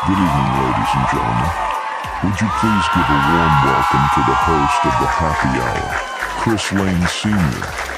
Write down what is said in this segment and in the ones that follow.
Good evening, ladies and gentlemen. Would you please give a warm welcome to the host of the Happy Hour, Chris Lane Sr.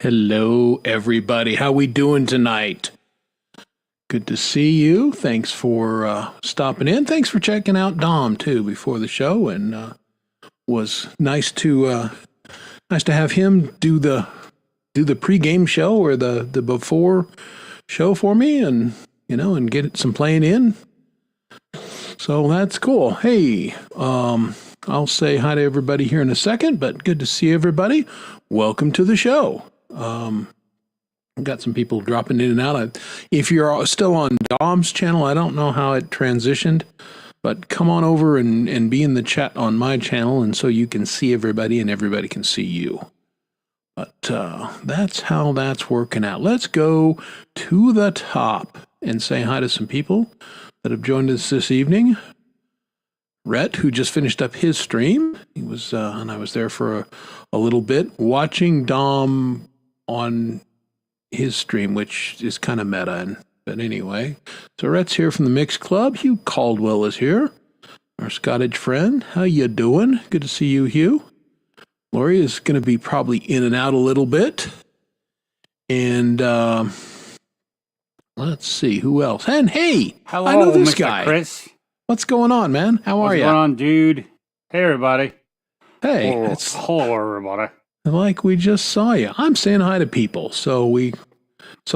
Hello, everybody. How we doing tonight? Good to see you. Thanks for stopping in. Thanks for checking out Dom too before the show, and was nice to have him do the pregame show or the before show for me, and and get some playing in. So that's cool. Hey, I'll say hi to everybody here in a second, but good to see everybody. Welcome to the show. Got some people dropping in and out. If you're still on Dom's channel, I don't know how it transitioned, but come on over and be in the chat on my channel, and so you can see everybody and everybody can see you. But that's how that's working out. Let's go to the top and say hi to some people that have joined us this evening. Rhett, who just finished up his stream. He was, and I was there for a little bit watching Dom on his stream, which is kind of meta. But anyway, so Rhett's here from the Mixed Club. Hugh Caldwell is here, our Scottish friend. How you doing? Good to see you, Hugh. Lori is going to be probably in and out a little bit. And let's see, who else? And hey, hello, I know this Mr. guy. Chris. What's going on, man? How are you? What's going on, dude? Hey, everybody. Hey, hello, everybody. Like we just saw you. I'm saying hi to people. So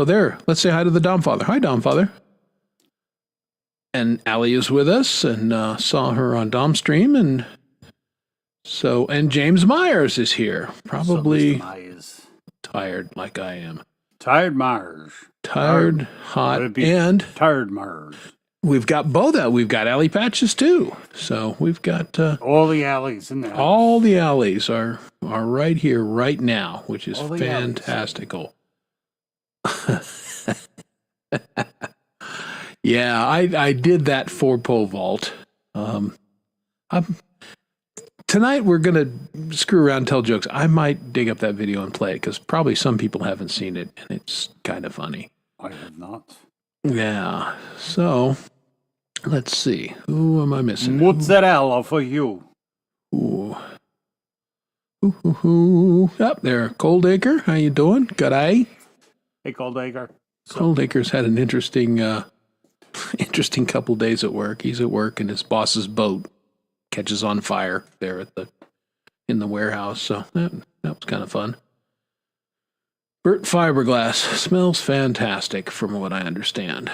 there, let's say hi to the Dom Father. Hi, Dom Father. And Allie is with us, and saw her on Dom's stream, and James Myers is here. Probably tired like I am. Tired Myers. Tired, hot, and tired Myers. We've got both out. We've got alley patches too. So we've got all the alleys in there. All the alleys are right here, right now, which is fantastical. Yeah, I did that 4-pole vault. Tonight we're gonna screw around and tell jokes. I might dig up that video and play it because probably some people haven't seen it, and it's kind of funny. I have not. Yeah. So let's see. Who am I missing? Mozzarella for you. Ooh. Up there, Coldacre. How you doing? Good eye. Hey, Coldacre. Coldacre's had an interesting couple days at work. He's at work and his boss's boat catches on fire there in the warehouse. So that was kind of fun. Burt Fiberglass smells fantastic from what I understand.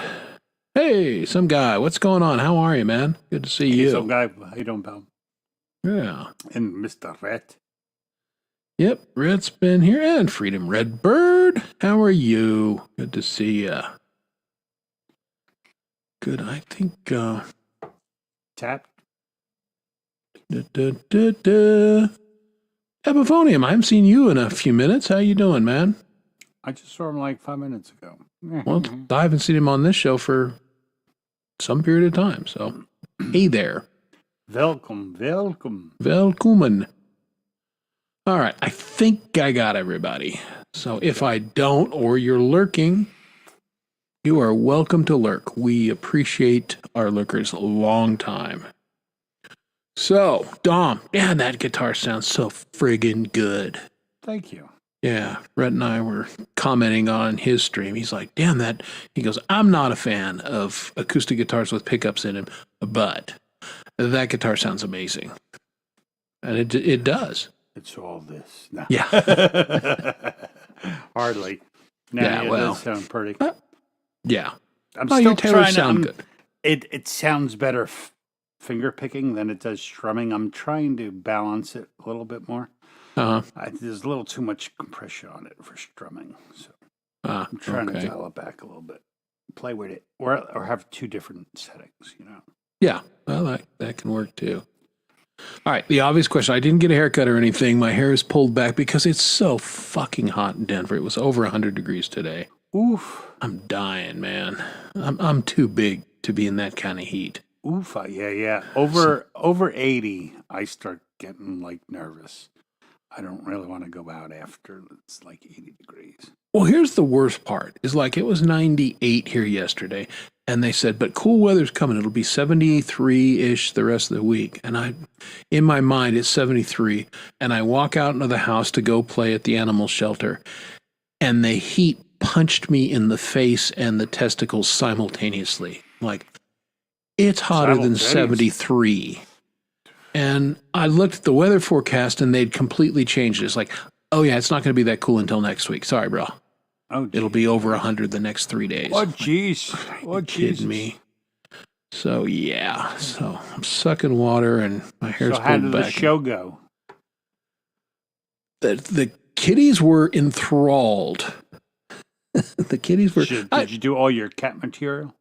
Hey, some guy, what's going on? How are you, man? Good to see you. Some guy, how you doing, pal? Yeah. And Mr. Rhett. Yep, Rhett's been here. And Freedom Redbird, how are you? Good to see you. Good, I think, Tap. Epiphonium, I haven't seen you in a few minutes. How you doing, man? I just saw him like 5 minutes ago. Well, I haven't seen him on this show for some period of time, so hey there. Welcome. Welcome. All right, I think I got everybody. So if I don't, or you're lurking, you are welcome to lurk. We appreciate our lurkers a long time. So, Dom, man, that guitar sounds so friggin' good. Thank you. Yeah, Rhett and I were commenting on his stream. He's like, damn that. He goes, I'm not a fan of acoustic guitars with pickups in them, but that guitar sounds amazing. And it does. It's all this. No. Yeah. Hardly. No, yeah, it well. does sound pretty. Yeah. I'm still trying sound good. It sounds better finger picking than it does strumming. I'm trying to balance it a little bit more. There's a little too much compression on it for strumming, so I'm trying to dial it back a little bit, play with it, or have two different settings. Yeah, well, that can work too. All right, the obvious question: I didn't get a haircut or anything. My hair is pulled back because it's so fucking hot in Denver. It was over 100 degrees today. Oof! I'm dying, man. I'm too big to be in that kind of heat. Oof! Yeah. Over 80, I start getting like nervous. I don't really want to go out after it's like 80 degrees. Well, here's the worst part is like it was 98 here yesterday, and they said, but cool weather's coming. It'll be 73-ish the rest of the week. And in my mind, it's 73. And I walk out into the house to go play at the animal shelter. and the heat punched me in the face and the testicles simultaneously. Like, it's hotter than 73. And I looked at the weather forecast and they'd completely changed it. It's like, oh yeah, it's not going to be that cool until next week. Sorry, bro. Oh, it'll be over 100 the next 3 days. Oh, jeez. Oh, kidding me? So yeah, so I'm sucking water and my hair's pulled back. So how did the show go? The kitties were enthralled. The kitties were. Did you do all your cat material?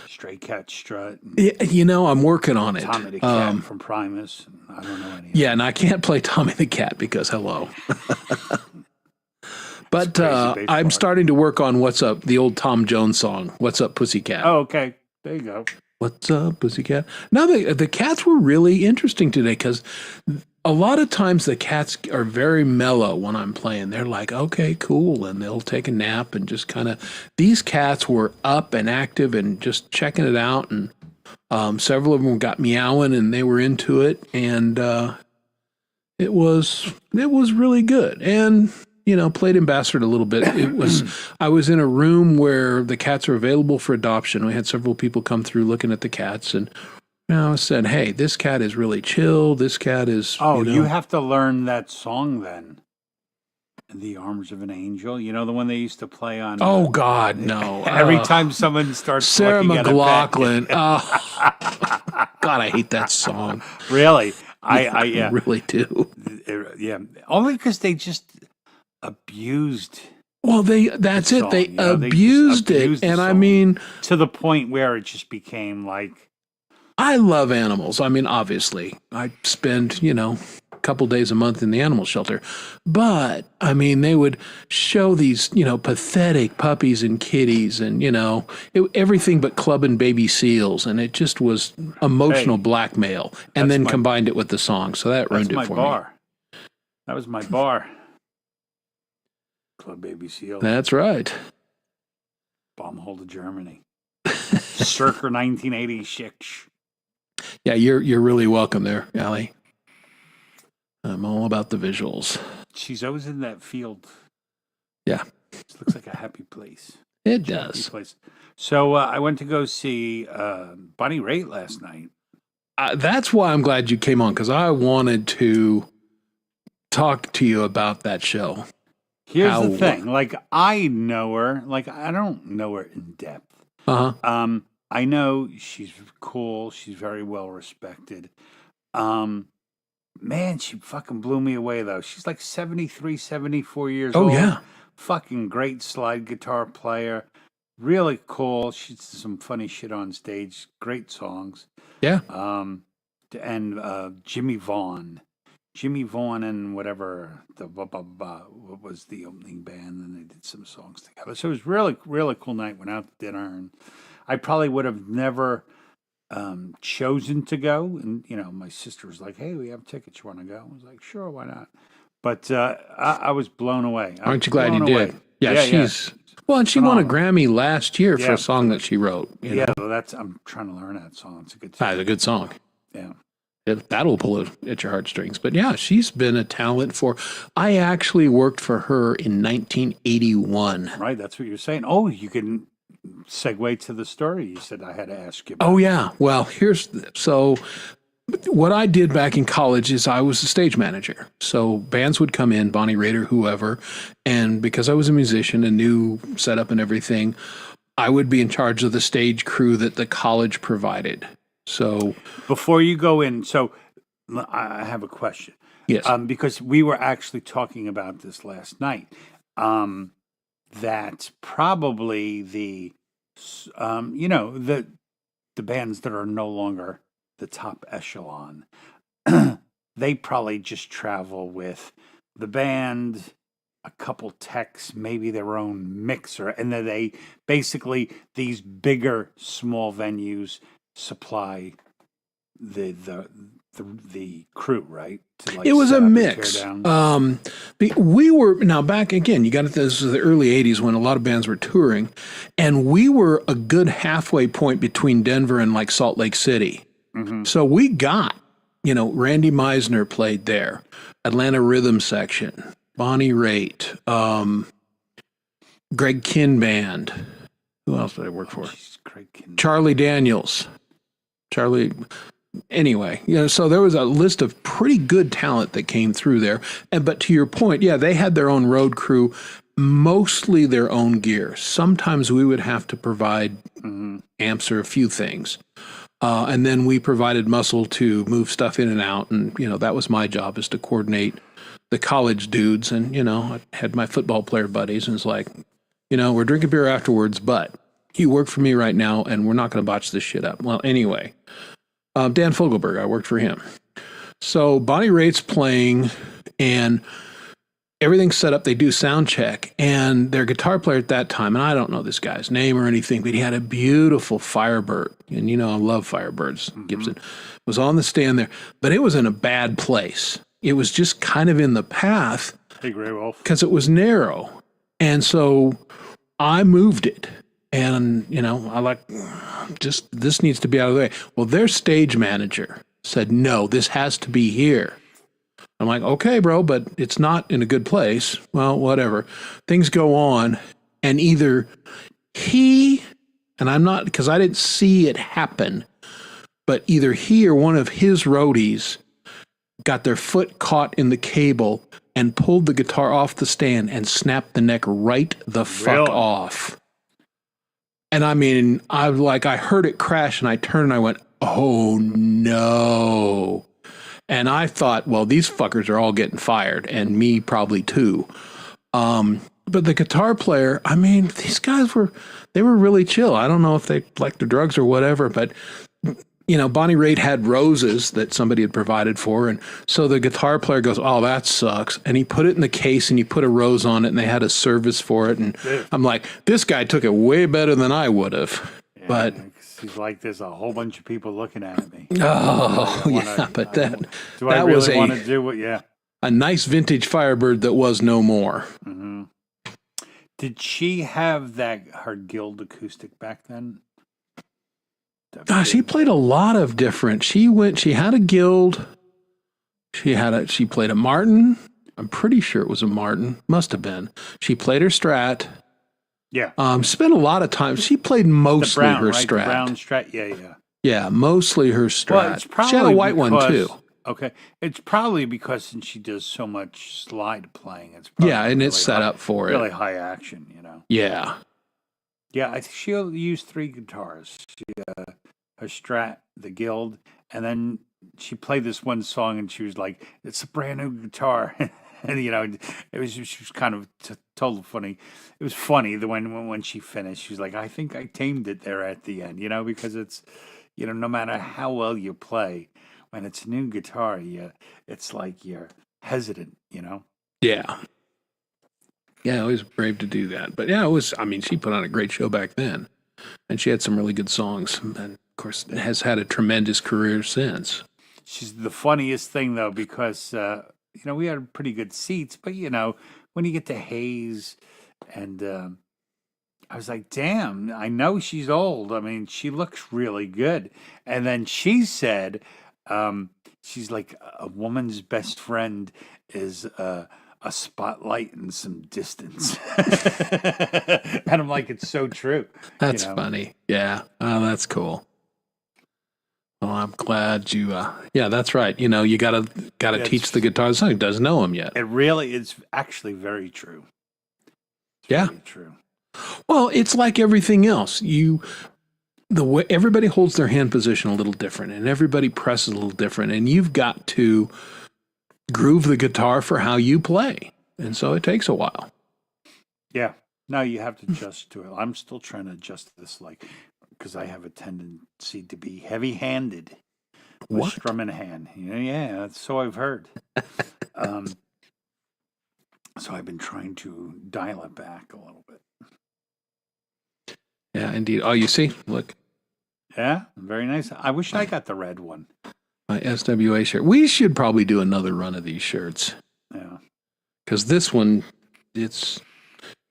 Stray Cat Strut. I'm working on it. Tommy the Cat from Primus. I don't know any. Yeah, and I can't play Tommy the Cat because hello. But I'm starting to work on What's Up, the old Tom Jones song, What's Up, Pussycat. Oh, okay. There you go. What's up, Pussycat? Now, the cats were really interesting today because a lot of times the cats are very mellow when I'm playing. They're like, okay, cool, and they'll take a nap and just kind of... These cats were up and active and just checking it out, and several of them got meowing, and they were into it, and it was really good. And... played ambassador a little bit. I was in a room where the cats are available for adoption. We had several people come through looking at the cats, and I said, hey, this cat is really chill. This cat is... Oh, you have to learn that song then. In the Arms of an Angel. You know the one they used to play on... Oh, God, no. Every time someone starts Sarah McLachlan. God, I hate that song. Really? I really do. Yeah. Only because they just... abused. Well, that's it. They abused it. And I mean, to the point where it just became like, I love animals. I mean, obviously I spend, a couple days a month in the animal shelter, but I mean, they would show these, pathetic puppies and kitties and, everything but clubbing baby seals. And it just was emotional blackmail, and then combined it with the song. So that ruined it for me. That was my bar. Club Baby Seal. That's right. Baumholder, Germany. Circa 1986. Yeah, you're really welcome there, Allie. I'm all about the visuals. She's always in that field. Yeah. It looks like a happy place. It does. Happy place. So I went to go see Bonnie Raitt last night. That's why I'm glad you came on, because I wanted to talk to you about that show. Here's the thing. Like, I know her. Like, I don't know her in depth. Uh-huh. I know she's cool. She's very well respected. Man, she fucking blew me away, though. She's like 73, 74 years old. Oh, yeah. Fucking great slide guitar player. Really cool. She does some funny shit on stage. Great songs. Yeah. And Jimmy Vaughn. Jimmy Vaughn and whatever, what was the opening band, and they did some songs together. So it was really, really cool night. Went out to dinner, and I probably would have never chosen to go. And, my sister was like, hey, we have tickets. You want to go? I was like, sure, why not? But I was blown away. Aren't you glad you did? Yeah, she's... Well, and she won a Grammy last year for a song that she wrote. Well, I'm trying to learn that song. It's a good song. It's a good song. Yeah. That'll pull it at your heartstrings. But yeah, she's been a talent I actually worked for her in 1981. Right, that's what you're saying. Oh, you can segue to the story you said I had to ask you about. Oh, yeah. Well, so what I did back in college is I was a stage manager. So bands would come in, Bonnie Raitt or whoever, and because I was a musician and knew setup and everything, I would be in charge of the stage crew that the college provided. So before you go in, so I have a question. Yes. Because we were actually talking about this last night. That probably the bands that are no longer the top echelon, they probably just travel with the band, a couple techs, maybe their own mixer, and then they basically, these bigger small venues supply the crew, right? To it was a mix. We were, now back again, you got it, this was the early 80s when a lot of bands were touring, and we were a good halfway point between Denver and like Salt Lake City. Mm-hmm. So we got, Randy Meisner played there, Atlanta Rhythm Section, Bonnie Raitt, Greg Kinband. Who else did I work for? Greg Kinband. Charlie Daniels. Anyway, so there was a list of pretty good talent that came through there. But to your point, yeah, they had their own road crew, mostly their own gear. Sometimes we would have to provide amps or a few things. And then we provided muscle to move stuff in and out. And, that was my job, is to coordinate the college dudes. And, I had my football player buddies, and it's like, we're drinking beer afterwards, but you work for me right now and we're not going to botch this shit up. Well, anyway, Dan Fogelberg, I worked for him. So Bonnie Raitt's playing and everything's set up. They do sound check, and their guitar player at that time, and I don't know this guy's name or anything, but he had a beautiful Firebird. And I love Firebirds. Gibson was on the stand there, but it was in a bad place. It was just kind of in the path. Hey, Grey Wolf. Because it was narrow. And so I moved it. And, this needs to be out of the way. Well, their stage manager said, no, this has to be here. I'm like, okay, bro, but it's not in a good place. Well, whatever. Things go on. And either he, and I'm not, because I didn't see it happen, but either he or one of his roadies got their foot caught in the cable and pulled the guitar off the stand and snapped the neck right the fuck off. And I mean, I heard it crash and I turned and I went, oh no. And I thought, well, these fuckers are all getting fired, and me probably too. But the guitar player, I mean, these guys were really chill. I don't know if they liked the drugs or whatever, but Bonnie Raitt had roses that somebody had provided for. And so the guitar player goes, oh, that sucks. And he put it in the case and he put a rose on it, and they had a service for it. And I'm like, this guy took it way better than I would have. Yeah, but he's like, there's a whole bunch of people looking at me. Oh, but that really was want to do it? Yeah. A nice vintage Firebird that was no more. Mm-hmm. Did she have her Guild acoustic back then? Gosh, she played a lot of different. She had a Guild. She played a Martin. I'm pretty sure it was a Martin. Must have been. She played her Strat. Yeah. Spent a lot of time. She played mostly her Strat. The brown Strat. Yeah. Yeah, mostly her Strat. Well, it's probably she had a white one too. Okay. It's probably because since she does so much slide playing, it's probably and it's set up for it. Really high action, Yeah. Yeah, I think she'll use 3 guitars. Her Strat, the Guild, and then she played this one song, and she was like, "It's a brand new guitar," and she was kind of total funny. It was funny when she finished. She was like, "I think I tamed it there at the end," because it's, no matter how well you play, when it's a new guitar, it's like you're hesitant, Yeah. Yeah, it was brave to do that. But yeah, it was, she put on a great show back then. And she had some really good songs. And of course, has had a tremendous career since. She's the funniest thing, though, because, we had pretty good seats. But, when you get to Hayes, and I was like, damn, I know she's old. I mean, she looks really good. And then she said, she's like, a woman's best friend is a spotlight and some distance. And I'm like, it's so true. That's funny. Yeah. Oh, that's cool. Well, I'm glad you, yeah, that's right. You gotta teach the guitar. Somebody doesn't know him yet. It really is actually very true. It's very true. Well, it's like everything else. The way everybody holds their hand position a little different, and everybody presses a little different, and you've got to groove the guitar for how you play. And so it takes a while. Yeah. No, you have to adjust to it. I'm still trying to adjust to this, because I have a tendency to be heavy-handed with strumming hand. Yeah, that's so I've heard. So I've been trying to dial it back a little bit. Yeah, indeed. Oh, you see? Look. Yeah, very nice. I wish I got the red one. My SWA shirt. We should probably do another run of these shirts. Yeah. Because this one, it's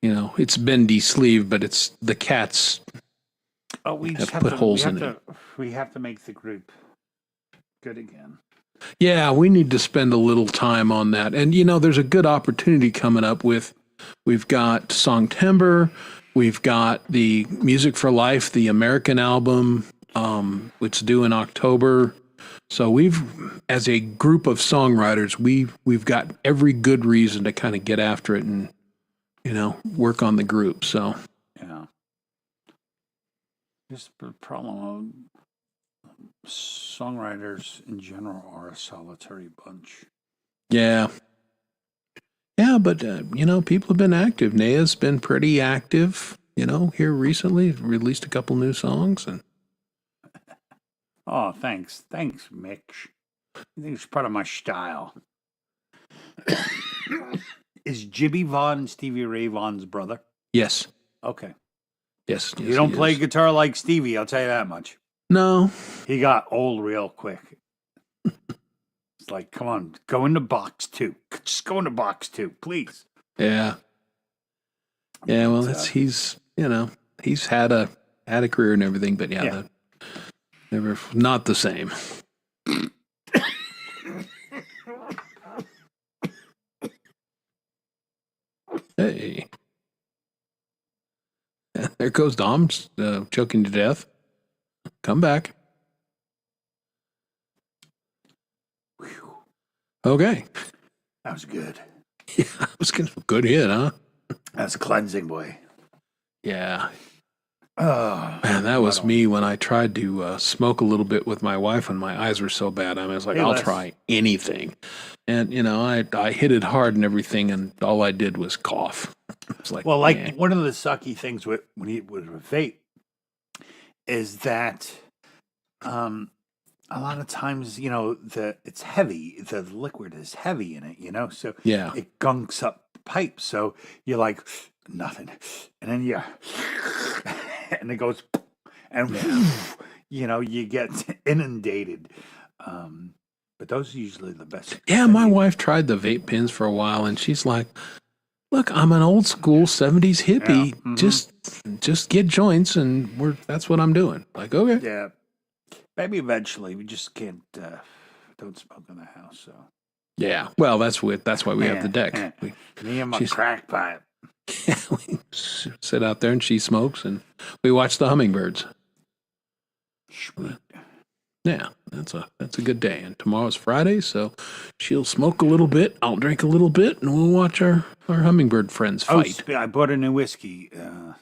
been de-sleeved, but it's the cats we have put holes in it. We have to make the group good again. Yeah, we need to spend a little time on that. And, there's a good opportunity coming up we've got Songtember, we've got the Music for Life, the American album, which is due in October. So as a group of songwriters, we've got every good reason to kind of get after it and, work on the group. So, yeah. Just the problem of songwriters in general are a solitary bunch. yeah. Yeah, but, people have been active. Naya's been pretty active, here recently, released a couple new songs. And oh, thanks. Thanks, Mitch. I think it's part of my style. Is Jimmy Vaughn Stevie Ray Vaughan's brother? Yes. Okay. Yes. You don't play guitar like Stevie, I'll tell you that much. No. He got old real quick. It's like, come on, go into box 2. Just go into box 2, please. Yeah. Yeah, well, he's had a career and everything, but never not the same. Hey. There goes Dom, choking to death. Come back. Whew. Okay. That was good. Yeah, that was a good hit, huh? That's cleansing, boy. Yeah. Oh, man, that was me when I tried to smoke a little bit with my wife when my eyes were so bad. I was like, I'll try anything. And, I hit it hard and everything, and all I did was cough. It's like, well, like one of the sucky things with vape is that a lot of times, it's heavy. The liquid is heavy in it, so it gunks up the pipe. So you're like, nothing. And then and it goes, and you get inundated. But those are usually the best. Yeah, my wife tried the vape pens for a while, and she's like, look, I'm an old school 70s hippie. Yeah. Just get joints, and that's what I'm doing. Like, okay. Yeah. Maybe eventually. We just can't, don't smoke in the house, so. Yeah. Well, that's why we have the deck. Me and my crack pipe. Yeah, we sit out there and she smokes and we watch the hummingbirds. Sweet. Yeah, that's a good day. And tomorrow's Friday, so she'll smoke a little bit, I'll drink a little bit, and we'll watch our hummingbird friends fight. I bought a new whiskey. I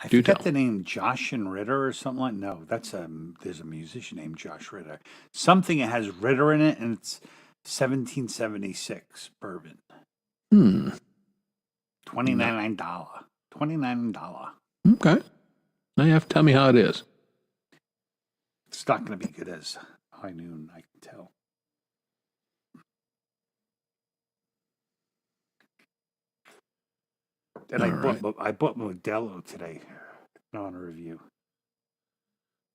forget the name, Josh and Ritter or something like. No, there's a musician named Josh Ritter. Something that has Ritter in it, and it's 1776 bourbon. $29. Okay. Now you have to tell me how it is. It's not going to be good as High Noon, I can tell. And I bought Modelo today on a review.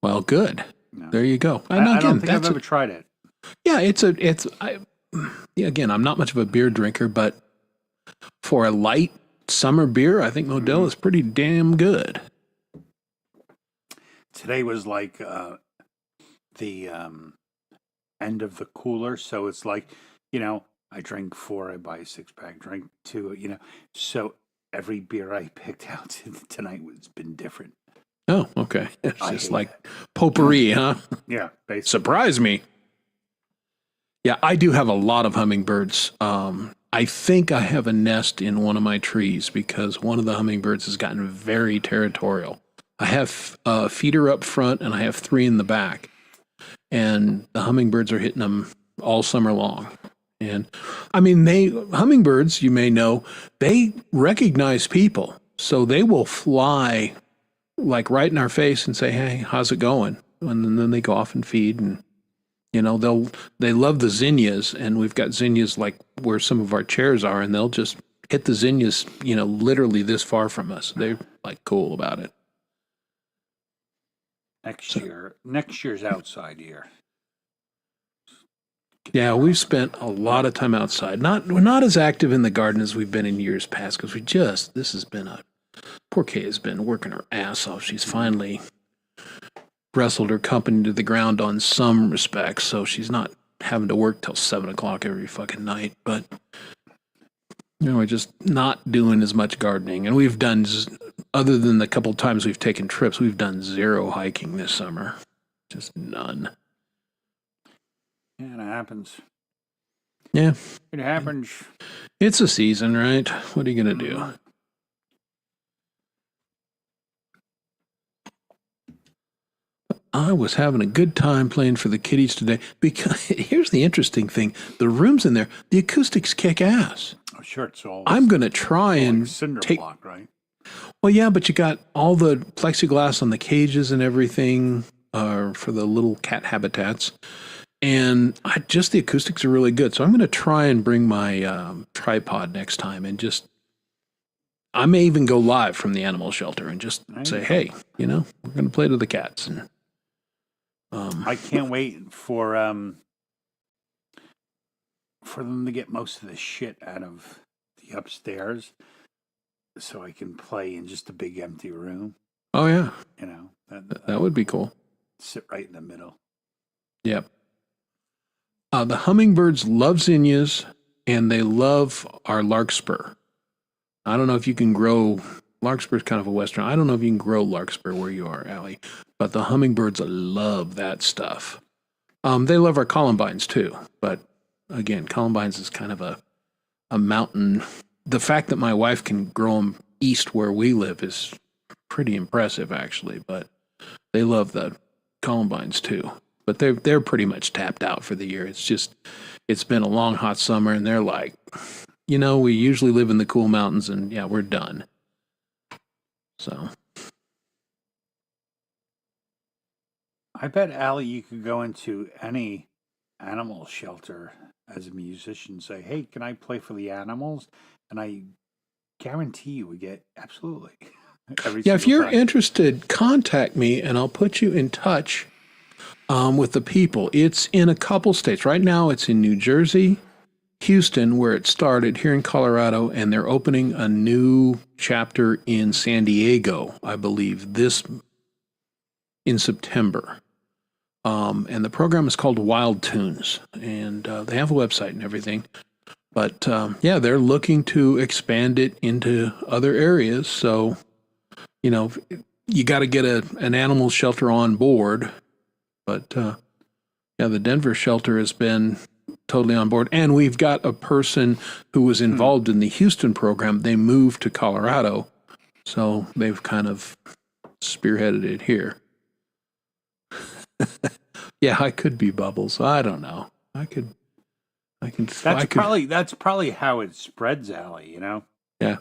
Well, good. No. There you go. I don't think I've ever tried it. Yeah, again, I'm not much of a beer drinker, but for a light summer beer, I think Modelo is pretty damn good. Today was like the end of the cooler, so it's like, I drink 4, I buy a 6-pack, drink 2, so every beer I picked out tonight has been different. Oh, okay. It's just like potpourri, huh? Yeah, basically. Surprise me. Yeah, I do have a lot of hummingbirds. I think I have a nest in one of my trees because one of the hummingbirds has gotten very territorial. I have a feeder up front and I have 3 in the back. And the hummingbirds are hitting them all summer long. And I mean, hummingbirds, you may know, they recognize people. So they will fly like right in our face and say, hey, how's it going? And then they go off and feed. And, they love the zinnias. And we've got zinnias like where some of our chairs are. And they'll just hit the zinnias, literally this far from us. They're like cool about it. Next year's outside year. Yeah, we've spent a lot of time outside. We're not as active in the garden as we've been in years past because this has been poor Kay has been working her ass off. She's finally wrestled her company to the ground on some respects, so she's not having to work till 7 o'clock every fucking night. But, we're just not doing as much gardening. And we've done, other than the couple times we've taken trips, we've done zero hiking this summer. Just none. Yeah, it happens. Yeah. It happens. It's a season, right? What are you going to do? I was having a good time playing for the kiddies today because here's the interesting thing. The rooms in there, the acoustics kick ass. Oh, sure. It's all. I'm going to try and cinder take. block, right? Well, yeah, but you got all the plexiglass on the cages and everything for the little cat habitats. And the acoustics are really good. So I'm going to try and bring my tripod next time and I may even go live from the animal shelter and just say, hey, we're going to play to the cats. And I can't wait for them to get most of the shit out of the upstairs so I can play in just a big empty room. Oh, yeah. That would be cool. Sit right in the middle. Yep. The hummingbirds love zinnias, and they love our larkspur. I don't know if you can grow, larkspur is kind of a western. I don't know if you can grow larkspur where you are, Allie, but the hummingbirds love that stuff. They love our columbines too, but again, columbines is kind of a mountain. The fact that my wife can grow them east where we live is pretty impressive, actually, but they love the columbines too. But they're pretty much tapped out for the year. It's been a long, hot summer, and they're like, we usually live in the cool mountains, and yeah, we're done. So. I bet, Allie, you could go into any animal shelter as a musician and say, hey, can I play for the animals? And I guarantee you would get absolutely. If you're interested, contact me, and I'll put you in touch with the people. It's in a couple states. Right now, it's in New Jersey, Houston, where it started, here in Colorado, and they're opening a new chapter in San Diego, I believe, in September. And the program is called Wild Tunes, and they have a website and everything. But they're looking to expand it into other areas. So, you got to get an animal shelter on board. But the Denver shelter has been totally on board. And we've got a person who was involved in the Houston program. They moved to Colorado. So they've kind of spearheaded it here. Yeah, I could be Bubbles. I don't know. That's probably how it spreads, Allie, Yeah.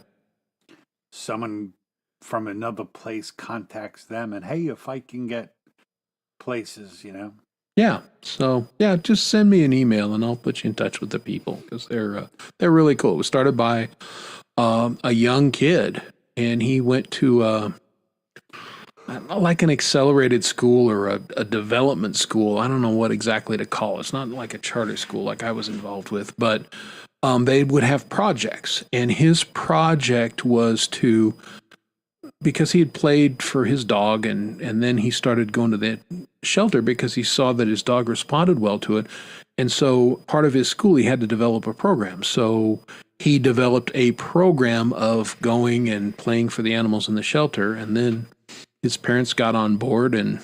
Someone from another place contacts them and, hey, if I can get places, Yeah. So, just send me an email and I'll put you in touch with the people because they're really cool. It was started by a young kid, and he went to like an accelerated school or a development school. I don't know what exactly to call it. It's not like a charter school like I was involved with, but they would have projects. And his project was because he had played for his dog and then he started going to the shelter because he saw that his dog responded well to it. And so part of his school, he had to develop a program. So he developed a program of going and playing for the animals in the shelter. And then his parents got on board and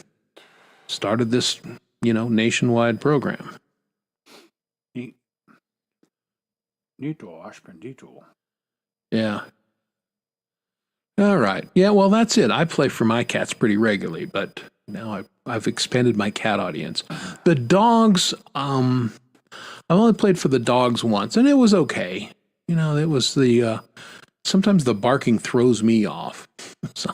started this, nationwide program. Yeah. All right. Yeah, well, that's it. I play for my cats pretty regularly, but now I've expanded my cat audience. The dogs, I've only played for the dogs once, and it was okay. It was sometimes the barking throws me off. So,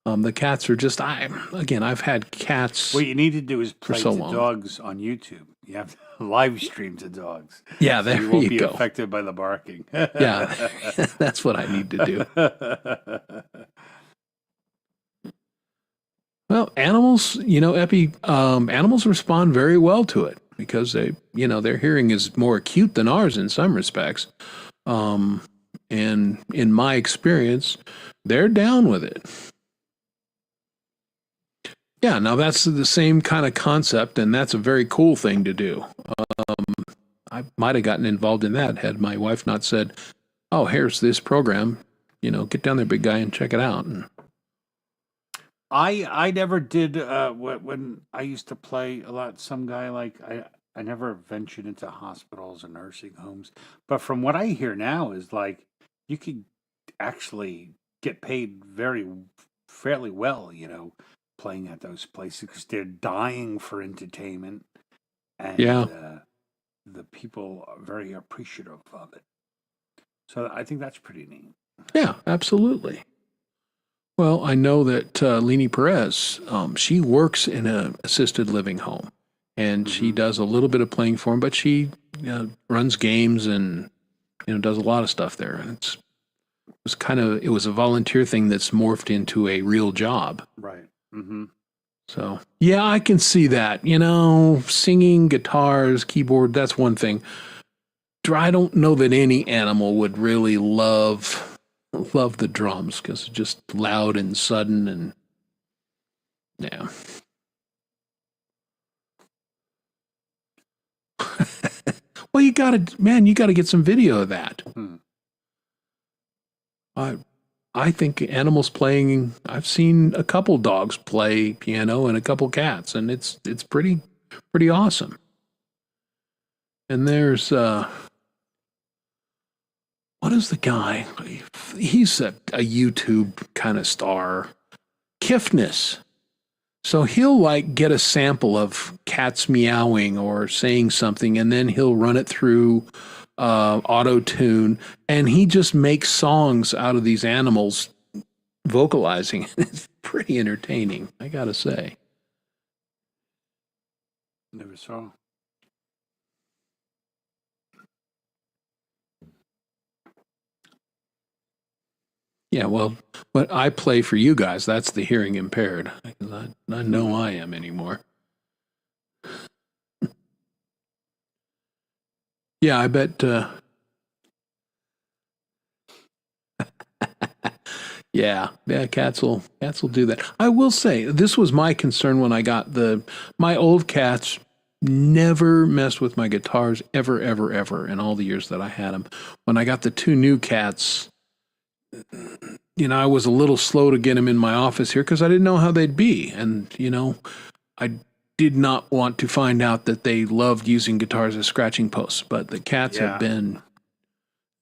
the cats are just, I've had cats. What you need to do is play to dogs on YouTube. You have to live stream to dogs. Yeah, there so you won't be go. affected by the barking. Yeah, that's what I need to do. Well, animals, Epi, animals respond very well to it because their hearing is more acute than ours in some respects. And in my experience, they're down with it. Yeah, now that's the same kind of concept, and that's a very cool thing to do. I might have gotten involved in that had my wife not said, "Oh, here's this program. Get down there, big guy, and check it out." And I never did when I used to play a lot. Some guy like I never ventured into hospitals or nursing homes. But from what I hear now is like you could actually get paid fairly well, playing at those places because they're dying for entertainment, and yeah, the people are very appreciative of it. So I think that's pretty neat. yeah, absolutely. Well, I know that Leni Perez, she works in a assisted living home, and she Hmm. does a little bit of playing for him, but she runs games and does a lot of stuff there. And it was a volunteer thing that's morphed into a real job. Right. Hmm. So yeah, I can see that. Singing, guitars, keyboard, that's one thing. I don't know that any animal would really love the drums because it's just loud and sudden and yeah. Well, you gotta get some video of that. Hmm. I I think animals playing. I've seen a couple dogs play piano and a couple cats, and it's pretty awesome. And there's what is the guy? He's a YouTube kind of star, Kiffness. So he'll like get a sample of cats meowing or saying something, and then he'll run it through auto tune, and he just makes songs out of these animals vocalizing. It's pretty entertaining, I gotta say. Never saw. Yeah, well, what I play for you guys, that's the hearing impaired. I know I am anymore. Yeah, I bet. Yeah, cats will do that. I will say this was my concern when I got my old cats never messed with my guitars ever, ever, ever in all the years that I had them. When I got the two new cats, I was a little slow to get them in my office here because I didn't know how they'd be, and I did not want to find out that they loved using guitars as scratching posts. But the cats have Yeah. been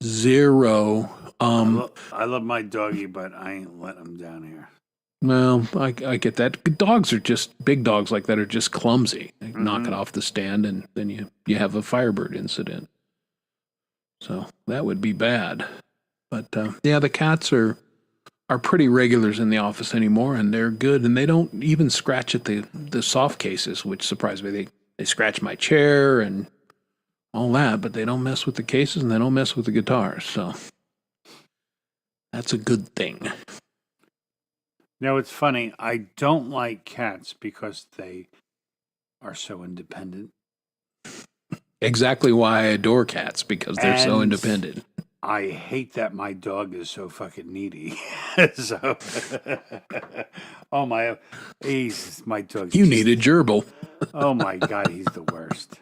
zero. I love my doggy, but I ain't letting him down here. Well, I get that. Dogs are just big dogs like that are just clumsy. They knock it Mhm. off the stand, and then you have a Firebird incident. So that would be bad. But yeah, the cats are pretty regulars in the office anymore, and they're good. And they don't even scratch at the soft cases, which surprised me. They scratch my chair and all that, but they don't mess with the cases and they don't mess with the guitars. So that's a good thing. It's funny. I don't like cats because they are so independent. Exactly why I adore cats, because they're so And independent. I hate that my dog is so fucking needy. So, oh my dog's You just, need a gerbil. oh my God, he's the worst.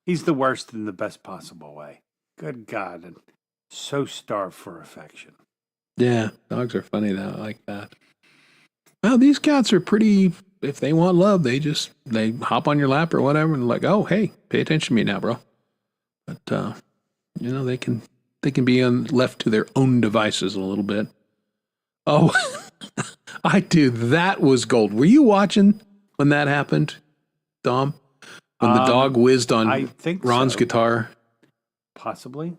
He's the worst in the best possible way. Good God, and so starved for affection. Yeah, dogs are funny that like that. Well, these cats are pretty. If they want love, they hop on your lap or whatever, and like, oh hey, pay attention to me now, bro. But they can be left to their own devices a little bit. Oh, I do. That was gold. Were you watching when that happened, Dom? When the dog whizzed I on think Ron's so. guitar? Possibly.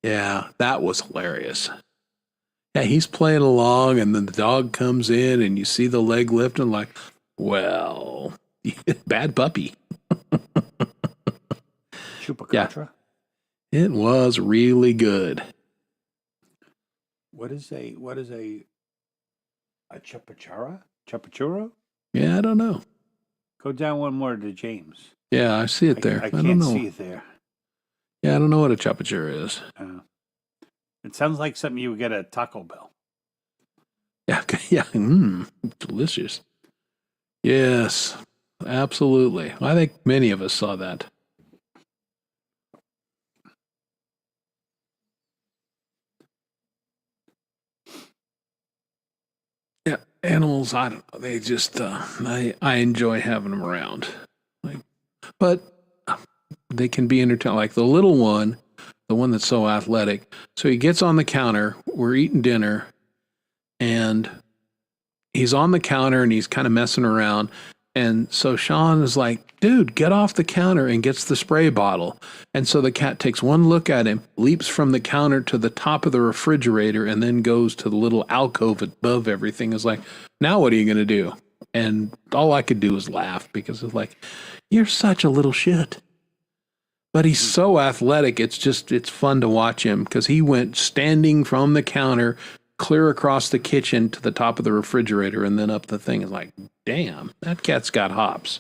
Yeah, that was hilarious. Yeah, he's playing along, and then the dog comes in, and you see the leg lift, and like, well, bad puppy. Chupacabra. It was really good. What is a chupachara? Chupachurro? Yeah, I don't know. Go down one more to James. Yeah, I see it there. I don't can't know. see it there. Yeah, I don't know what a chapachura is. It sounds like something you would get at Taco Bell. Yeah, yeah, delicious. Yes, absolutely. I think many of us saw that. Yeah, animals, I don't know. They just, I enjoy having them around. Like, but they can be entertaining. Like the little one, the one that's so athletic. So he gets on the counter. We're eating dinner, and he's on the counter and he's kind of messing around. And so Sean is like, dude, get off the counter, and gets the spray bottle. And so the cat takes one look at him, leaps from the counter to the top of the refrigerator, and then goes to the little alcove above everything. Is like, now what are you going to do? And all I could do was laugh because it's like, you're such a little shit. But he's so athletic. It's fun to watch him because he went standing from the counter clear across the kitchen to the top of the refrigerator and then up the thing. It's like, damn, that cat's got hops.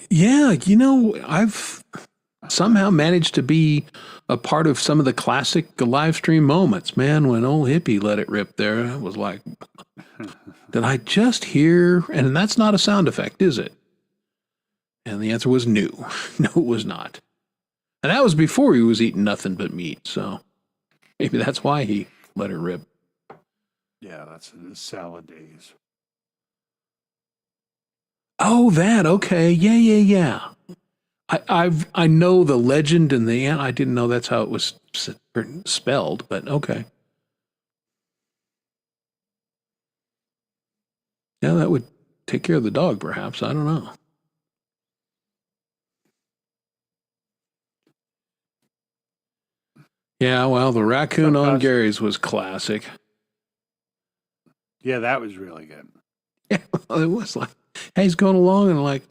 Yeah, I've somehow managed to be a part of some of the classic live stream moments. Man, when old hippie let it rip there, I was like, did I just hear? And that's not a sound effect, is it? And the answer was no. No, it was not. And that was before he was eating nothing but meat. So maybe that's why he let her rip. Yeah, that's in the salad days. Oh, that. Okay. Yeah. I know the legend and the ant. I didn't know that's how it was spelled, but okay. Yeah, that would take care of the dog, perhaps. I don't know. Yeah, well, the raccoon on Gary's was classic. Yeah, that was really good. Yeah, well, it was like, hey, he's going along and like,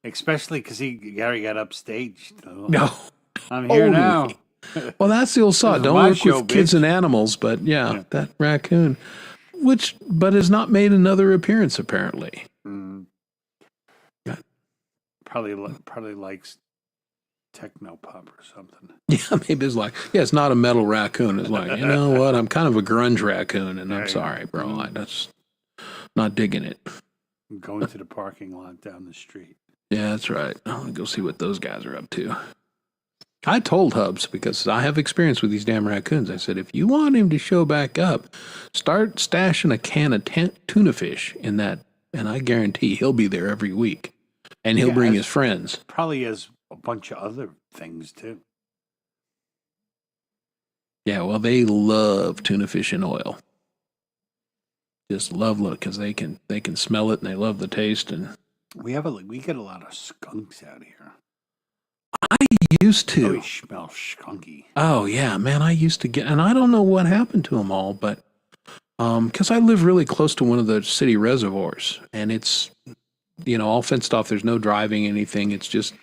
especially because Gary got upstaged. No, I'm here now. Well, that's the old saw. Don't work with kids and animals, but yeah, that raccoon, but has not made another appearance apparently. Yeah. Probably likes techno pop or something. Yeah, maybe it's like, yeah, it's not a metal raccoon. It's like, you know what? I'm kind of a grunge raccoon, and I'm sorry, bro. I'm just not digging it. I'm going to the parking lot down the street. Yeah, that's right. I'll go see what those guys are up to. I told Hubs, because I have experience with these damn raccoons. I said, if you want him to show back up, start stashing a can of tuna fish in that, and I guarantee he'll be there every week, and he'll bring his friends. Probably has a bunch of other things too. Yeah, well, they love tuna fish in oil. Just love it because they can smell it and they love the taste. And we get a lot of skunks out here. I used to. Oh, he smells skunky. Oh yeah, man, I used to get, and I don't know what happened to them all, but because I live really close to one of the city reservoirs, and it's all fenced off. There's no driving anything. It's just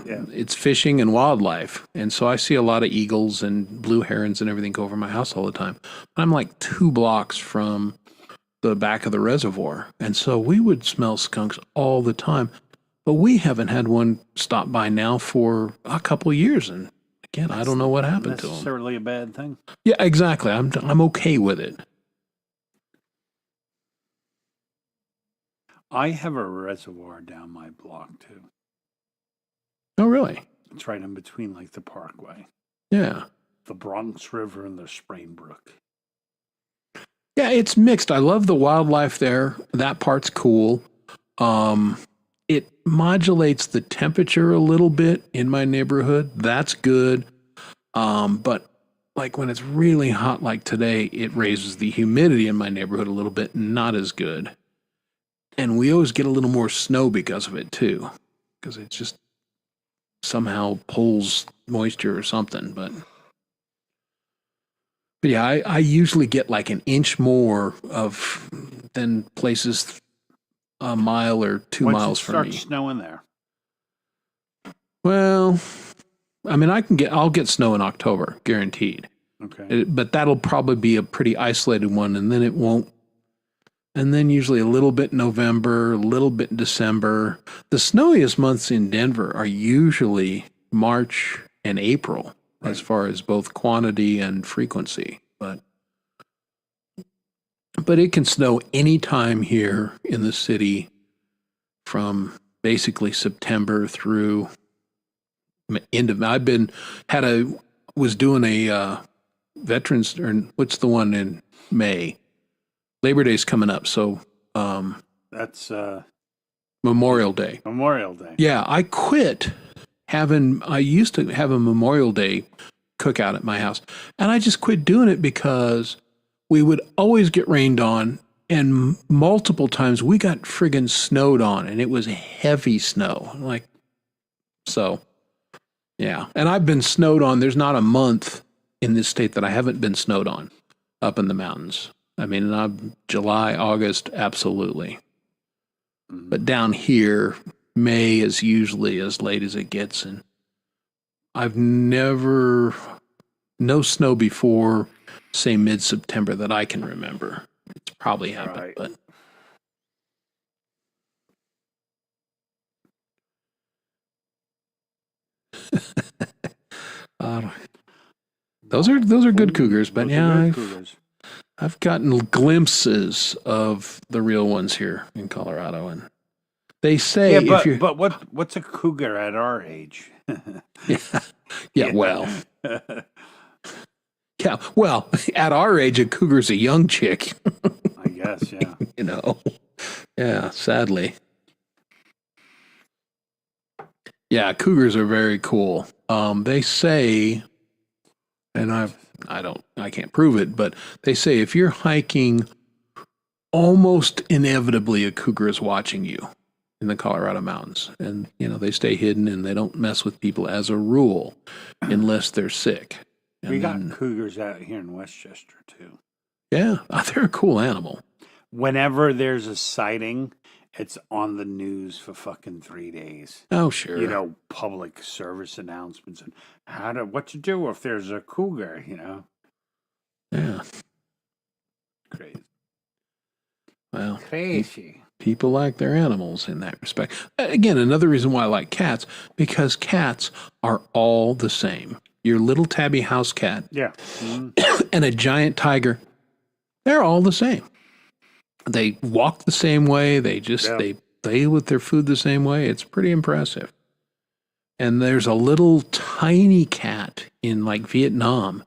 it's fishing and wildlife, and so I see a lot of eagles and blue herons and everything go over my house all the time. But I'm like 2 blocks from the back of the reservoir, and so we would smell skunks all the time. But we haven't had one stop by now for a couple of years, and again, I don't know what happened to them. Necessarily a bad thing. Yeah, exactly. I'm okay with it. I have a reservoir down my block too. Oh, really? It's right in between, like the Parkway. Yeah. The Bronx River and the Sprain Brook. Yeah, it's mixed. I love the wildlife there. That part's cool. It modulates the temperature a little bit in my neighborhood. That's good. But like when it's really hot like today, it raises the humidity in my neighborhood a little bit. Not as good. And we always get a little more snow because of it too. Because it just somehow pulls moisture or something. But yeah, I usually get like an inch more than places a mile or 2 miles from me. Once it starts snowing there. Well, I mean, I'll get snow in October, guaranteed. Okay. But that'll probably be a pretty isolated one, and then it won't. And then usually a little bit in November, a little bit in December. The snowiest months in Denver are usually March and April. as far as both quantity and frequency. But it can snow anytime here in the city from basically September through end of. Was doing a veterans, or what's the one in May? Labor Day's coming up, so That's Memorial Day. Memorial Day. Yeah, I quit having. I used to have a Memorial Day cookout at my house, and I just quit doing it because we would always get rained on, and multiple times we got friggin' snowed on, and it was heavy snow. Like, so, yeah. And I've been snowed on. There's not a month in this state that I haven't been snowed on up in the mountains. I mean, July, August, absolutely. But down here, May is usually as late as it gets, and I've no snow before, say, mid-September that I can remember. It's probably happened, but those are good cougars. But yeah, I've gotten glimpses of the real ones here in Colorado, and they say but what's a cougar at our age? yeah, well. Yeah, well, at our age, a cougar's a young chick. I guess, yeah. Yeah, sadly. Yeah, cougars are very cool. They say, and I can't prove it, but they say if you're hiking, almost inevitably a cougar is watching you in the Colorado mountains. And, they stay hidden and they don't mess with people as a rule unless they're sick. We got cougars out here in Westchester, too. Yeah, they're a cool animal. Whenever there's a sighting, it's on the news for fucking 3 days. Oh, sure. Public service announcements and what to do if there's a cougar, Yeah. Crazy. Well, crazy. People like their animals in that respect. Again, another reason why I like cats, because cats are all the same. Your little tabby house cat, yeah, and a giant tiger, they're all the same. They walk the same way. They play with their food the same way. It's pretty impressive. And there's a little tiny cat in like Vietnam,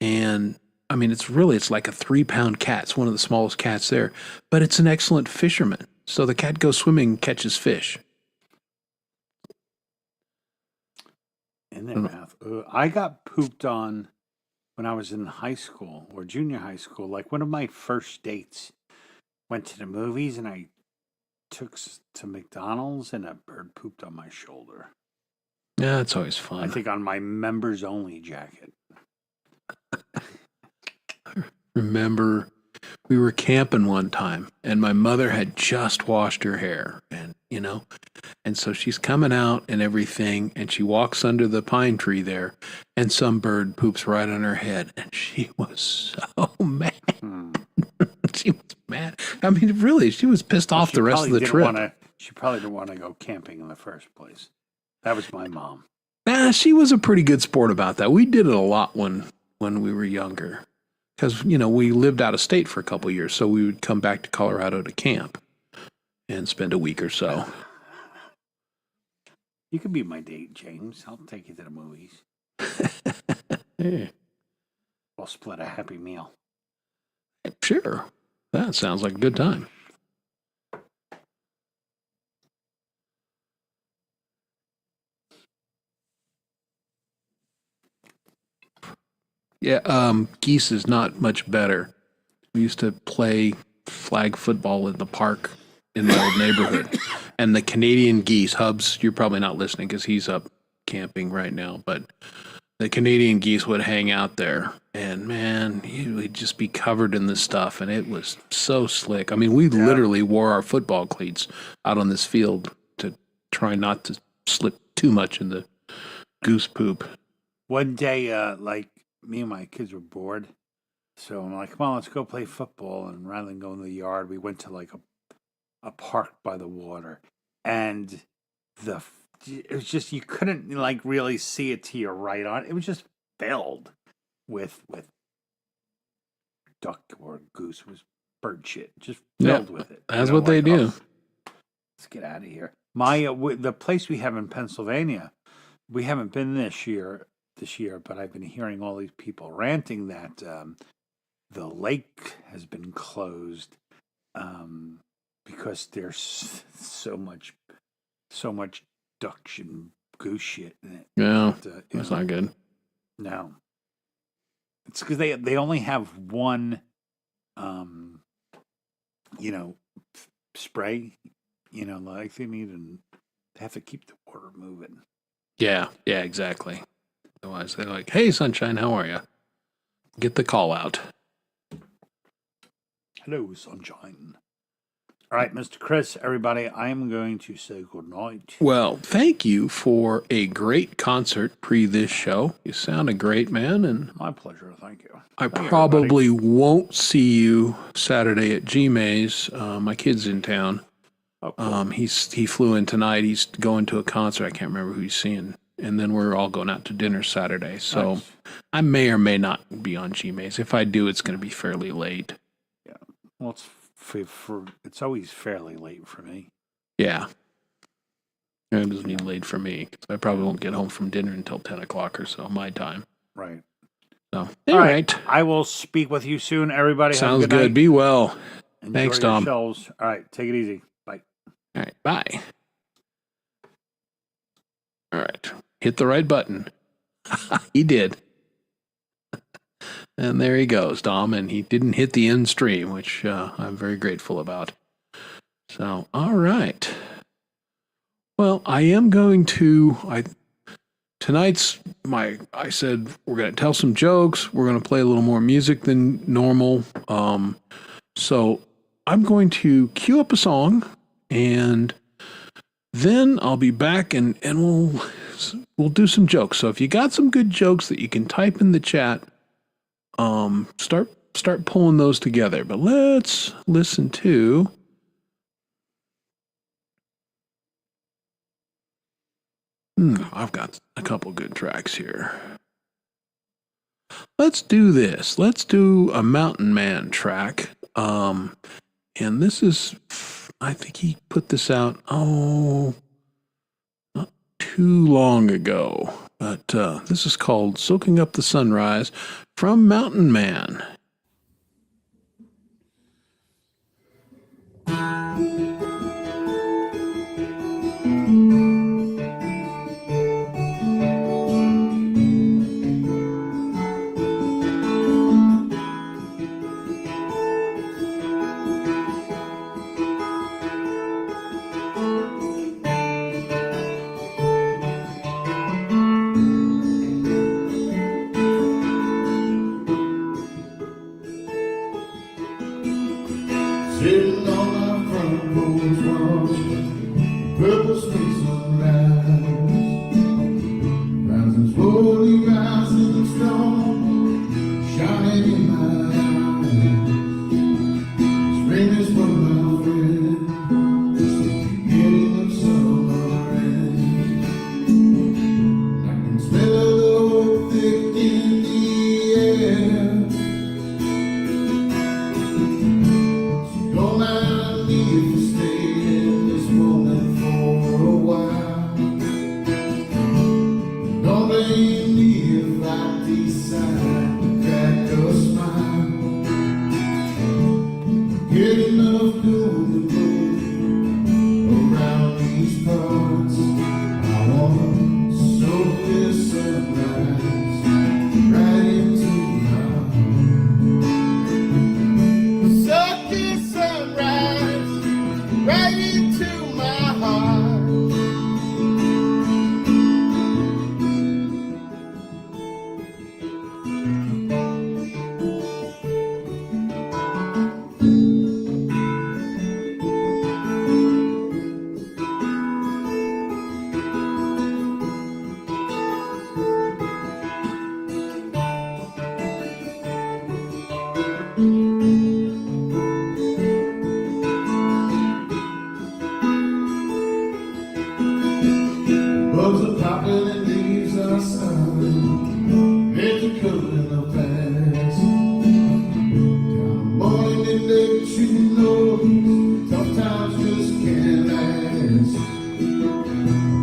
and I mean it's like a 3-pound cat. It's one of the smallest cats there, but it's an excellent fisherman. So the cat goes swimming and catches fish. In their mouth. I got pooped on when I was in high school or junior high school. Like one of my first dates, went to the movies and I took to McDonald's and a bird pooped on my shoulder. Yeah, it's always fun. I think on my members only jacket. Remember, we were camping one time and my mother had just washed her hair, and and so she's coming out and everything, and she walks under the pine tree there, and some bird poops right on her head, and she was so mad. She was mad. I mean, really, she was pissed off the rest of the trip. She probably didn't want to go camping in the first place. That was my mom. She was a pretty good sport about that. We did it a lot when we were younger, because we lived out of state for a couple of years, so we would come back to Colorado to camp and spend a week or so. You could be my date, James. I'll take you to the movies. Yeah. We'll split a happy meal. Sure. That sounds like a good time. Yeah, geese is not much better. We used to play flag football in the park in my old neighborhood. And the Canadian geese, Hubs, you're probably not listening because he's up camping right now, but the Canadian geese would hang out there, and man, we'd just be covered in this stuff, and it was so slick. I mean, we literally wore our football cleats out on this field to try not to slip too much in the goose poop. One day, me and my kids were bored, so I'm like, come on, let's go play football. And rather than go in the yard, we went to like a park by the water, and the it was just, you couldn't like really see it to your right on. It was just filled with duck or goose. It was bird shit, just filled with it. That's what they do. Let's get out of here. The place we have in Pennsylvania, we haven't been this year, but I've been hearing all these people ranting that the lake has been closed because there's so much duck and goose shit in it. Yeah, that's not good. No, it's because they only have one, spray. Like they have to keep the water moving. Yeah, exactly. Otherwise, they're like, "Hey, sunshine, how are you?" Get the call out. Hello, sunshine. All right, Mr. Chris, everybody, I am going to say good night. Well, thank you for a great concert pre this show. You sounded great, man, and my pleasure. Thank you. I probably won't see you Saturday at G-Mays. My kid's in town. Oh, cool. He flew in tonight. He's going to a concert. I can't remember who he's seeing. And then we're all going out to dinner Saturday. So nice. I may or may not be on G-Mays. If I do, it's going to be fairly late. Yeah. Well, it's always fairly late for me. Yeah. It doesn't mean late for me, because I probably won't get home from dinner until 10 o'clock or so, my time. Right. So, all right. I will speak with you soon, everybody. Sounds Have a good good. night. Be well. Enjoy Thanks, Tom. Yourselves. All right. Take it easy. Bye. All right. Bye. All right. Hit the right button. He did. And there he goes, Dom. And he didn't hit the end stream, which I'm very grateful about. So, all right. Well, I am going to... I said we're going to tell some jokes. We're going to play a little more music than normal. So I'm going to cue up a song, and then I'll be back and we'll do some jokes. So if you got some good jokes that you can type in the chat, start pulling those together. But let's listen to... I've got a couple good tracks here. Let's do this. Let's do a Mountain Man track. And this is, I think he put this out, not too long ago. But this is called Soaking Up the Sunrise from Mountain Man. Sitting on my front porch watching purple space sunrise, rising slowly, rising strong, shining in my eyes. Spring is for my friend, it's the beginning of summer rain. I can smell the hope thick in the air. Don't mind me if you stay in this moment for a while. Don't blame me if I decide to crack a smile. Get enough doing the road around these parts. I wanna soak this sunrise right into my heart. Soak this sunrise right into my heart. in the past. Morning and let you know tough times just can't last.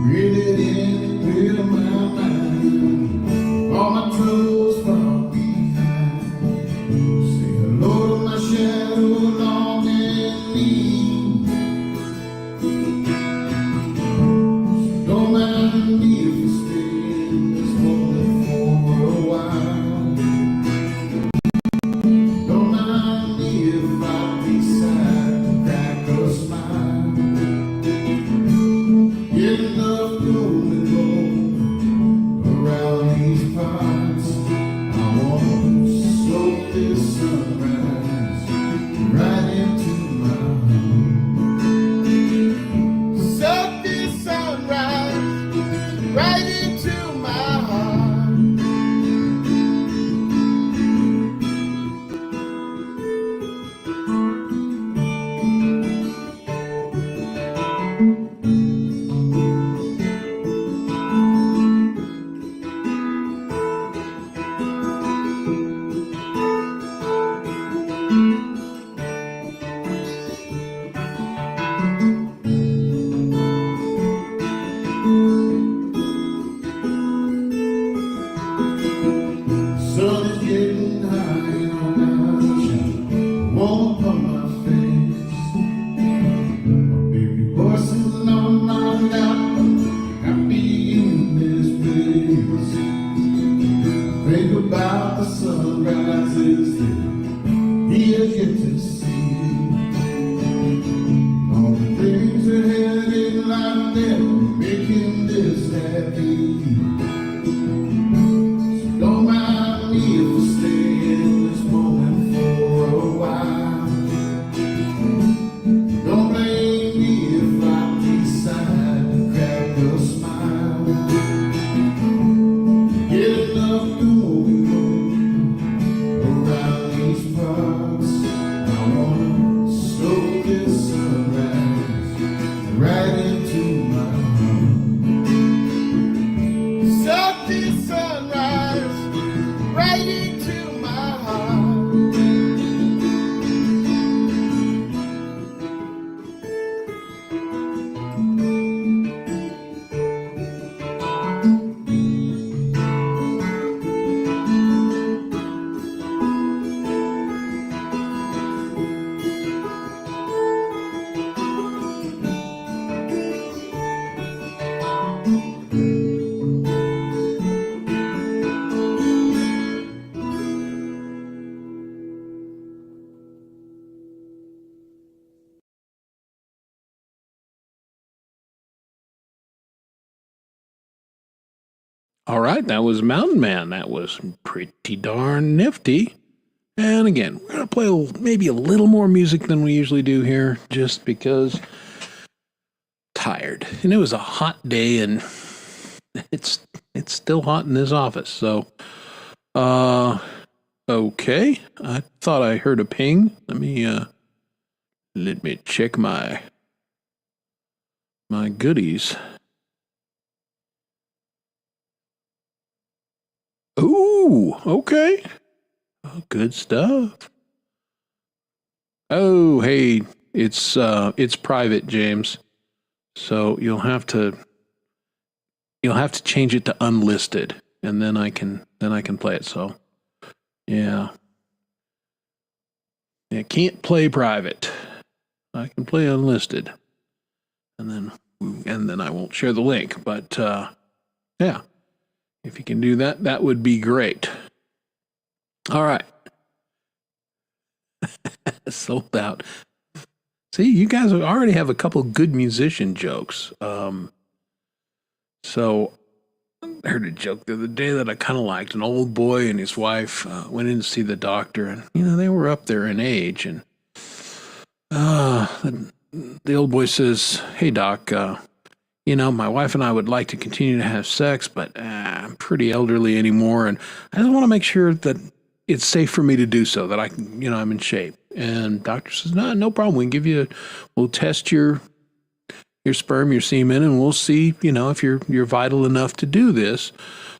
Breathe it in and clear my mind. All my troubles far behind. Say hello to my shadow, long and lean. Don't mind me if I stay in this moment for a while. Don't mind me if I decide to crack a smile. Get enough room and roll around these parts. I wanna soak this sunrise right into my heart. Soak this sunrise right into my heart. Sun is getting high on my chin, warm on my face. My baby boy sitting on my lap, happy in this place. Think about the sunrises that he has yet to see. All the things that had in life that make him this happy. Don't mind me if I stay in this moment for a while. Don't blame me if I decide to crack a smile. Get enough to move around these parts. I wanna soak this sunrise right into my heart. Soak this sunrise right into my heart. All right, that was Mountain Man. That was pretty darn nifty. And again, we're going to play maybe a little more music than we usually do here, just because tired. And it was a hot day, and it's still hot in this office. So, okay. I thought I heard a ping. Let me check my goodies. Ooh, okay. Good stuff. Oh, hey, it's private, James. So you'll have to change it to unlisted, and then I can play it. So, yeah. I can't play private. I can play unlisted. And then I won't share the link, but yeah. If you can do that, that would be great. All right. Sold out. See, you guys already have a couple good musician jokes. So I heard a joke the other day that I kind of liked. An old boy and his wife went in to see the doctor, and they were up there in age. And the old boy says, "Hey, doc, my wife and I would like to continue to have sex, but I'm pretty elderly anymore, and I just want to make sure that it's safe for me to do so, that I can, I'm in shape." And doctor says, "No problem. We'll test your your sperm, your semen, and we'll see, if you're vital enough to do this.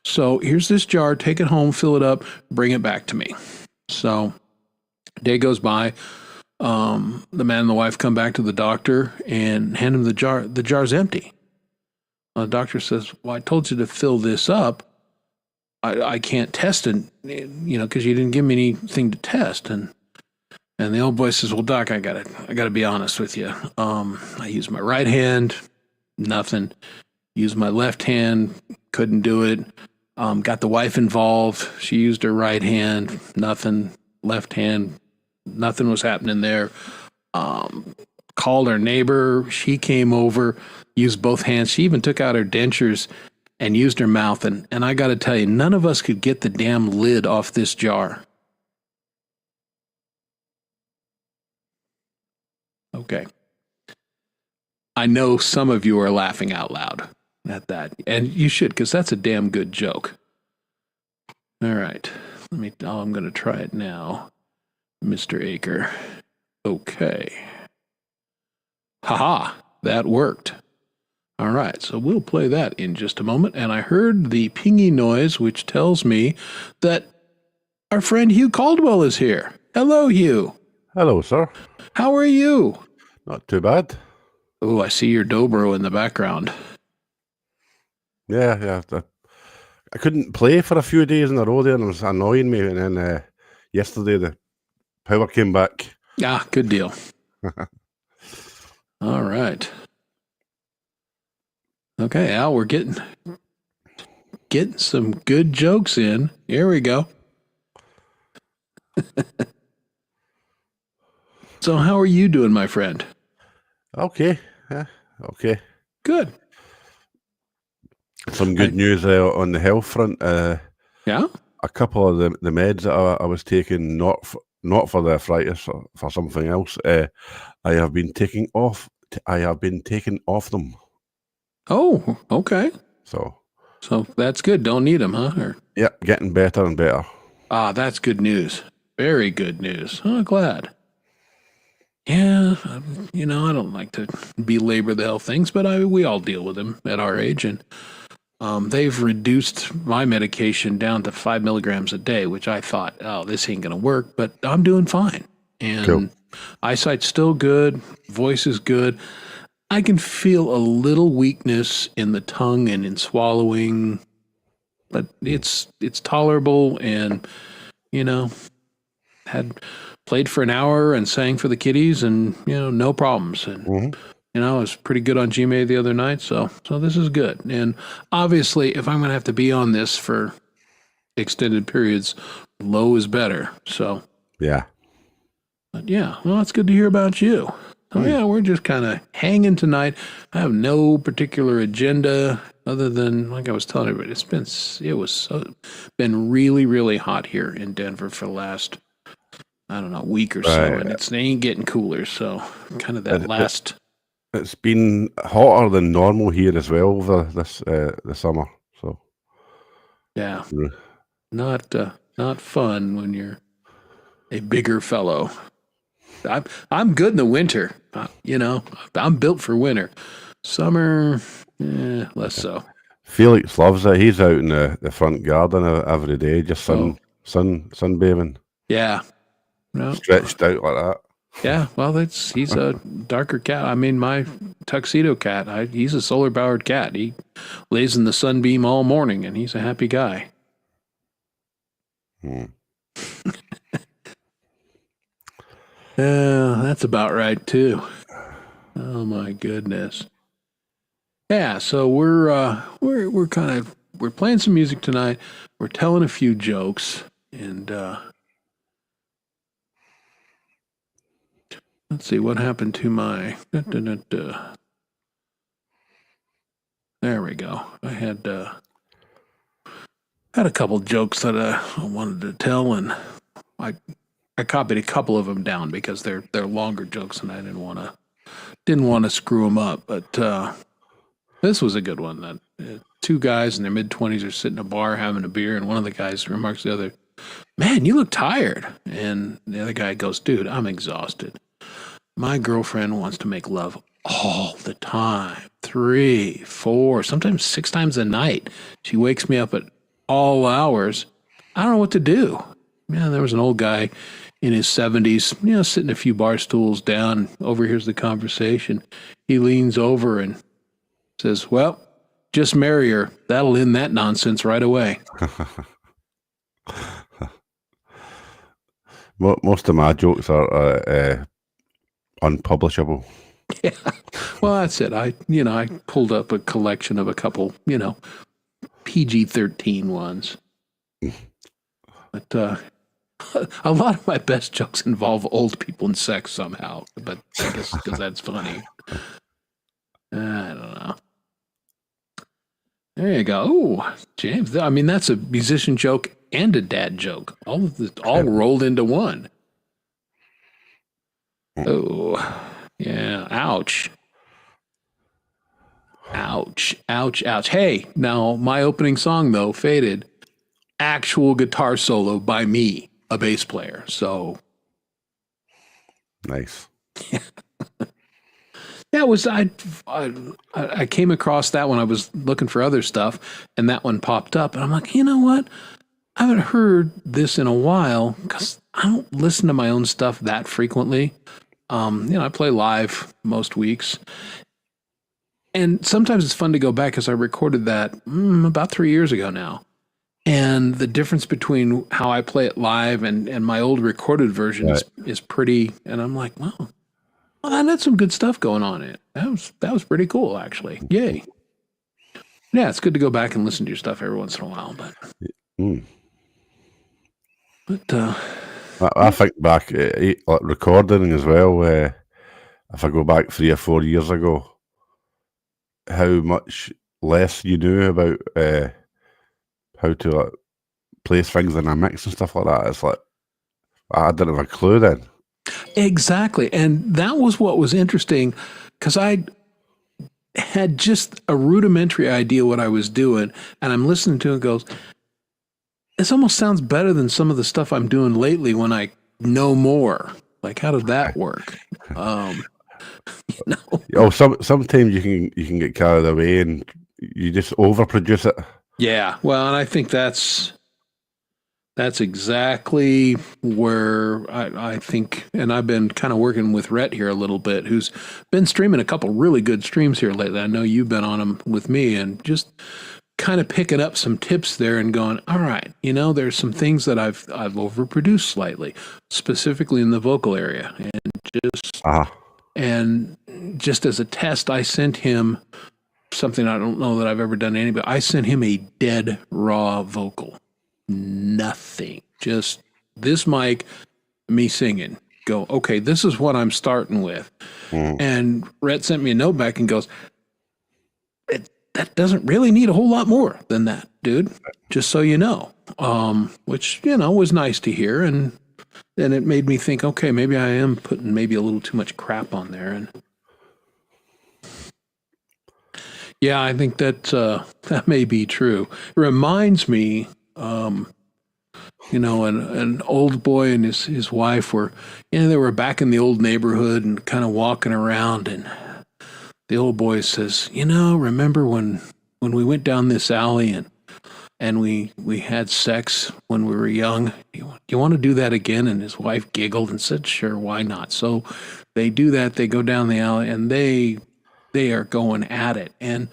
So here's this jar. Take it home, fill it up, bring it back to me. So day goes by. The man and the wife come back to the doctor and hand him the jar. The jar's empty. The doctor says, "Well, I told you to fill this up. I can't test it, because you didn't give me anything to test." And the old boy says, "Well, Doc, I gotta be honest with you. I used my right hand, nothing. Used my left hand, couldn't do it. Got the wife involved. She used her right hand, nothing. Left hand, nothing was happening there. Called our neighbor. She came over, used both hands. She even took out her dentures and used her mouth. And I got to tell you, none of us could get the damn lid off this jar." Okay. I know some of you are laughing out loud at that, and you should, because that's a damn good joke. All right. I'm going to try it now, Mr. Aker. Okay. Haha, that worked. All right, so we'll play that in just a moment. And I heard the pingy noise, which tells me that our friend Hugh Caldwell is here. Hello, Hugh. Hello, sir. How are you? Not too bad. Oh, I see your dobro in the background. Yeah. I couldn't play for a few days in a row there, and it was annoying me. And then yesterday, the power came back. Ah, good deal. All right. Okay, Al, we're getting some good jokes in. Here we go. So how are you doing, my friend? Okay. Yeah. Okay. Good. Some good news on the health front. Yeah? A couple of the meds that I was taking, not for the arthritis, or for something else. I have been taking off. I have been taken off them. Oh, okay. So that's good. Don't need them, huh? Yeah, getting better and better. Ah, that's good news. Very good news. Oh, glad. Yeah, I don't like to belabor the health things, but we all deal with them at our age, and they've reduced my medication down to 5 milligrams a day, which I thought, oh, this ain't gonna work, but I'm doing fine, and cool. Eyesight's still good, voice is good. I can feel a little weakness in the tongue and in swallowing, but it's tolerable, and had played for an hour and sang for the kiddies, and no problems. And I was pretty good on GMA the other night, so this is good. And obviously, if I'm going to have to be on this for extended periods, low is better. So yeah. But yeah, well, it's good to hear about you. So yeah, we're just kind of hanging tonight. I have no particular agenda other than, like I was telling everybody, it's been really, really hot here in Denver for the last, I don't know, week or so, and it ain't getting cooler. So kind of that last. It's been hotter than normal here as well over this the summer. So yeah, not fun when you're a bigger fellow. I'm good in the winter. I'm built for winter. Summer, less so. Felix loves it. He's out in the front garden every day, just sunbathing. Yeah. No. Stretched out like that. Yeah, well, he's a darker cat. I mean, my tuxedo cat, he's a solar-powered cat. He lays in the sunbeam all morning, and he's a happy guy. That's about right, too. Oh, my goodness. Yeah, so we're playing some music tonight. We're telling a few jokes, and let's see what happened to my. There we go. I had a couple jokes that I wanted to tell, and I copied a couple of them down because they're longer jokes, and I didn't want to screw them up. But this was a good one. That two guys in their mid-20s are sitting in a bar having a beer, and one of the guys remarks to the other, "Man, you look tired." And the other guy goes, "Dude, I'm exhausted. My girlfriend wants to make love all the time. 3, 4, sometimes 6 times a night. She wakes me up at all hours. I don't know what to do. Man, there was an old guy in his 70s, sitting a few bar stools down. Overhears the conversation. He leans over and says, well, just marry her. That'll end that nonsense right away. Most of my jokes are unpublishable. Yeah. Well, that's it. I pulled up a collection of a couple, PG-13 ones. But a lot of my best jokes involve old people and sex somehow. But I guess because that's funny. I don't know. There you go. Oh, James. I mean, that's a musician joke and a dad joke. All rolled into one. Oh, yeah. Ouch. Ouch. Ouch. Ouch. Hey, now my opening song, though, Faded. Actual guitar solo by me, a bass player. So. Nice. Yeah, it was. I came across that when I was looking for other stuff, and that one popped up, and I'm like, you know what? I haven't heard this in a while because I don't listen to my own stuff that frequently. I play live most weeks, and sometimes it's fun to go back because I recorded that about 3 years ago now, and the difference between how I play it live and my old recorded version is pretty. And I'm like, wow. Well, that had some good stuff going on in it. That was pretty cool, actually. Yay. Yeah, it's good to go back and listen to your stuff every once in a while. But I think back like recording as well. If I go back 3 or 4 years ago, how much less you knew about how to place things in a mix and stuff like that. It's like I didn't have a clue then. Exactly. And that was what was interesting because I had just a rudimentary idea what I was doing. And I'm listening to it and goes, this almost sounds better than some of the stuff I'm doing lately when I know more. Like, how did that work? Sometimes you can get carried away and you just overproduce it. Yeah. Well, and I think that's exactly where I think, and I've been kind of working with Rhett here a little bit, who's been streaming a couple really good streams here lately. I know you've been on them with me, and just kind of picking up some tips there and going, all right, there's some things that I've overproduced slightly, specifically in the vocal area, and just as a test, I sent him something I don't know that I've ever done to anybody. I sent him a dead raw vocal. Nothing. Just this mic, me singing. Go, okay, this is what I'm starting with. And Rhett sent me a note back and goes, that doesn't really need a whole lot more than that, dude. Just so you know. Which, was nice to hear. And then it made me think, okay, maybe I am putting maybe a little too much crap on there. And yeah, I think that may be true. It reminds me, an old boy and his wife were, they were back in the old neighborhood and kind of walking around, and the old boy says, remember when we went down this alley and we had sex when we were young? You want to do that again? And his wife giggled and said, sure, why not? So they do that. They go down the alley and they are going at it. And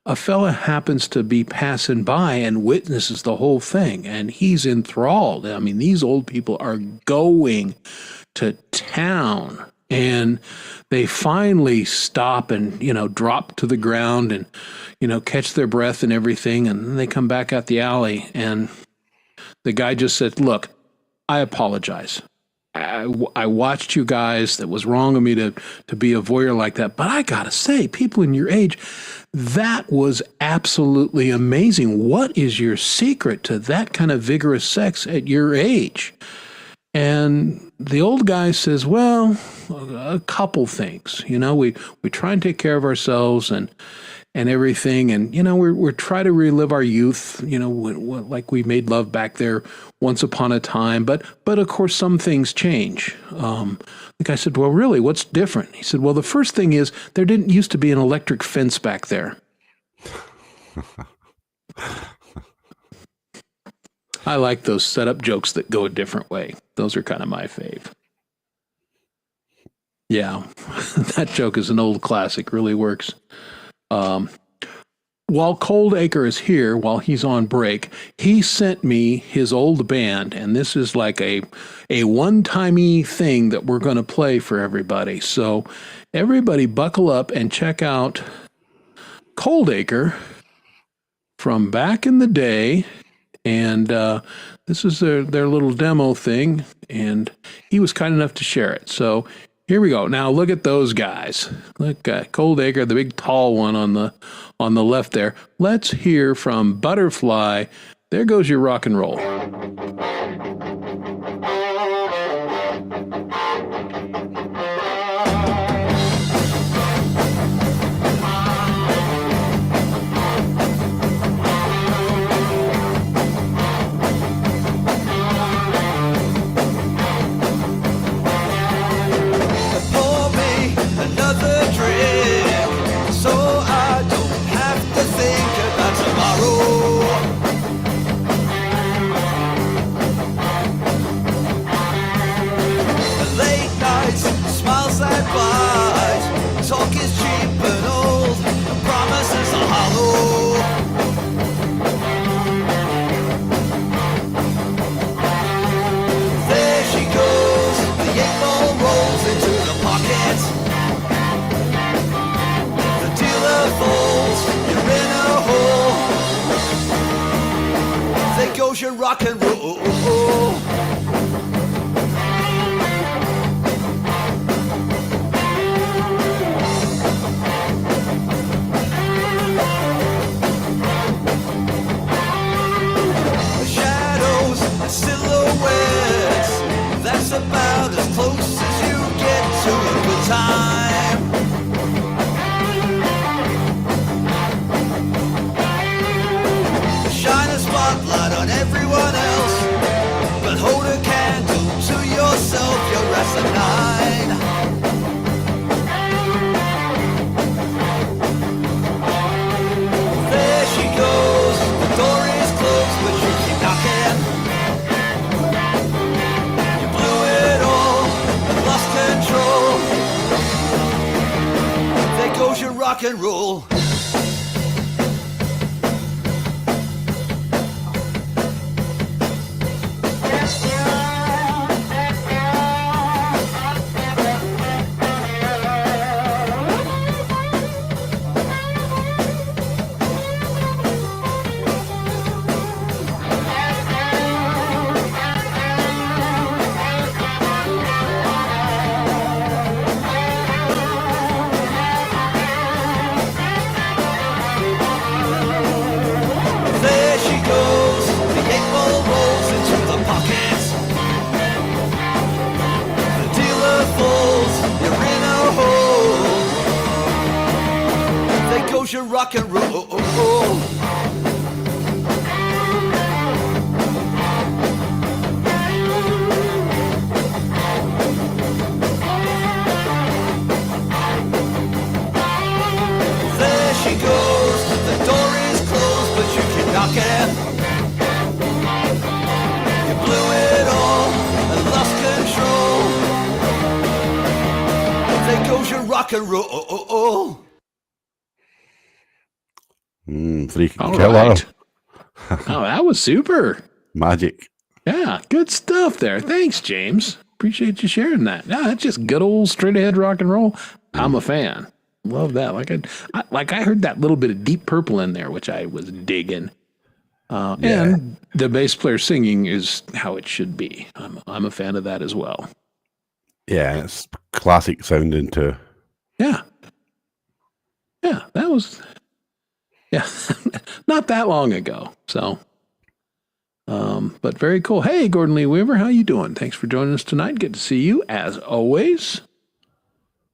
a fella happens to be passing by and witnesses the whole thing, and he's enthralled. I mean, these old people are going to town, and they finally stop and, drop to the ground and, catch their breath and everything, and then they come back out the alley, and the guy just said, look, I apologize. I watched you guys. That was wrong of me to be a voyeur like that. But I got to say, people in your age, that was absolutely amazing. What is your secret to that kind of vigorous sex at your age? And the old guy says, well, a couple things. We try and take care of ourselves, and and everything. And, we're trying to relive our youth, like we made love back there once upon a time. But of course, some things change. The guy said, well, really, what's different? He said, well, the first thing is there didn't used to be an electric fence back there. I like those setup jokes that go a different way. Those are kind of my fave. Yeah, that joke is an old classic, really works. While Cold Acre is here, while he's on break, he sent me his old band, and this is like a one-timey thing that we're going to play for everybody. So everybody buckle up and check out Cold Acre from back in the day. And this is their little demo thing, and he was kind enough to share it. So here we go. Now look at those guys. Look at Cold Acre, the big tall one on the left there. Let's hear from Butterfly. There goes your rock and roll. Talk is cheap and old, and promises are hollow. There she goes, the 8-ball rolls into the pocket. The dealer falls, you're in a hole. There goes your rock and roll. Silhouettes, that's about as close as you get to a good time. Shine a spotlight on everyone else, but hold a candle to yourself, you're asinine. There she goes, the door is closed, but you keep knocking. Control. There goes your rock and roll. Your rock and roll. There she goes, the door is closed, but you keep knocking. You blew it all and lost control. There goes your rock and roll. Freaking all killer. Right. Oh, that was super. Magic. Yeah, good stuff there. Thanks, James. Appreciate you sharing that. Yeah, that's just good old straight ahead rock and roll. I'm a fan. Love that. I heard that little bit of Deep Purple in there, which I was digging. And the bass player singing is how it should be. I'm a fan of that as well. Yeah, it's classic sounding too. Yeah. Yeah, that was not that long ago. So, but very cool. Hey, Gordon Lee Weaver, how you doing? Thanks for joining us tonight. Good to see you as always.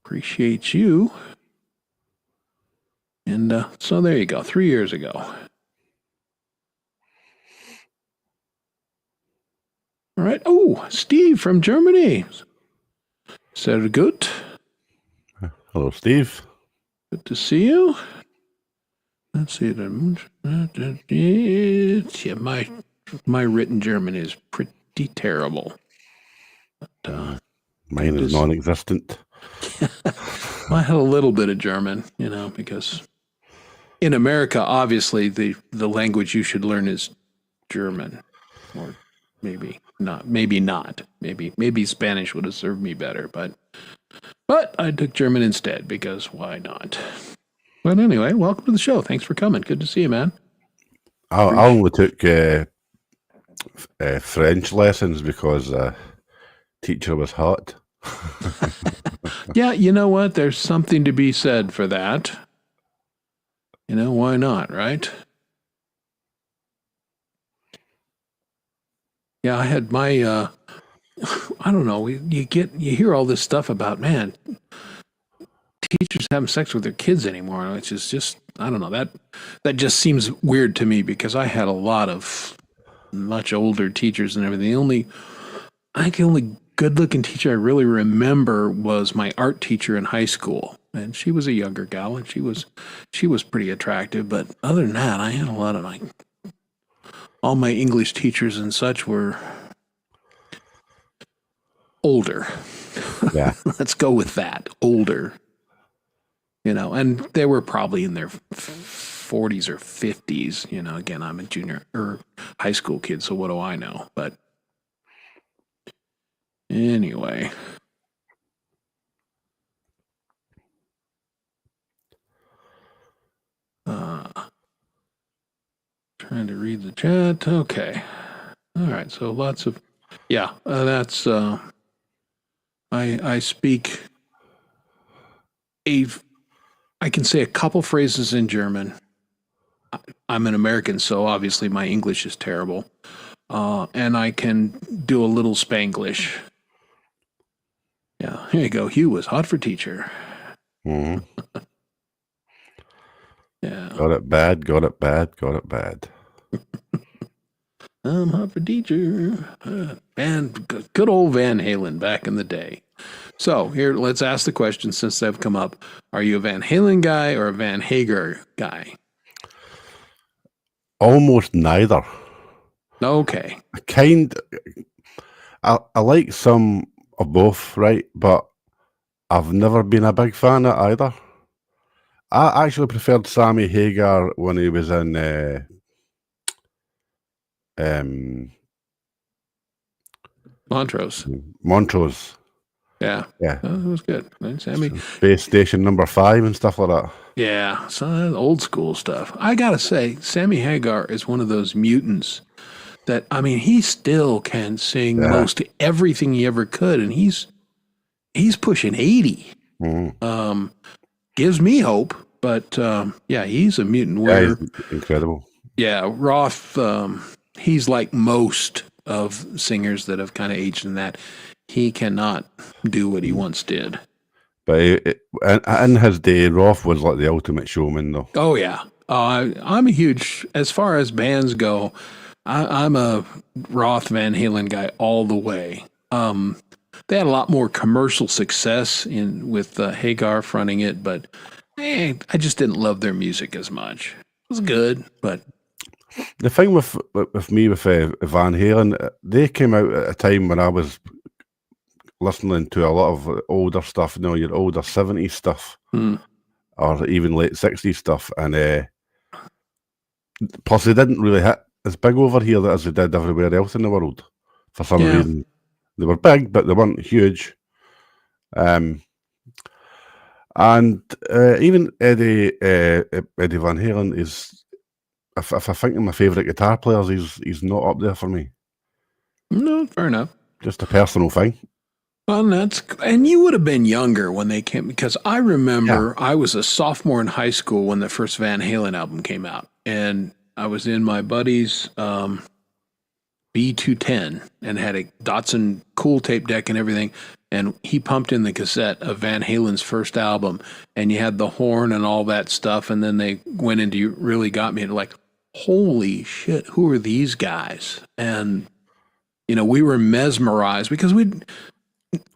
Appreciate you. And so there you go, 3 years ago. All right. Oh, Steve from Germany. Sehr gut. Hello, Steve. Good to see you. Let's see. Yeah, my written German is pretty terrible. But, Mine is non-existent. I had a little bit of German, because in America, obviously, the language you should learn is German, or maybe not. Maybe Spanish would have served me better, but I took German instead because why not? But anyway, welcome to the show. Thanks for coming. Good to see you, man. I only took French lessons because teacher was hot. Yeah, you know what? There's something to be said for that. Why not, right? Yeah, I had my, I don't know, you hear all this stuff about, man, teachers having sex with their kids anymore, which is just, I don't know, that just seems weird to me because I had a lot of much older teachers and everything. I think the only good-looking teacher I really remember was my art teacher in high school, and she was a younger gal, and she was pretty attractive. But other than that, I had a lot of all my English teachers and such were older. Yeah. Let's go with that, older. And they were probably in their 40s or 50s. Again, I'm a junior or high school kid, so what do I know? But anyway. Trying to read the chat. Okay. All right. So lots of, that's, I speak I can say a couple phrases in German. I'm an American, so obviously my English is terrible. And I can do a little Spanglish. Yeah, here you go. Hugh was hot for teacher. Mm-hmm. Yeah. Got it bad, got it bad, got it bad. I'm hot for teacher. Good old Van Halen back in the day. So here, let's ask the question since they've come up. Are you a Van Halen guy or a Van Hagar guy? Almost neither. Okay. I like some of both, right? But I've never been a big fan of either. I actually preferred Sammy Hagar when he was in Montrose. Yeah. Yeah. Oh, that was good. Sammy. Space Station number 5 and stuff like that. Yeah. So old school stuff. I got to say, Sammy Hagar is one of those mutants that, he still can sing most everything he ever could. And he's pushing 80. Mm. Gives me hope. But he's a mutant. He's incredible. Yeah, Roth, he's like most of singers that have kind of aged in that. He cannot do what he once did. But in his day, Roth was like the ultimate showman, though. Oh, yeah. I'm a huge, as far as bands go, I'm a Roth Van Halen guy all the way. They had a lot more commercial success with Hagar fronting it, but I just didn't love their music as much. It was good, but the thing with me with Van Halen, they came out at a time when I was listening to a lot of older stuff, your older 70s stuff, or even late 60s stuff, and plus they didn't really hit as big over here as they did everywhere else in the world. For some reason, they were big, but they weren't huge. And even Eddie Van Halen is, if I think of my favourite guitar players, he's not up there for me. No, fair enough. Just a personal thing. Well, and you would have been younger when they came, because I remember I was a sophomore in high school when the first Van Halen album came out, and I was in my buddy's B210 and had a Datsun cool tape deck and everything. and he pumped in the cassette of Van Halen's first album, and you had the horn and all that stuff, and then they went into "You Really Got Me," and like, holy shit, who are these guys? And we were mesmerized because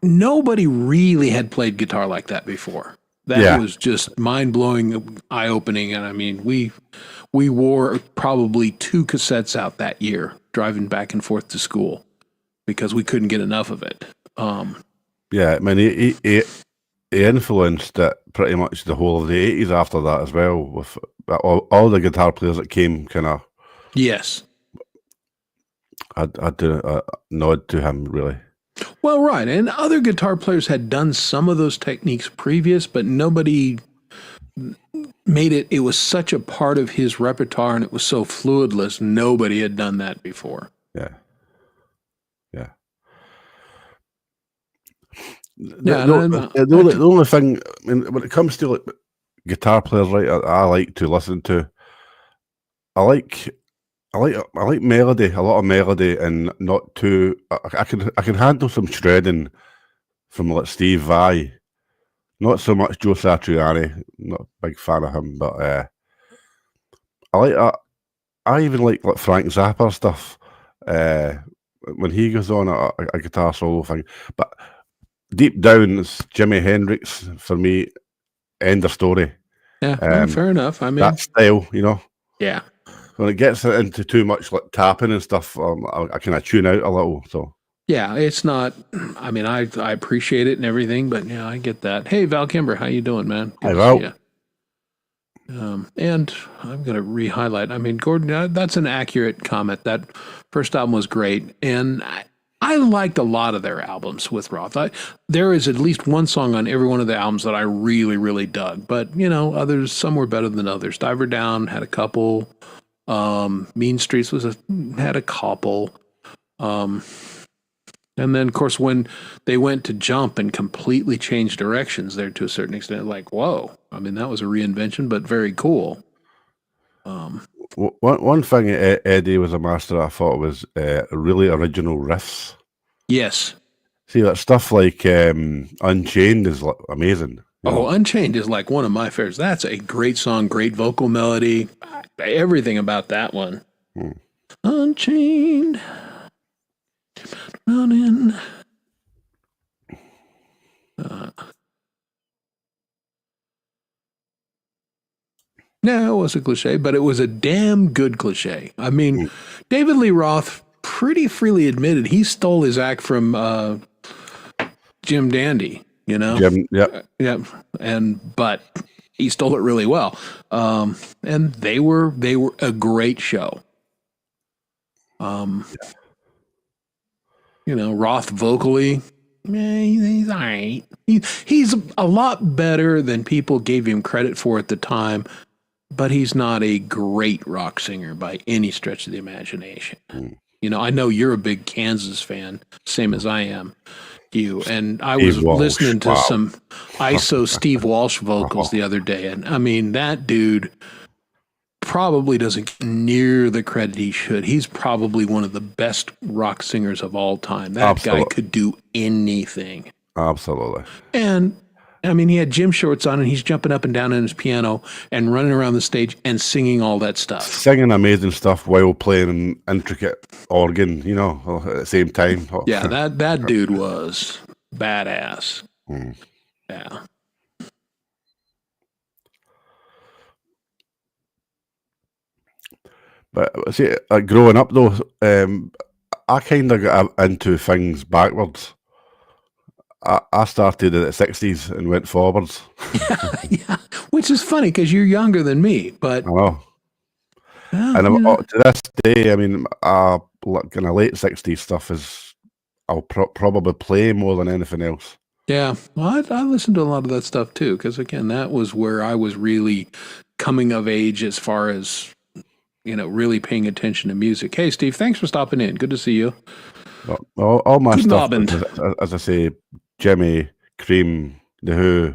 nobody really had played guitar like that before. That was just mind-blowing, eye-opening, and I mean, we wore probably 2 cassettes out that year, driving back and forth to school because we couldn't get enough of it. I mean, he influenced it pretty much the whole of the 80s after that as well, with all the guitar players that came kind of. Yes. I'd do a nod to him, really. Well, right. And other guitar players had done some of those techniques previous, but nobody made it. It was such a part of his repertoire and it was so fluidless. Nobody had done that before. Yeah. The only thing, I mean, when it comes to like guitar players, right, I like to listen to. I like melody, a lot of melody, and not too. I can handle some shredding from like Steve Vai, not so much Joe Satriani. Not a big fan of him, but I like. I even like Frank Zappa stuff. When he goes on a guitar solo thing, but deep down, it's Jimi Hendrix for me. End of story. Yeah, fair enough. I mean, that style, Yeah. When it gets into too much like tapping and stuff, I kind of tune out a little. So yeah, it's not. I mean, I appreciate it and everything, but yeah, I get that. Hey, Val Kimber, how you doing, man? Good to see you. And I'm going to re-highlight. I mean, Gordon, that's an accurate comment. That first album was great, and I liked a lot of their albums with Roth. There is at least one song on every one of the albums that I really, really dug. But others, some were better than others. Diver Down had a couple. Mean Streets had a couple. And then, of course, when they went to Jump and completely changed directions there to a certain extent, like, whoa. I mean, that was a reinvention, but very cool. One thing Eddie was a master, I thought, was really original riffs. Yes. See, that stuff like Unchained is amazing. Unchained is like one of my favorites. That's a great song, great vocal melody. Everything about that one. Unchained. Running. No, it was a cliche, but it was a damn good cliche. I mean, David Lee Roth pretty freely admitted he stole his act from Jim Dandy, Jim, yep. But he stole it really well. And they were a great show. Roth vocally, he's all right. He's a lot better than people gave him credit for at the time, but he's not a great rock singer by any stretch of the imagination. I know you're a big Kansas fan, same as I am, Hugh. And I was listening to some ISO Steve Walsh vocals the other day, and I mean, that dude probably doesn't get near the credit he should. He's probably one of the best rock singers of all time. That guy could do anything. Absolutely. And I mean, he had gym shorts on and he's jumping up and down on his piano and running around the stage and singing all that stuff. Singing amazing stuff while playing an intricate organ, at the same time. Yeah, that dude was badass. Yeah. But see, growing up though, I kind of got into things backwards. I started in the 60s and went forwards. Yeah, which is funny because you're younger than me, but I know. And to this day, I mean, like in the late 60s stuff I'll probably play more than anything else. Yeah, well, I listened to a lot of that stuff too, because again, that was where I was really coming of age as far as really paying attention to music. Hey, Steve, thanks for stopping in. Good to see you. Well, all my Good stuff, Abend. as I say, Jimmy, Cream, The Who,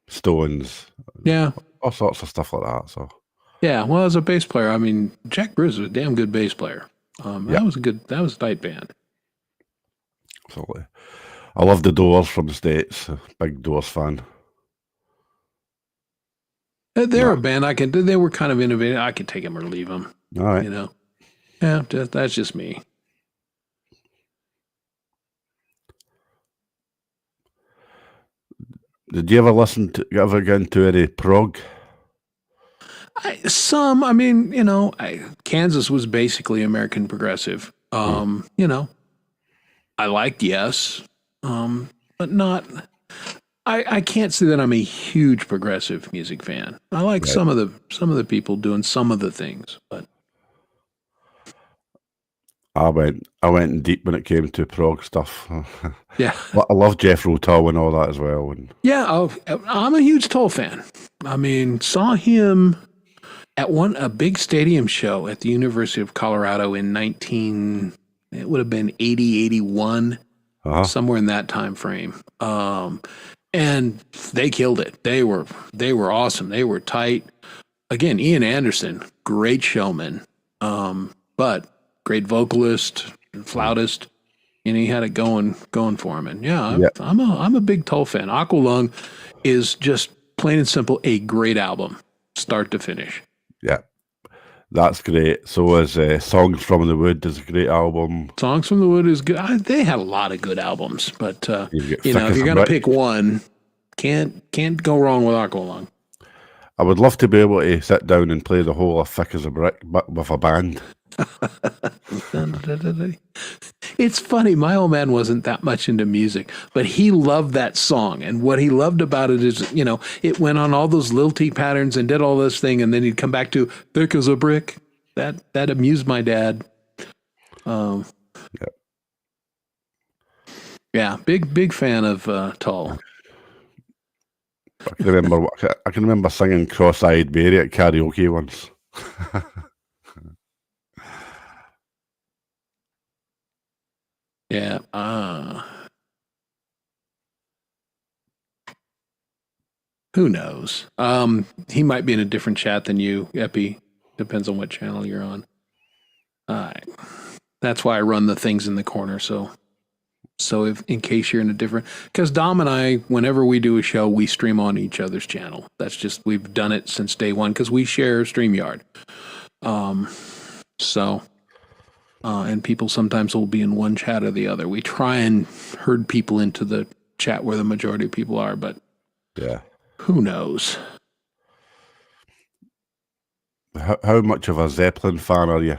Stones, Yeah, all sorts of stuff like that. So yeah. Well, as a bass player, I mean, Jack Bruce was a damn good bass player. That was a tight band. absolutely. I love the Doors from the States. Big Doors fan. They're a band they were kind of innovative. I could take them or leave them. All right. You know, yeah, that's just me. Did you ever get into any prog? I mean, you know, Kansas was basically American progressive. You know, I liked Yes, but not. I can't say that I'm a huge progressive music fan. I like Right. some of the people doing some of the things, but I went in deep when it came to prog stuff. yeah, I love Jethro Tull and all that as well. And yeah. I'm a huge Toll fan. I mean, saw him at a big stadium show at the University of Colorado in it would have been 80, 81, somewhere in that time frame. And they killed it. They were awesome. They were tight. Again, Ian Anderson, great showman, but great vocalist, flautist, and he had it going for him. And yeah, I'm a big Toll fan. Aqualung is just plain and simple a great album, start to finish. yeah, that's great. So is Songs from the Wood is a great album. Songs from the Wood is good. They had a lot of good albums, but Thick you know, if as you're a gonna Brick. pick one, can't go wrong with Aqualung. I would love to be able to sit down and play the whole of Thick as a Brick, but with a band. It's funny. My old man wasn't that much into music, but he loved that song. And what he loved about it is, you know, it went on all those lilty patterns and did all this thing, and then he'd come back to "Thick as a Brick." That amused my dad. Yeah, big fan of Tull. I can remember singing "Cross-Eyed Mary" at karaoke once. Yeah. Who knows? He might be in a different chat than you, Epi. Depends on what channel you're on. That's why I run the things in the corner. So if in case you're in a different, because Dom and I, whenever we do a show, we stream on each other's channel. That's just, we've done it since day one because we share StreamYard. And people sometimes will be in one chat or the other. We try and herd people into the chat where the majority of people are, but Yeah. who knows? How much of a Zeppelin fan are you?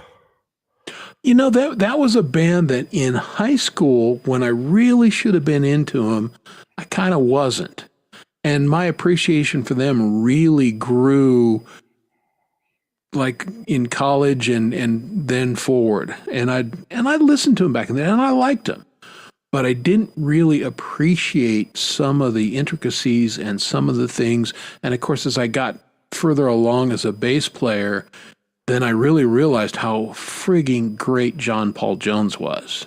You know, that was a band that in high school, when I really should have been into them, I kind of wasn't. And my appreciation for them really grew like in college and then forward. And I listened to them back then and I liked them. But I didn't really appreciate some of the intricacies and some of the things. And of course, as I got further along as a bass player, then I really realized how frigging great John Paul Jones was.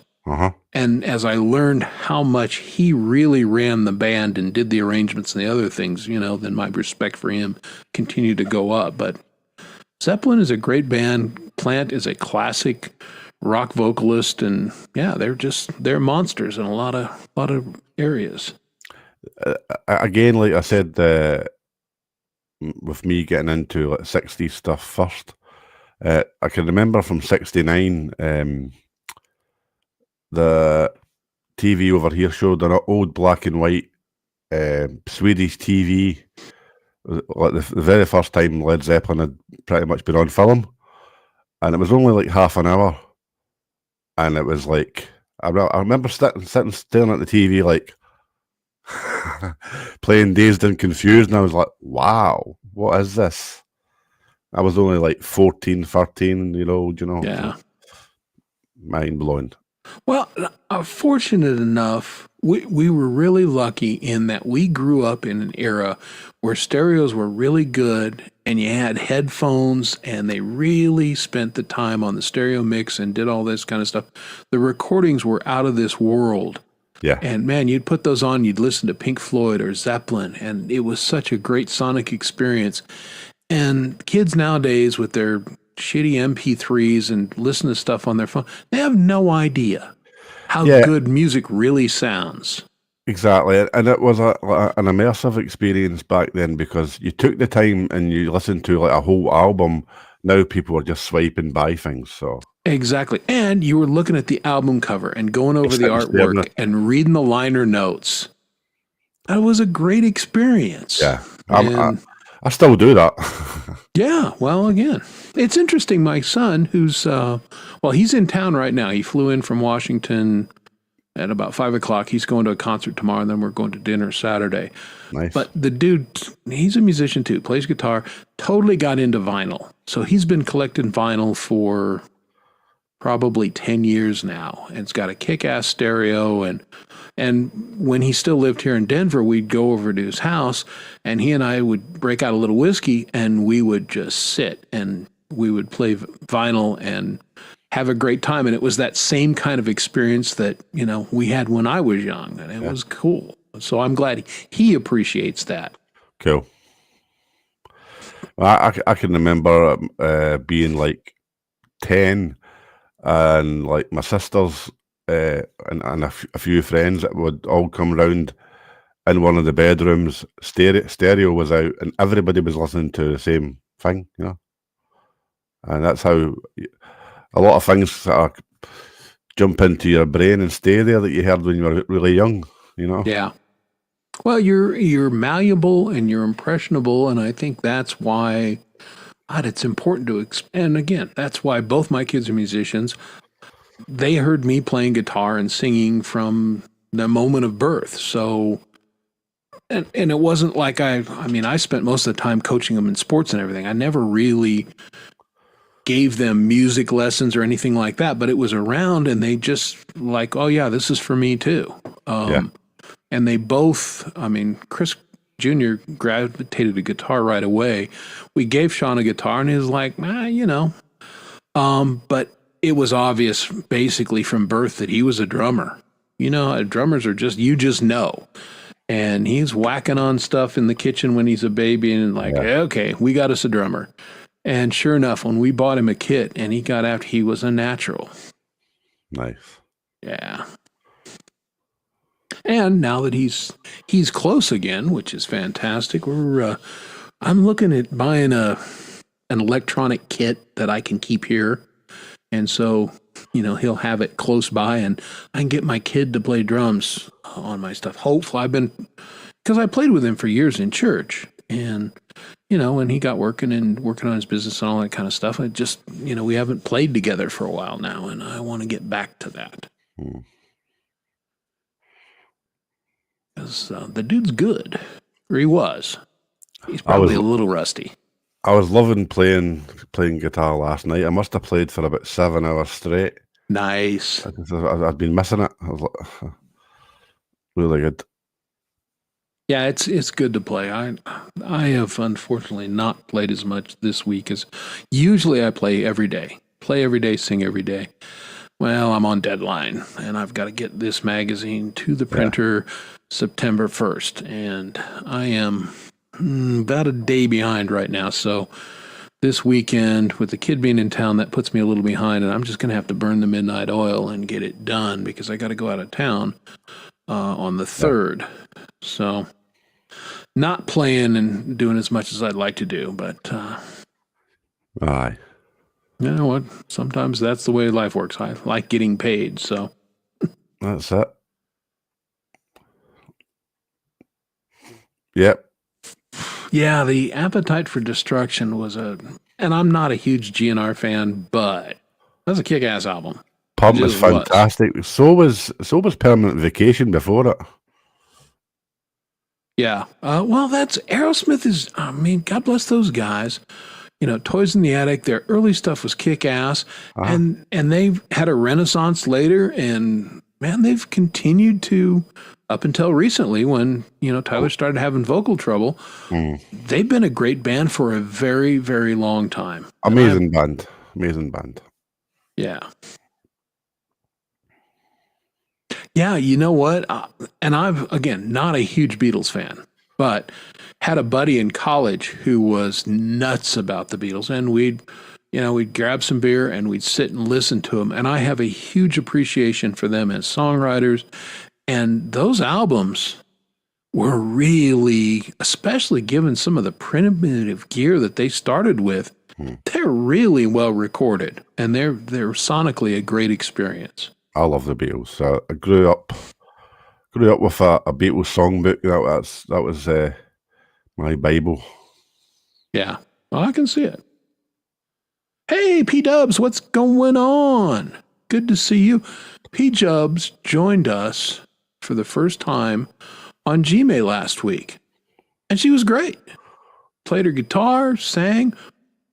And as I learned how much he really ran the band and did the arrangements and the other things, you know, then my respect for him continued to go up. But Zeppelin is a great band. Plant is a classic rock vocalist, and yeah, they're monsters in a lot of areas. Again, like I said, with me getting into like 60s stuff first, I can remember from 69, the TV over here showed an old black and white Swedish TV, like the very first time Led Zeppelin had pretty much been on film, and it was only like half an hour, and it was like I remember sitting staring at the TV like playing Dazed and Confused, and I was like, wow, what is this? I was only like 14, 13 old, you know. Yeah. Mind blowing. Well, fortunate enough, we were really lucky in that we grew up in an era where stereos were really good and you had headphones and they really spent the time on the stereo mix and did all this kind of stuff. The recordings were out of this world. Yeah. And man, you'd put those on, you'd listen to Pink Floyd or Zeppelin, and it was such a great sonic experience. And kids nowadays with their shitty MP3s and listen to stuff on their phone, they have no idea how good music really sounds. Exactly, and it was an immersive experience back then because you took the time and you listened to like a whole album. Now people are just swiping by things, so Exactly. And you were looking at the album cover and going over the sitting staring artwork at and reading the liner notes. That was a great experience. yeah. And I still do that. yeah, well, again, it's interesting. My son, who's, well, he's in town right now. He flew in from Washington at about 5 o'clock. He's going to a concert tomorrow, and then we're going to dinner Saturday. Nice. But the dude, he's a musician too, plays guitar, totally got into vinyl. So he's been collecting vinyl for probably 10 years now. And it's got a kick-ass stereo. And when he still lived here in Denver, we'd go over to his house and he and I would break out a little whiskey and we would just sit and we would play vinyl and have a great time. And it was that same kind of experience that, you know, we had when I was young, and it was cool. So I'm glad he appreciates that. Cool. I can remember being like 10 and like my sisters and a few friends that would all come round in one of the bedrooms. Stereo was out and everybody was listening to the same thing, you know. And that's how a lot of things sort of jump into your brain and stay there that you heard when you were really young, you know. Yeah. Well, you're malleable and you're impressionable, and I think that's why God, it's important to and again, that's why both my kids are musicians. They heard me playing guitar and singing from the moment of birth. So and it wasn't like I mean, I spent most of the time coaching them in sports and everything. I never really gave them music lessons or anything like that, but it was around and they just like, oh yeah, this is for me too. Yeah. And they both, I mean, Chris Jr. gravitated to guitar right away. We gave Sean a guitar and he was like, you know. But it was obvious basically from birth that he was a drummer. You know, drummers are just, you just know. And he's whacking on stuff in the kitchen when he's a baby and like, okay, we got us a drummer. And sure enough, when we bought him a kit and he got out, he was a natural. Nice. Yeah. And now that he's close again, which is fantastic, I'm looking at buying an electronic kit that I can keep here, and so you know he'll have it close by, and I can get my kid to play drums on my stuff. Hopefully, because I played with him for years in church, and you know when he got working on his business and all that kind of stuff, I just we haven't played together for a while now, and I want to get back to that. Because the dude's good, or he was. He's probably a little rusty. I was loving playing guitar last night. I must have played for about 7 hours straight. Nice. I'd been missing it. I was like, really good. Yeah, it's good to play. I have unfortunately not played as much this week as usually I play every day. Play every day, sing every day. Well, I'm on deadline, and I've got to get this magazine to the printer September 1st, and I am about a day behind right now. So this weekend, with the kid being in town, that puts me a little behind, and I'm just going to have to burn the midnight oil and get it done because I got to go out of town on the 3rd. So not playing and doing as much as I'd like to do, but Aye. you know what? Sometimes that's the way life works. I like getting paid, so. That's it. Yep. Yeah, the Appetite for Destruction was and I'm not a huge GNR fan, but that's a kick-ass album. Pump was fantastic. So was Permanent Vacation before it. Yeah. Well, that's Aerosmith is, I mean, God bless those guys. You know, Toys in the Attic, their early stuff was kick-ass, and they've had a renaissance later, and man, they've continued to, up until recently when, Tyler started having vocal trouble, they've been a great band for a very, very long time. Amazing band. Yeah. Yeah, you know what? And I've, again, not a huge Beatles fan, but had a buddy in college who was nuts about the Beatles, and we'd grab some beer and we'd sit and listen to them. And I have a huge appreciation for them as songwriters And those albums were really, especially given some of the primitive gear that they started with, they're really well recorded, and they're sonically a great experience. I love the Beatles. I grew up with a Beatles songbook. That was my Bible. Yeah, well, I can see it. Hey, P-Dubs, what's going on? Good to see you. P-Dubs joined us for the first time on Gmail last week, and she was great. Played her guitar, sang.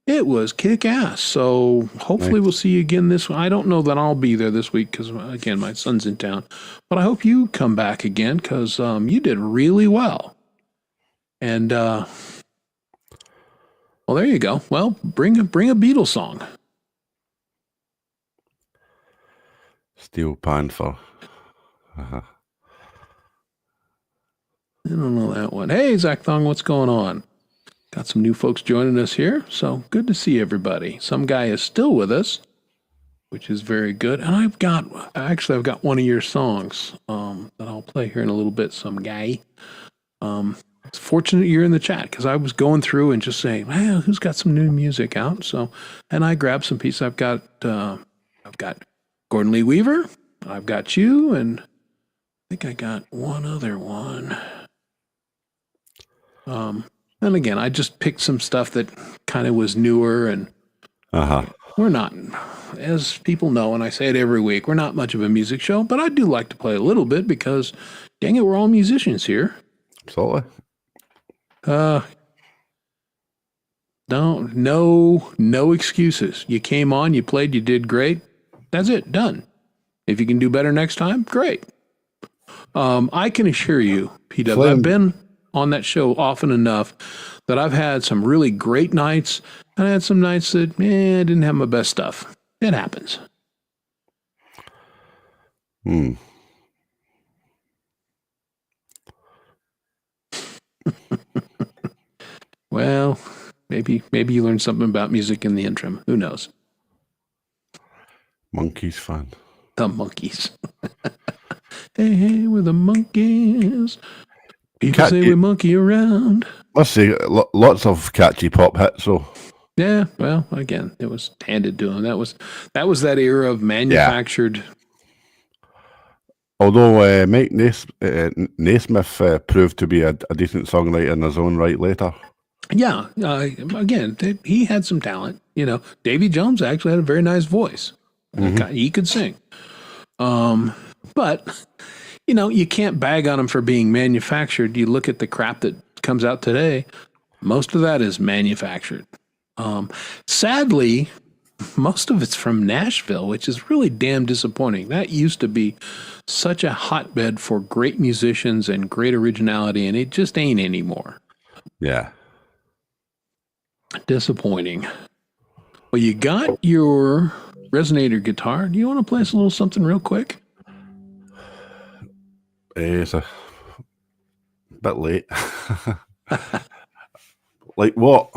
It was kick-ass. So hopefully we'll see you again this week. I don't know that I'll be there this week because, again, my son's in town. But I hope you come back again because you did really well. And, well, there you go. Well, bring a Beatles song. Steel Panther. I don't know that one. Hey, Zach Thong, what's going on? Got some new folks joining us here, so good to see everybody. Some guy is still with us, which is very good. And I've got one of your songs that I'll play here in a little bit. Some guy. It's fortunate you're in the chat because I was going through and just saying, well, who's got some new music out? So, and I grabbed some pieces. I've got Gordon Lee Weaver. I've got you, and I think I got one other one. And again, I just picked some stuff that kind of was newer, and we're not, as people know, and I say it every week, we're not much of a music show, but I do like to play a little bit because, dang it, we're all musicians here. Absolutely. No excuses. You came on, you played, you did great. That's it, done. If you can do better next time, great. I can assure you, P-Dub, I've been on that show often enough that I've had some really great nights, and I had some nights that, I didn't have my best stuff. It happens. Well, maybe you learned something about music in the interim. Who knows? Monkeys fan. The Monkeys. Hey, we're the Monkeys. People say we monkey around. Let's see, lots of catchy pop hits, though. Yeah, well, again, it was handed to him. That was that era of manufactured. Yeah. Although Mike Naismith proved to be a decent songwriter in his own right later. Yeah, again, he had some talent. Davy Jones actually had a very nice voice. He could sing. But you can't bag on him for being manufactured. You look at the crap that comes out today, most of that is manufactured. Sadly, most of it's from Nashville, which is really damn disappointing. That used to be such a hotbed for great musicians and great originality, and it just ain't anymore. Yeah. Disappointing. Well, you got your resonator guitar. Do you want to play us a little something real quick? It's a bit late. Like what?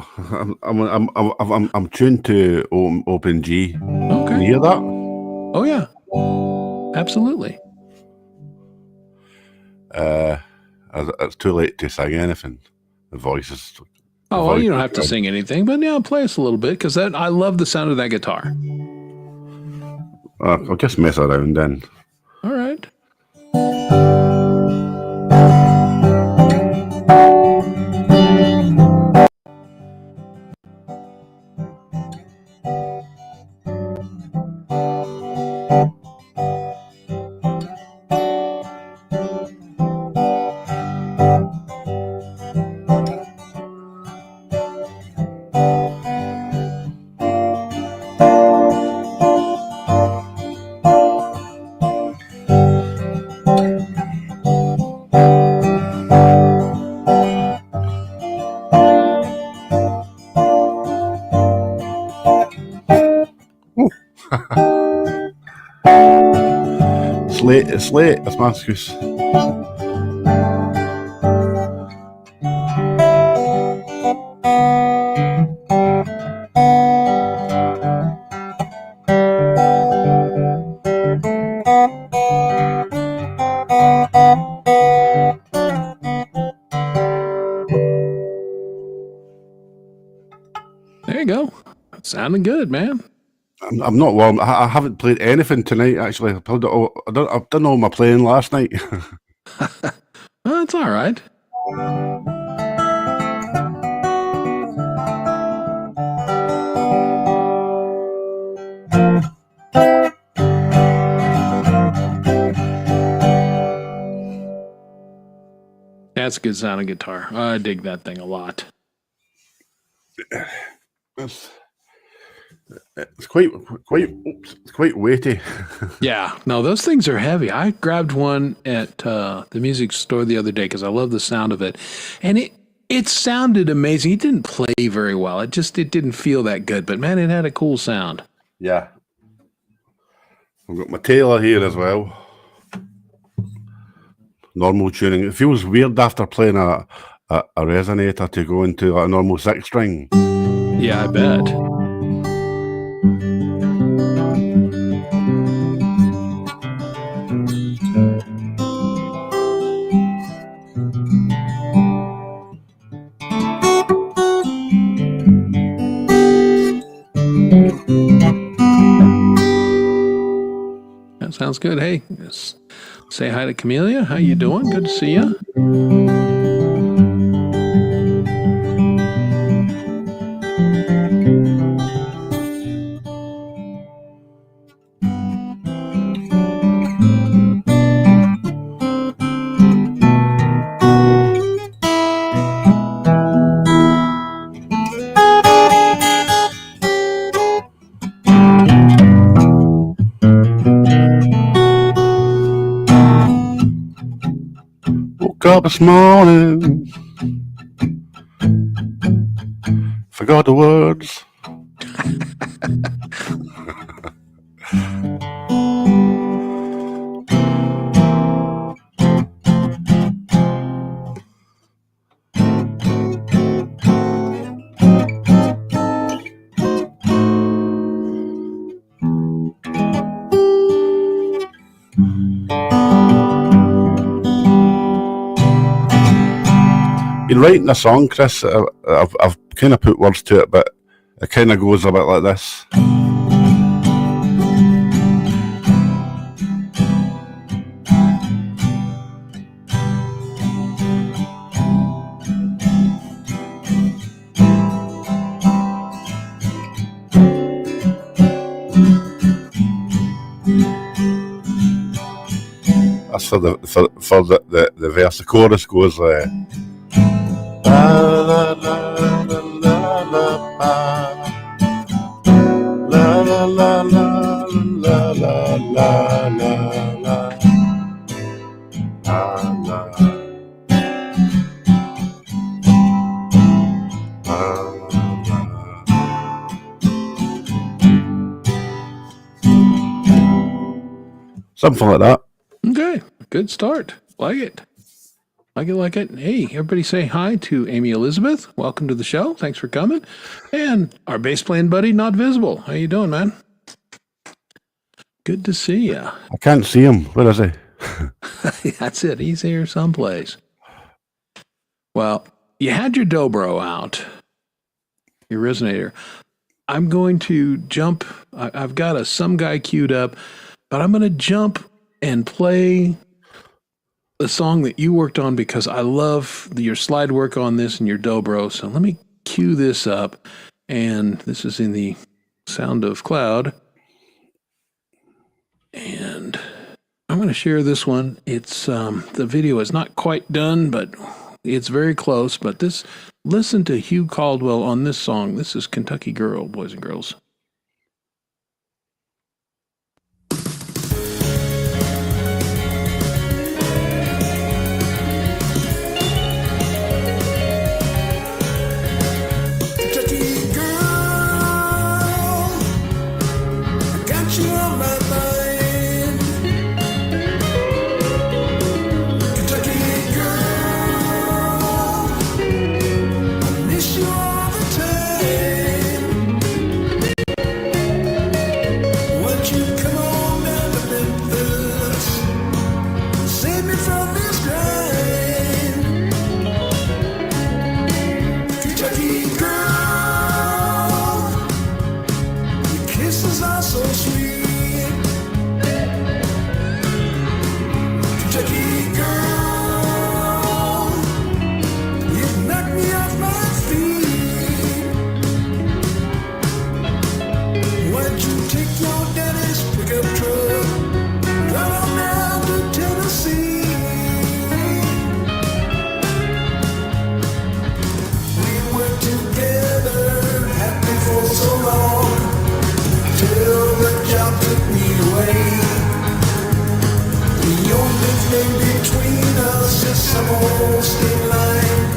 I'm tuned to Open G. Okay. Can you hear that? Oh yeah, absolutely. It's too late to sing anything. The voice is. Oh, well, you don't have to sing anything, but yeah, play us a little bit because I love the sound of that guitar. I'll just mess around then. All right. It's late. That's my excuse. There you go. Sounding good, man. I'm not warm. I haven't played anything tonight. Actually, I've done all my playing last night. Well, that's all right. That's a good sounding guitar. I dig that thing a lot. It's quite weighty. Yeah, no, those things are heavy. I grabbed one at the music store the other day because I love the sound of it, and it sounded amazing. It didn't play very well. It didn't feel that good, but man, it had a cool sound. Yeah. I've got my Taylor here as well. Normal tuning. It feels weird after playing a resonator to go into a normal 6-string. Yeah, I bet. That sounds good. Hey, say hi to Camellia. How you doing? Good to see you. Woke up this morning, forgot the words. Been writing a song, Chris. I've kind of put words to it, but it kind of goes a bit like this. That's for the verse. The chorus goes la la la la la la la la la la la la something like that. Okay, good start. Like it. Like it. Hey, everybody say hi to Amy Elizabeth. Welcome to the show. Thanks for coming. And our bass playing buddy, Not Visible. How you doing, man? Good to see you. I can't see him. Where is he? That's it. He's here someplace. Well, you had your dobro out, your resonator. I'm going to jump. I've got a Some Guy queued up, but I'm going to jump and play the song that you worked on because I love your slide work on this and your dobro. So let me cue this up. And this is in the Sound of Cloud. And I'm going to share this one. It's the video is not quite done, but it's very close. But listen to Hugh Caldwell on this song. This is Kentucky Girl, boys and girls. thing between us is some old state line.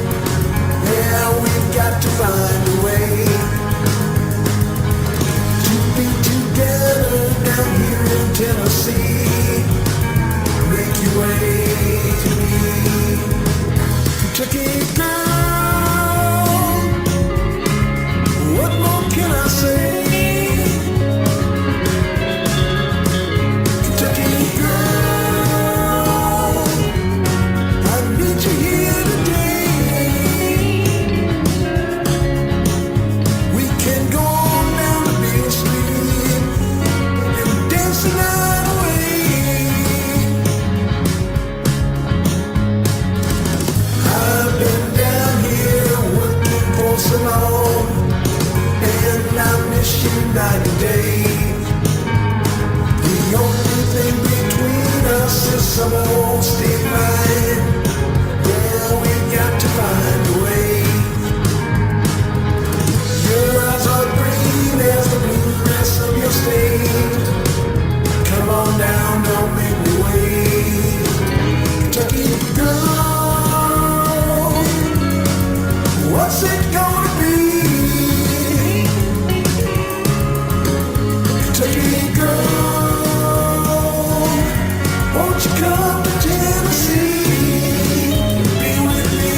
Yeah, we've got to find a way to be together down here in Tennessee. Make your way to me, Kentucky girl. What more can I say? Kentucky girl, I need you here today. We can go on down to Beale Street and dance the night away. I've been down here working for so long, and I miss you night and day. The only thing between us is some old state line. Yeah, we got to find a way. Your eyes are green as the bluegrass of your state. Come on down, don't make me wait. Kentucky girl, what's it gonna be? Kentucky girl, won't you come to Tennessee? Be with me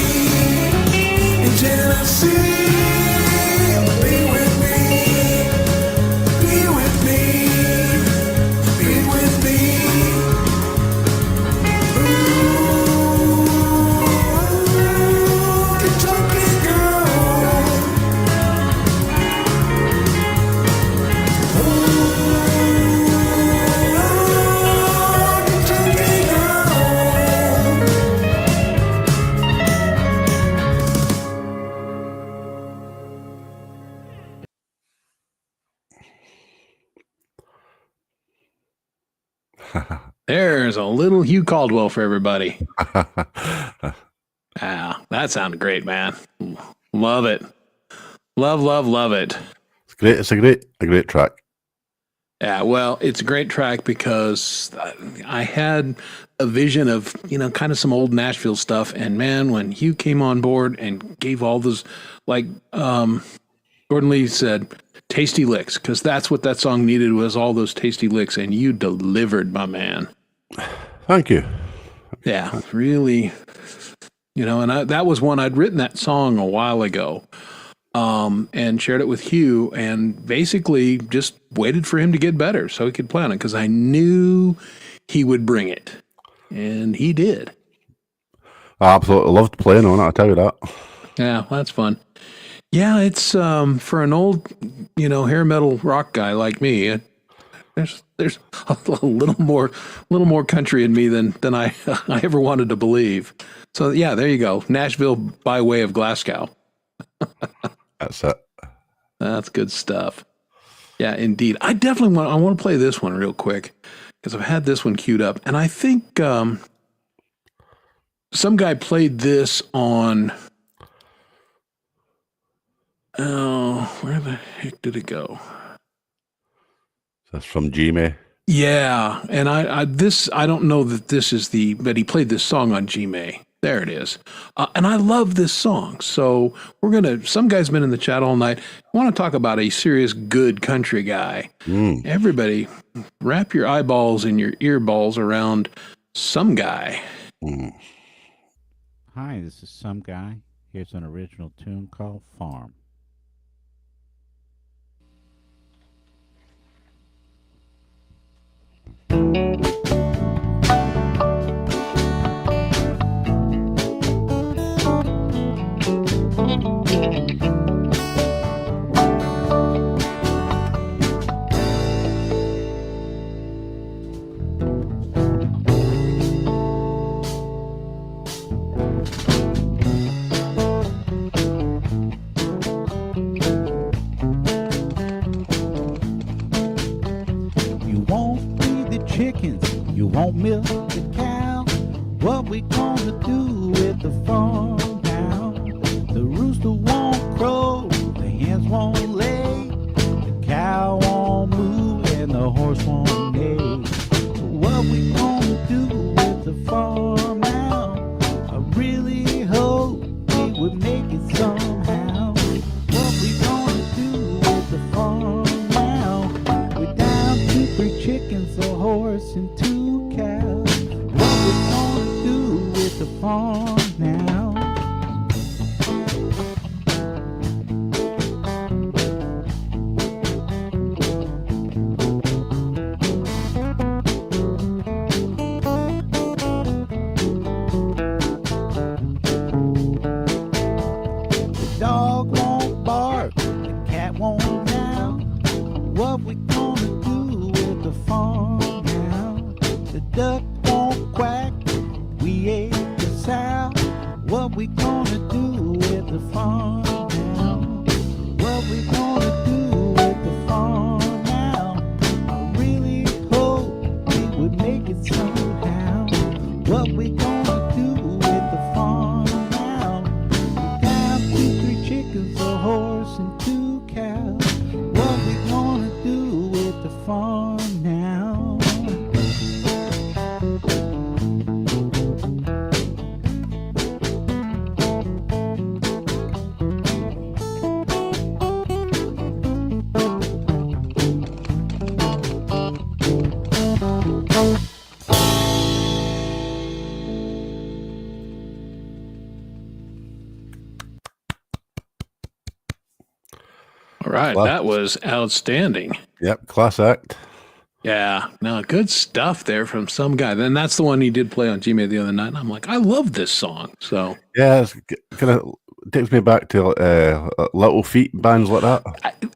in Tennessee. Be with me, be with me, be with me. Ooh, Kentucky girl. There's a little Hugh Caldwell for everybody. Wow, that sounded great, man. Love it. Love it. It's great. It's a great track. Yeah, well, it's a great track because I had a vision of, kind of some old Nashville stuff. And man, when Hugh came on board and gave all those, like Gordon Lee said, tasty licks, because that's what that song needed, was all those tasty licks. And you delivered, my man. Thank you. Yeah, really. And that was one I'd written that song a while ago. And shared it with Hugh, and basically just waited for him to get better so he could play on it, because I knew he would bring it, and he did. I absolutely loved playing on it, I'll tell you that. Yeah, that's fun. Yeah, it's for an old, hair metal rock guy like me. There's a little more country in me than I ever wanted to believe. So yeah, there you go, Nashville by way of Glasgow. That's it. That's good stuff. Yeah, indeed. I want to play this one real quick, because I've had this one queued up, and I think some guy played this on. Oh, where the heck did it go? That's from G-May. Yeah, and I don't know that this is but he played this song on G-May. There it is. And I love this song. So some guy's been in the chat all night. I want to talk about a serious good country guy. Everybody, wrap your eyeballs and your earballs around Some Guy. Hi, this is Some Guy. Here's an original tune called Farm. You won't milk the cow. What we gonna do with the farm now? The rooster won't crow, the hens won't lay, the cow won't move, and the horse won't neigh. What we gonna do with the farm? farm now. The dog won't bark, the cat won't meow. What we gonna do with the farm now? The duck won't quack, we ate the sow. What we gonna do with the farm now? What we gonna do with the farm now? I really hope we would make it somehow. What we gonna do with the farm now? We got 2, 3 chickens, a horse, and 2 cows. What we gonna do with the farm now? All right, that was outstanding. Yep, class act. Yeah, no, good stuff there from some guy. Then that's the one he did play on Gmail the other night, and I'm like, I love this song. So Yeah, it's kind of takes me back to Little Feet bands like that.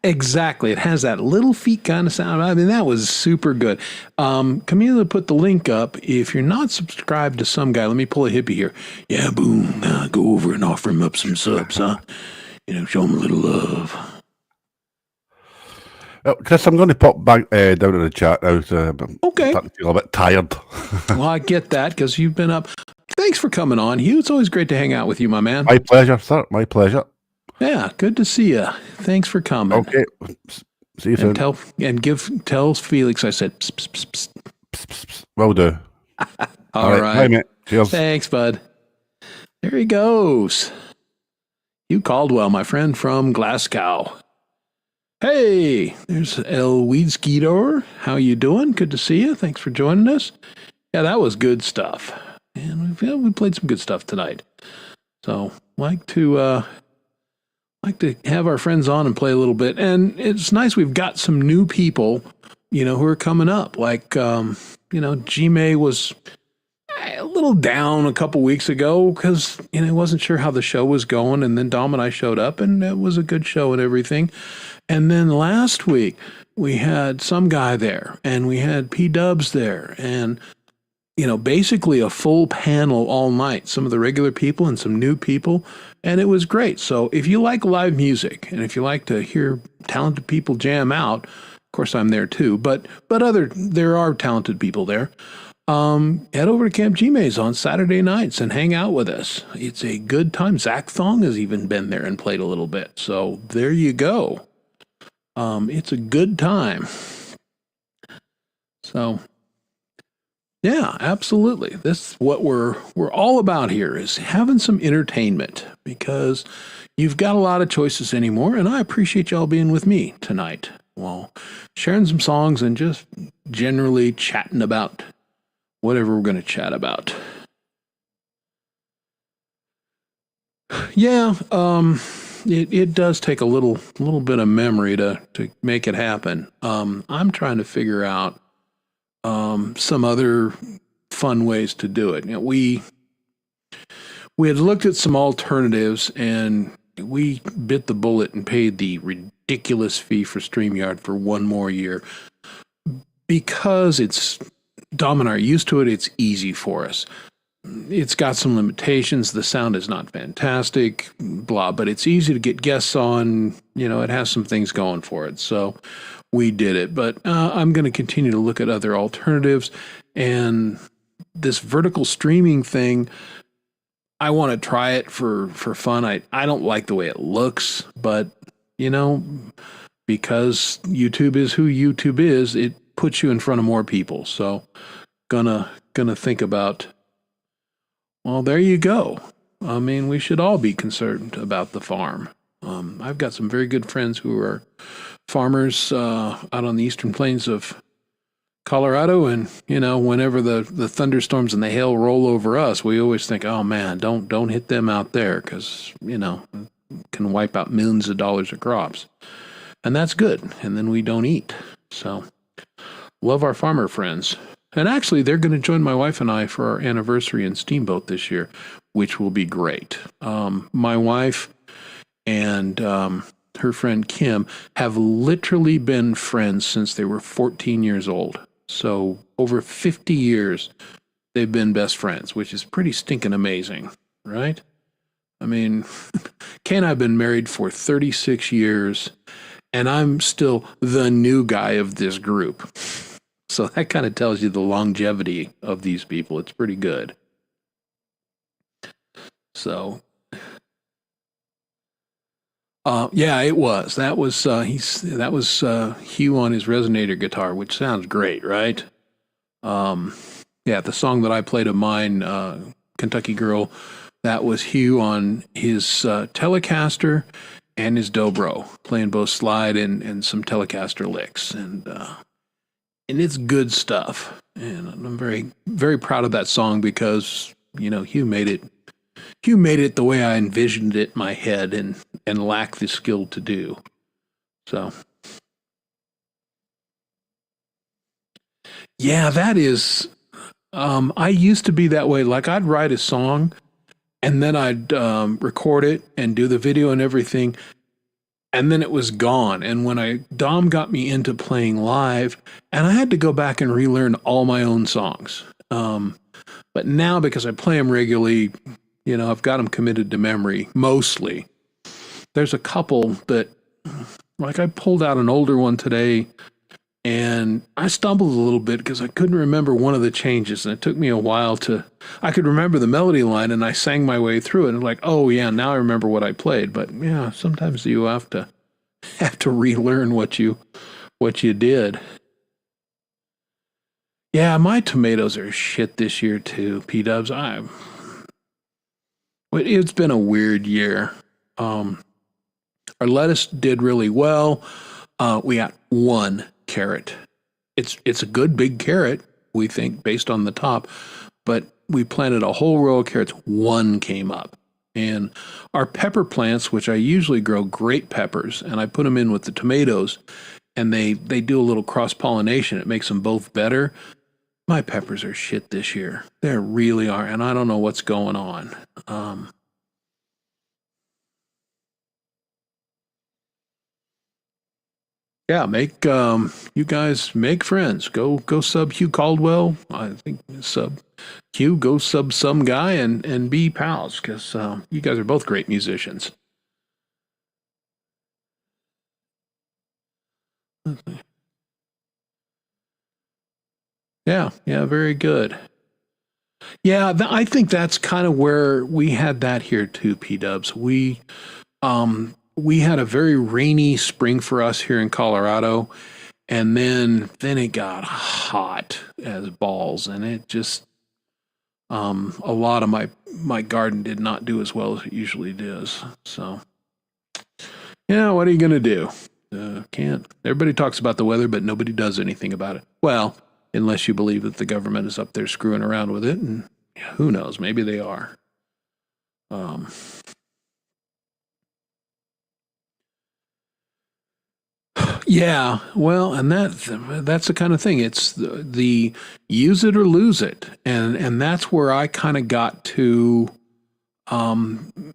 exactly, it has that little feet kind of sound. I mean, that was super good. Camila put the link up. If you're not subscribed to some guy, let me pull a hippie here. Yeah, boom, go over and offer him up some subs, huh? Show him a little love. Chris, I'm going to pop back down in the chat now. I'm Okay. starting to feel a bit tired. Well, I get that because you've been up. Thanks for coming on, Hugh. It's always great to hang out with you, my man. My pleasure, sir. My pleasure. Yeah, good to see you. Thanks for coming. Okay. See you soon. Tell Felix I said psst, psst, psst. Psst, psst, psst. Will do. All right. Bye, mate. Cheers. Thanks, bud. There he goes. Hugh Caldwell, my friend from Glasgow. Hey, there's El Weedskeetor. How you doing? Good to see you. Thanks for joining us. Yeah, that was good stuff. And we played some good stuff tonight. So like to have our friends on and play a little bit. And it's nice we've got some new people, who are coming up. Like G-May was a little down a couple weeks ago because I wasn't sure how the show was going, and then Dom and I showed up, and it was a good show and everything. And then last week we had some guy there, and we had P-Dubs there, and basically a full panel all night. Some of the regular people and some new people, and it was great. So if you like live music and if you like to hear talented people jam out, of course I'm there too, but there are talented people there. Head over to Camp G-Mays on Saturday nights and hang out with us. It's a good time. Zach Thong has even been there and played a little bit. So there you go. It's a good time. So yeah, absolutely. This is what we're all about here, is having some entertainment, because you've got a lot of choices anymore, and I appreciate y'all being with me tonight. Well, sharing some songs and just generally chatting about whatever we're going to chat about. Yeah, it does take a little bit of memory to make it happen. I'm trying to figure out some other fun ways to do it. We had looked at some alternatives, and we bit the bullet and paid the ridiculous fee for StreamYard for one more year, because Dom and I are used to it. It's easy for us. It's got some limitations. The sound is not fantastic, blah, but it's easy to get guests on. It has some things going for it. So we did it. But I'm going to continue to look at other alternatives. And this vertical streaming thing, I want to try it for fun. I don't like the way it looks, but, because YouTube is who YouTube is, it puts you in front of more people. So gonna think about, well, there you go. I mean, we should all be concerned about the farm. I've got some very good friends who are farmers out on the eastern plains of Colorado, and whenever the thunderstorms and the hail roll over us, we always think, oh man, don't hit them out there, because can wipe out millions of dollars of crops, and that's good. And then we don't eat. So love our farmer friends. And actually, they're going to join my wife and I for our anniversary in Steamboat this year, which will be great. My wife and her friend Kim have literally been friends since they were 14 years old. So over 50 years, they've been best friends, which is pretty stinking amazing, right? I mean, Kay and I have been married for 36 years, and I'm still the new guy of this group. So that kind of tells you the longevity of these people. It's pretty good. So, yeah, it was. That was Hugh on his resonator guitar, which sounds great, right? Yeah, the song that I played of mine, Kentucky Girl, that was Hugh on his Telecaster and his dobro, playing both slide and some Telecaster licks, and it's good stuff. And I'm very, very proud of that song because Hugh made it the way I envisioned it in my head and lacked the skill to do. So, yeah, that is, I used to be that way. Like, I'd write a song and then I'd record it and do the video and everything, and then it was gone. And when Dom got me into playing live, and I had to go back and relearn all my own songs. But now, because I play them regularly, I've got them committed to memory, mostly. There's a couple that, like, I pulled out an older one today, and I stumbled a little bit because I couldn't remember one of the changes, and it took me a while I could remember the melody line, and I sang my way through it, and like, oh yeah, now I remember what I played. But yeah, sometimes you have to relearn what you did. Yeah, my tomatoes are shit this year too, P-dubs. It's been a weird year. Our lettuce did really well. We got one carrot. It's a good big carrot, we think, based on the top, but we planted a whole row of carrots. One came up. And our pepper plants, which I usually grow great peppers, and I put them in with the tomatoes, and they do a little cross-pollination. It makes them both better. My peppers are shit this year. They really are, and I don't know what's going on. Yeah, you guys make friends. Go sub Hugh Caldwell. I think sub Hugh. Go sub some guy and be pals, because you guys are both great musicians. Yeah, very good. Yeah, I think that's kind of where we had that here too, P-dubs. We had a very rainy spring for us here in Colorado, and then it got hot as balls, and it just a lot of my garden did not do as well as it usually does. So yeah, what are you gonna do? Can't. Everybody talks about the weather, but nobody does anything about it. Well, unless you believe that the government is up there screwing around with it, and who knows? Maybe they are. Yeah, well, and that's the kind of thing. It's the use it or lose it, and that's where I kind of got to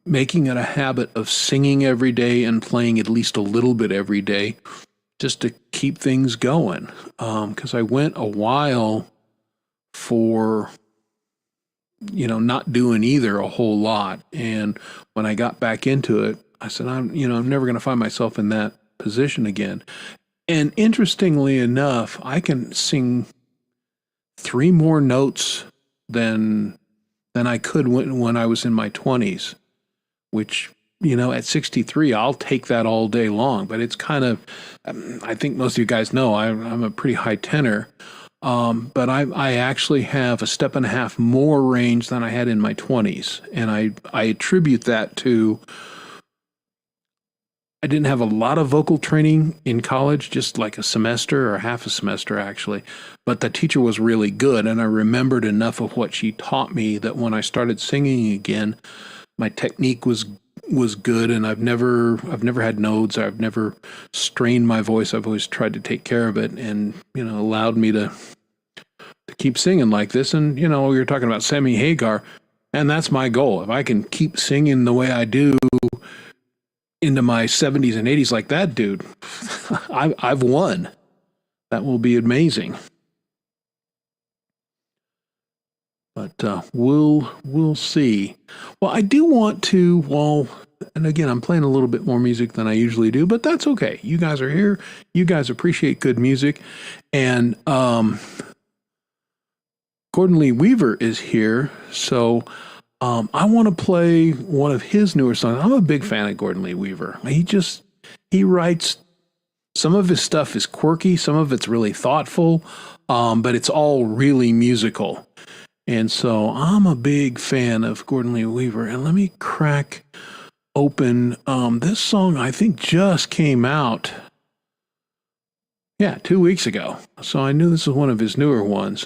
making it a habit of singing every day and playing at least a little bit every day, just to keep things going. Because I went a while for not doing either a whole lot, and when I got back into it, I said, I'm never going to find myself in that position again. And interestingly enough, I can sing 3 more notes than I could when I was in my 20s, which, at 63, I'll take that all day long. But it's kind of, I think most of you guys know, I'm a pretty high tenor. But I actually have a step and a half more range than I had in my 20s. And I attribute that to I didn't have a lot of vocal training in college, just like a semester or half a semester actually. But the teacher was really good, and I remembered enough of what she taught me that when I started singing again, my technique was good, and I've never had nodes. I've never strained my voice. I've always tried to take care of it, and allowed me to keep singing like this. And you're talking about Sammy Hagar, and that's my goal. If I can keep singing the way I do into my 70s and 80s like that dude, I've won. That will be amazing. But we'll see. Well, I do want to, and again, I'm playing a little bit more music than I usually do, but that's okay. You guys are here. You guys appreciate good music. And Gordon Lee Weaver is here. So I want to play one of his newer songs. I'm a big fan of Gordon Lee Weaver. He writes, some of his stuff is quirky, some of it's really thoughtful, but it's all really musical. And so I'm a big fan of Gordon Lee Weaver. And let me crack open. This song, I think, just came out, 2 weeks ago. So I knew this was one of his newer ones.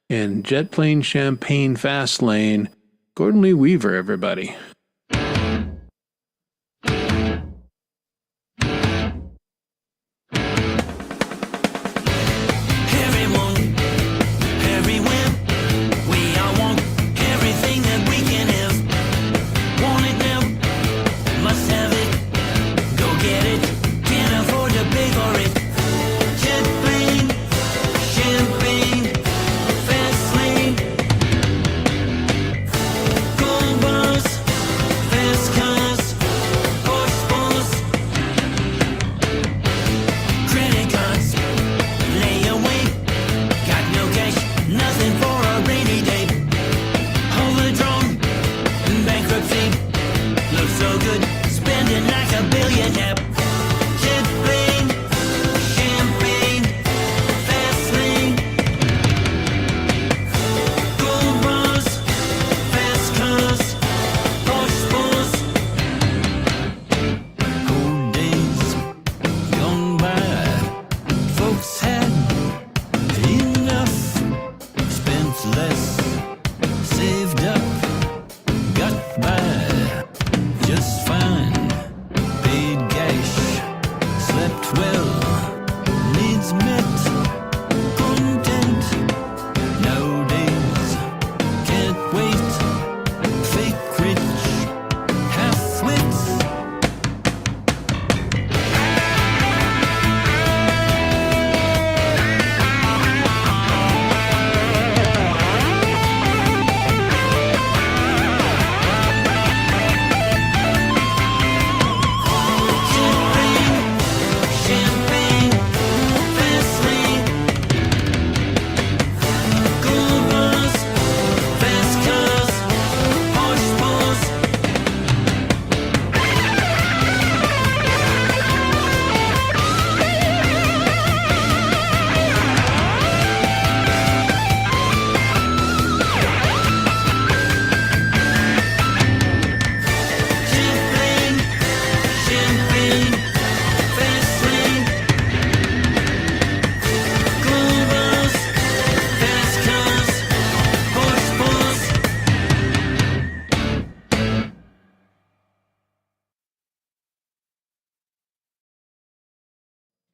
And Jet Plane Champagne Fast Lane, Gordon Lee Weaver, everybody.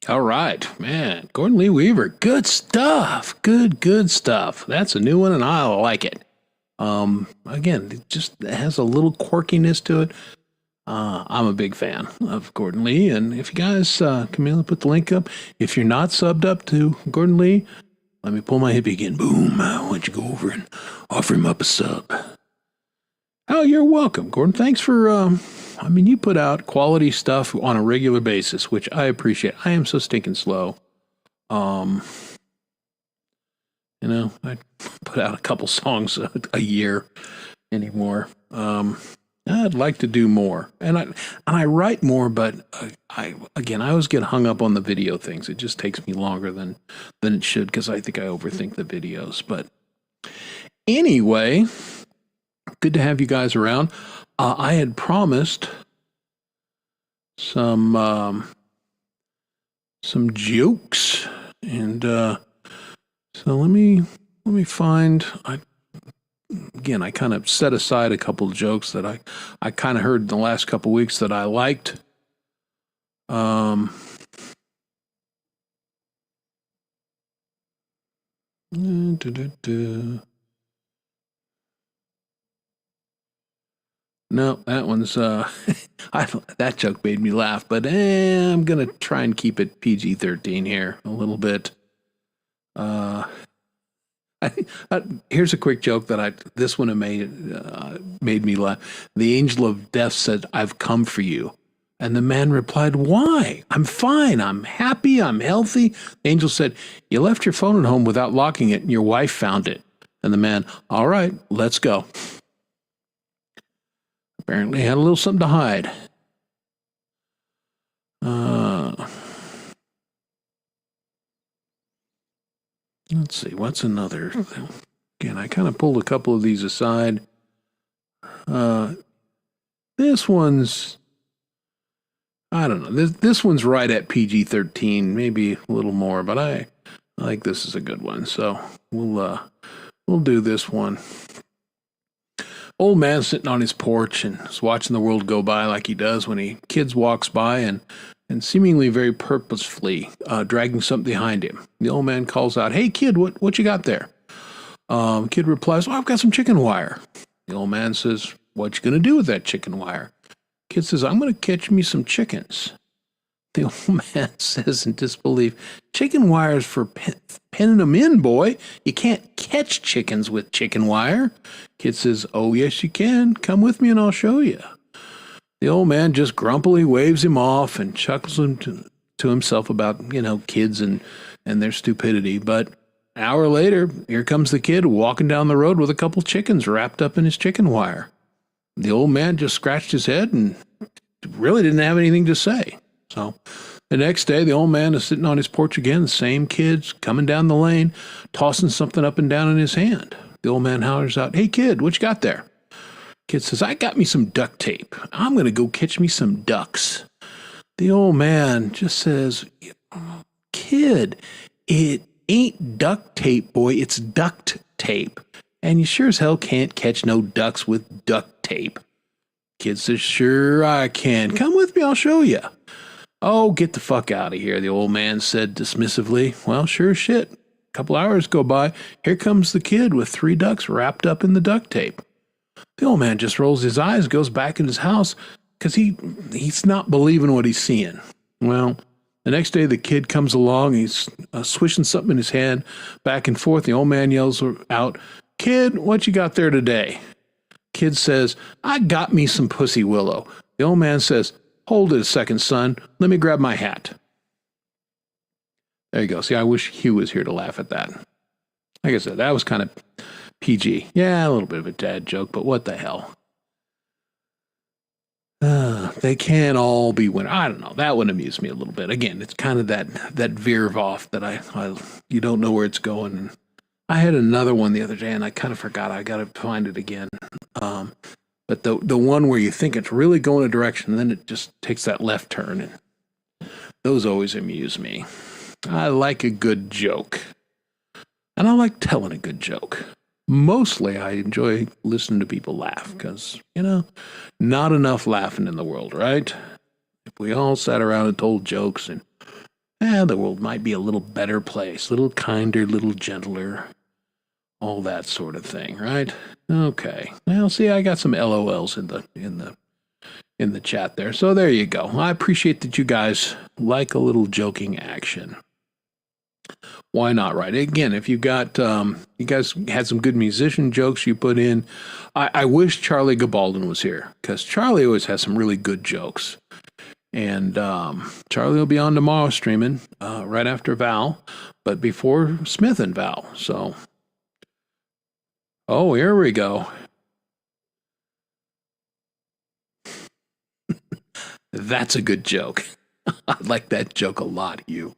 All right, man. Gordon Lee Weaver, good stuff. Good stuff. That's a new one, and I like it. Again, it just has a little quirkiness to it. I'm a big fan of Gordon Lee, and if you guys, Camilla, put the link up. If you're not subbed up to Gordon Lee, let me pull my hippie again. Boom. Why don't you go over and offer him up a sub? Oh, you're welcome, Gordon. Thanks for, you put out quality stuff on a regular basis, which I appreciate. I am so stinking slow. I put out a couple songs a year anymore. I'd like to do more, and I write more, but I always get hung up on the video things. It just takes me longer than it should because I think I overthink the videos. But anyway, good to have you guys around. I had promised some jokes, and so let me find. I kind of set aside a couple of jokes that I kind of heard in the last couple of weeks that I liked. No, that one's that joke made me laugh, but I'm gonna try and keep it PG-13 here a little bit. Here's a quick joke that this one made me laugh. The angel of death said, "I've come for you." And the man replied, "Why? I'm fine. I'm happy. I'm healthy." The angel said, "You left your phone at home without locking it, and your wife found it." And the man, "All right, let's go." Apparently had a little something to hide. Let's see, what's another? Again, I kind of pulled a couple of these aside. This one's, I don't know. This one's right at PG-13, maybe a little more, but I think this is a good one. So we'll do this one. Old man sitting on his porch and is watching the world go by like he does when kids walks by and seemingly very purposefully dragging something behind him. The old man calls out, "Hey kid, what you got there?" Kid replies, "Oh, I've got some chicken wire." The old man says, "What you gonna do with that chicken wire?" Kid says, "I'm gonna catch me some chickens." The old man says in disbelief, "Chicken wire's for pinning them in, boy. You can't catch chickens with chicken wire." Kid says, "Oh, yes, you can. Come with me and I'll show you." The old man just grumpily waves him off and chuckles to himself about, kids and their stupidity. But an hour later, here comes the kid walking down the road with a couple chickens wrapped up in his chicken wire. The old man just scratched his head and really didn't have anything to say. So the next day, the old man is sitting on his porch again, the same kids coming down the lane, tossing something up and down in his hand. The old man hollers out, "Hey, kid, what you got there?" Kid says, "I got me some duct tape. I'm going to go catch me some ducks." The old man just says, "Kid, it ain't duct tape, boy. It's duct tape. And you sure as hell can't catch no ducks with duct tape." Kid says, "Sure I can. Come with me, I'll show you." "Oh, get the fuck out of here," the old man said dismissively. Well, sure as shit. A couple hours go by. Here comes the kid with 3 ducks wrapped up in the duct tape. The old man just rolls his eyes, goes back in his house, because he's not believing what he's seeing. Well, the next day the kid comes along. He's swishing something in his hand back and forth. The old man yells out, "Kid, what you got there today?" Kid says, "I got me some pussy willow." The old man says, "Hold it a second, son. Let me grab my hat." There you go. See, I wish Hugh was here to laugh at that. Like I said, that was kind of PG. Yeah, a little bit of a dad joke, but what the hell? They can't all be winners. I don't know. That would amuse me a little bit. Again, it's kind of that veer off that I you don't know where it's going. And I had another one the other day, and I kind of forgot. I got to find it again. But the one where you think it's really going a direction, and then it just takes that left turn, and those always amuse me. I like a good joke, and I like telling a good joke. Mostly, I enjoy listening to people laugh because, not enough laughing in the world, right? If we all sat around and told jokes, and the world might be a little better place, a little kinder, a little gentler, all that sort of thing, right? Okay. Well, see, I got some LOLs in the chat there, so there you go. I appreciate that you guys like a little joking action. Why not, right? Again, if you got, you guys had some good musician jokes you put in. I wish Charlie Gabaldon was here, because Charlie always has some really good jokes. And Charlie will be on tomorrow streaming, right after Val, but before Smith and Val. So, oh, here we go. That's a good joke. I like that joke a lot, you.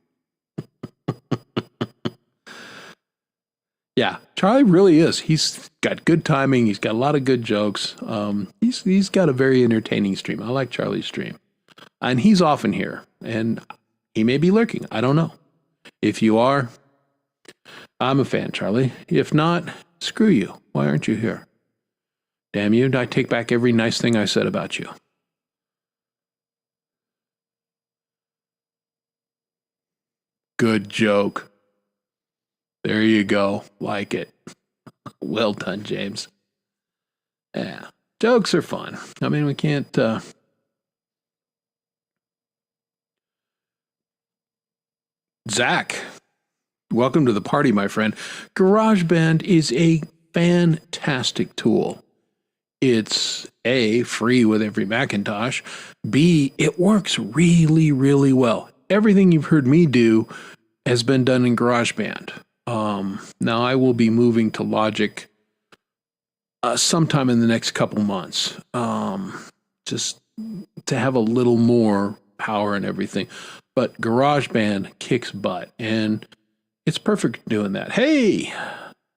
Yeah, Charlie really is. He's got good timing. He's got a lot of good jokes. He's got a very entertaining stream. I like Charlie's stream. And he's often here, and he may be lurking. I don't know. If you are, I'm a fan, Charlie. If not, screw you. Why aren't you here? Damn you, I take back every nice thing I said about you. Good joke. There you go. Like it. Well done, James. Yeah. Jokes are fun. I mean, we can't... Zach, welcome to the party, my friend. GarageBand is a fantastic tool. It's A, free with every Macintosh. B, it works really, really well. Everything you've heard me do has been done in GarageBand. Now I will be moving to Logic sometime in the next couple months, just to have a little more power and everything. But GarageBand kicks butt, and it's perfect doing that. Hey,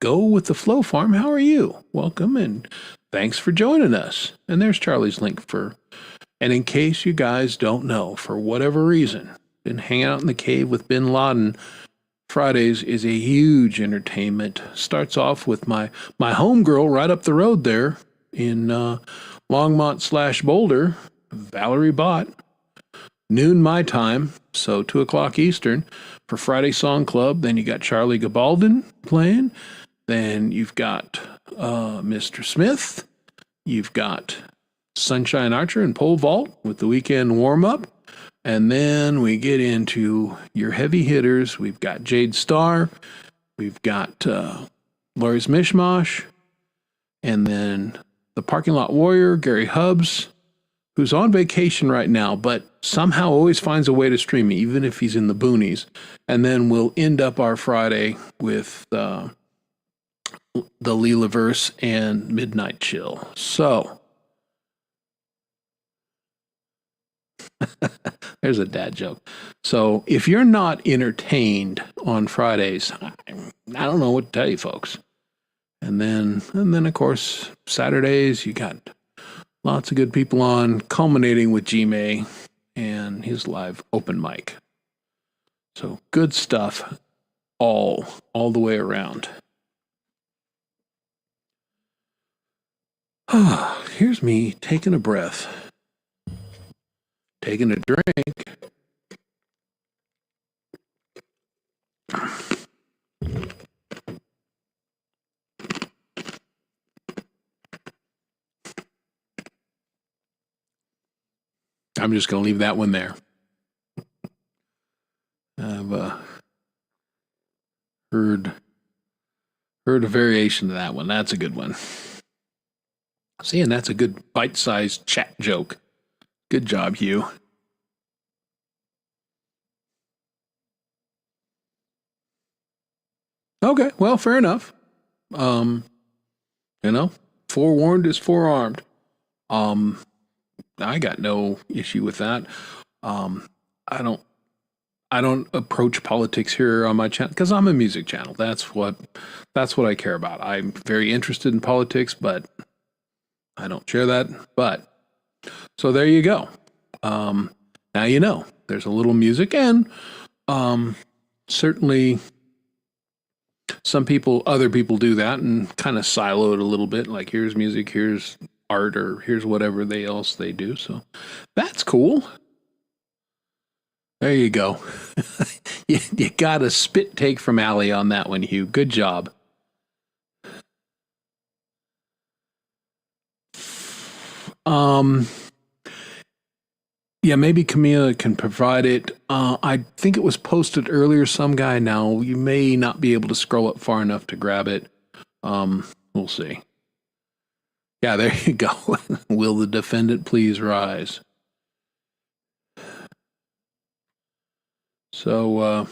go with the Flow Farm. How are you? Welcome, and thanks for joining us. And there's Charlie's link for. And in case you guys don't know, for whatever reason, been hanging out in the cave with Bin Laden. Fridays is a huge entertainment. Starts off with my homegirl right up the road there in Longmont/Boulder, Valerie Bott. Noon my time, so 2 o'clock Eastern for Friday Song Club. Then you got Charlie Gabaldon playing. Then you've got Mr. Smith. You've got Sunshine Archer and Pole Vault with the weekend warm-up. And then we get into your heavy hitters. We've got Jade Starr. We've got Lori's Mishmash. And then the Parking Lot Warrior, Gary Hubbs, who's on vacation right now, but somehow always finds a way to stream me, even if he's in the boonies. And then we'll end up our Friday with the Leelaverse and Midnight Chill. So... there's a dad joke. So if you're not entertained on Fridays, I don't know what to tell you, folks. And then of course, Saturdays, you got lots of good people on, culminating with G-May and his live open mic. So good stuff all the way around. Here's me taking a breath. Taking a drink. I'm just going to leave that one there. I've heard a variation of that one. That's a good one. See, and that's a good bite-sized chat joke. Good job, Hugh. Okay, well, fair enough. Forewarned is forearmed. I got no issue with that. I don't approach politics here on my channel because I'm a music channel. That's what I care about. I'm very interested in politics, but I don't share that. But so there you go. Now you know there's a little music, and certainly other people do that and kind of silo it a little bit. Like here's music, here's art, or here's whatever else they do. So that's cool. There you go. You got a spit take from Allie on that one, Hugh. Good job. Yeah, maybe Camila can provide it. I think it was posted earlier. Some guy now. You may not be able to scroll up far enough to grab it. We'll see. Yeah, there you go. Will the defendant please rise? So,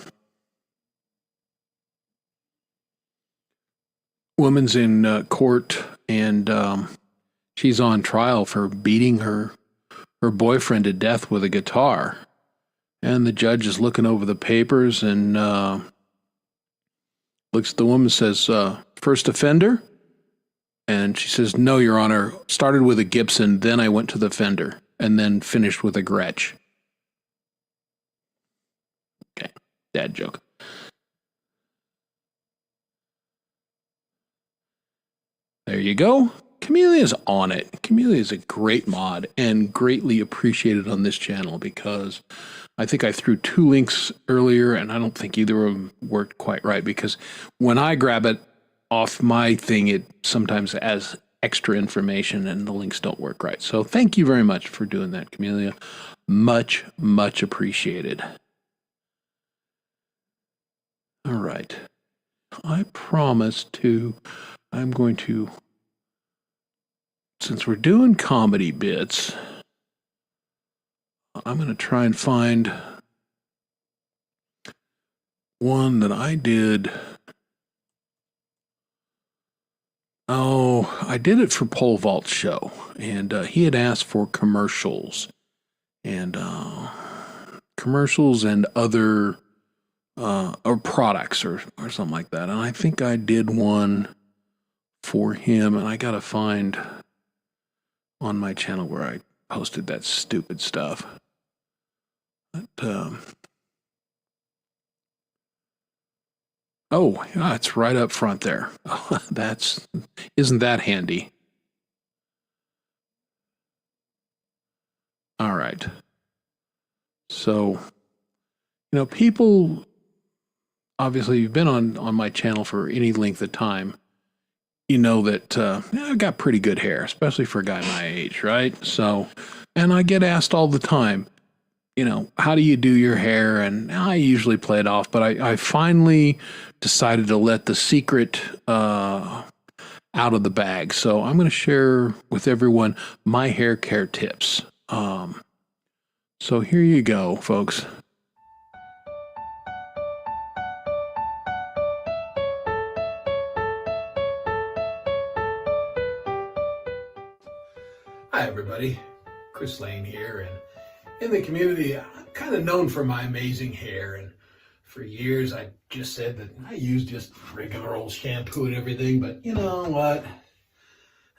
woman's in court, and she's on trial for beating her boyfriend to death with a guitar. And the judge is looking over the papers and looks at the woman and says, first offender? And she says, no, Your Honor, started with a Gibson, then I went to the Fender, and then finished with a Gretsch. Dad joke. There you go. Chamelea's on it. Camellia is a great mod and greatly appreciated on this channel because I think I threw 2 links earlier and I don't think either of them worked quite right because when I grab it off my thing, it sometimes has extra information and the links don't work right. So thank you very much for doing that, Camellia. Much, much appreciated. All right. I promised I'm going to, since we're doing comedy bits, I'm going to try and find one that I did. Oh, I did it for Pole Vault's show, and he had asked for commercials and other or products or something like that. And I think I did one for him, and I got to find on my channel where I posted that stupid stuff. But, oh, yeah, it's right up front there. Isn't that handy? All right. So, people, obviously, you've been on my channel for any length of time. You know that I've got pretty good hair, especially for a guy my age, right? So, and I get asked all the time, how do you do your hair? And I usually play it off, but I finally decided to let the secret out of the bag. So I'm going to share with everyone my hair care tips. So here you go, folks. Hi everybody, Chris Lane here, and in the community, I'm kind of known for my amazing hair, and for years I just said that I use just regular old shampoo and everything, but you know what?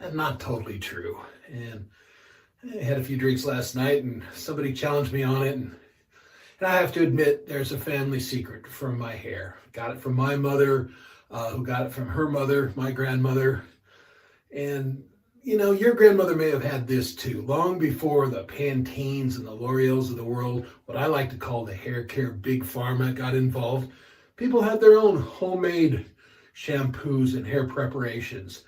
That's not totally true. And I had a few drinks last night and somebody challenged me on it, and I have to admit there's a family secret from my hair. Got it from my mother, who got it from her mother, my grandmother, and your grandmother may have had this too, long before the Pantenes and the L'Oreals of the world, what I like to call the hair care big pharma, got involved. People had their own homemade shampoos and hair preparations.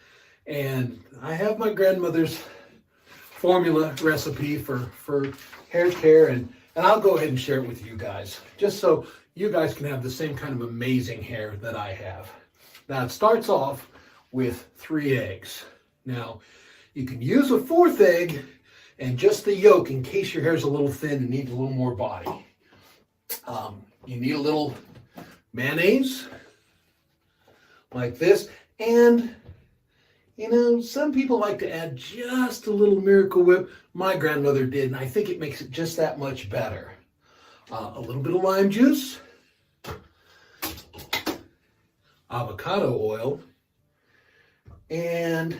And I have my grandmother's formula recipe for hair care, and I'll go ahead and share it with you guys, just so you guys can have the same kind of amazing hair that I have. Now, it starts off with 3 eggs. Now, you can use a 4th egg and just the yolk in case your hair's a little thin and needs a little more body. You need a little mayonnaise like this. And, some people like to add just a little Miracle Whip. My grandmother did, and I think it makes it just that much better. A little bit of lime juice, avocado oil, and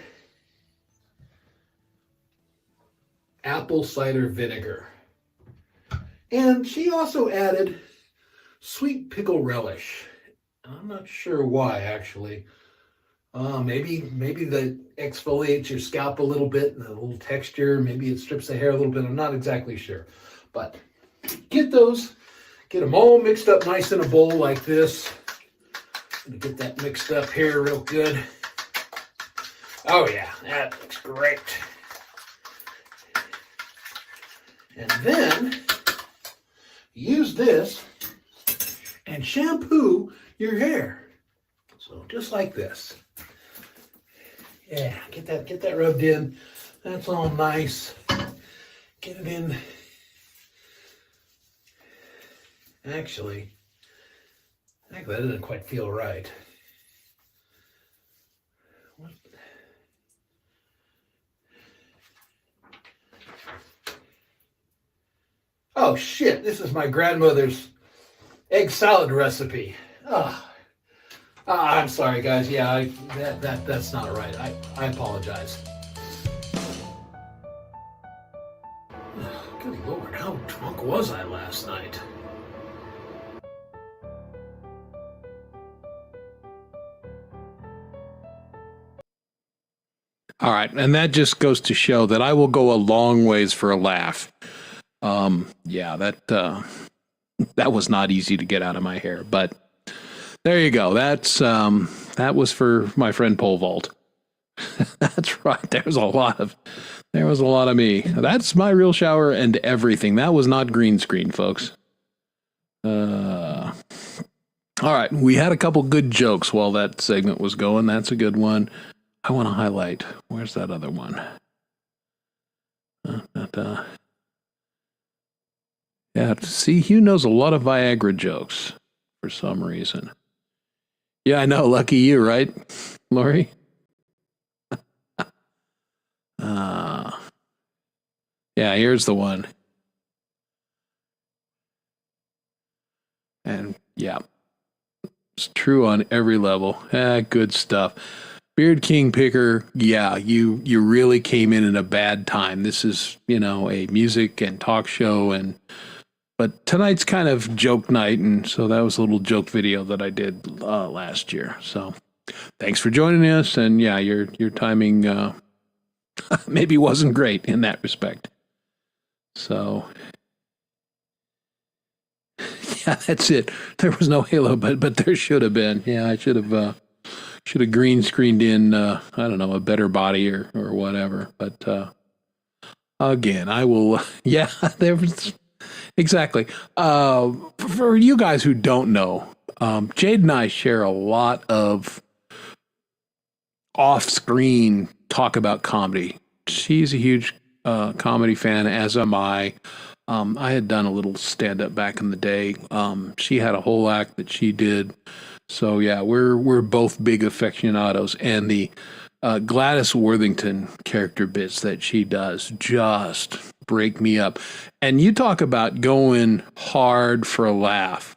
apple cider vinegar. And she also added sweet pickle relish. I'm not sure why, actually. Maybe that exfoliates your scalp a little bit, and a little texture. Maybe it strips the hair a little bit. I'm not exactly sure. But get them all mixed up nice in a bowl like this. I'm gonna get that mixed up here real good. Oh yeah, that looks great. And then use this and shampoo your hair. So just like this. Yeah, get that rubbed in. That's all nice. Get it in. Actually, that doesn't quite feel right. What? Oh shit, this is my grandmother's egg salad recipe. I'm sorry guys, yeah, that's not right. I apologize. Good Lord, how drunk was I last night? All right. And that just goes to show that I will go a long ways for a laugh. Yeah, that was not easy to get out of my hair, but there you go. That was for my friend Pole Vault. That's right. There was a lot of me. That's my real shower and everything. That was not green screen, folks. All right. We had a couple good jokes while that segment was going. That's a good one. I want to highlight. Where's that other one? Yeah, see, Hugh knows a lot of Viagra jokes for some reason. Yeah, I know. Lucky you, right, Lori? Yeah, here's the one. And yeah, it's true on every level. Good stuff. Beard King Picker, yeah, you really came in a bad time. This is, a music and talk show, but tonight's kind of joke night, and so that was a little joke video that I did last year. So thanks for joining us, and yeah, your timing maybe wasn't great in that respect. So yeah, that's it. There was no Halo, but there should have been. Yeah, I should have green screened in I don't know, a better body or whatever. But again, I will. Yeah, there was exactly. For you guys who don't know, Jade and I share a lot of off-screen talk about comedy. She's a huge comedy fan, as am I. I had done a little stand-up back in the day. She had a whole act that she did. So yeah, we're both big aficionados, and the Gladys Worthington character bits that she does just break me up. And you talk about going hard for a laugh.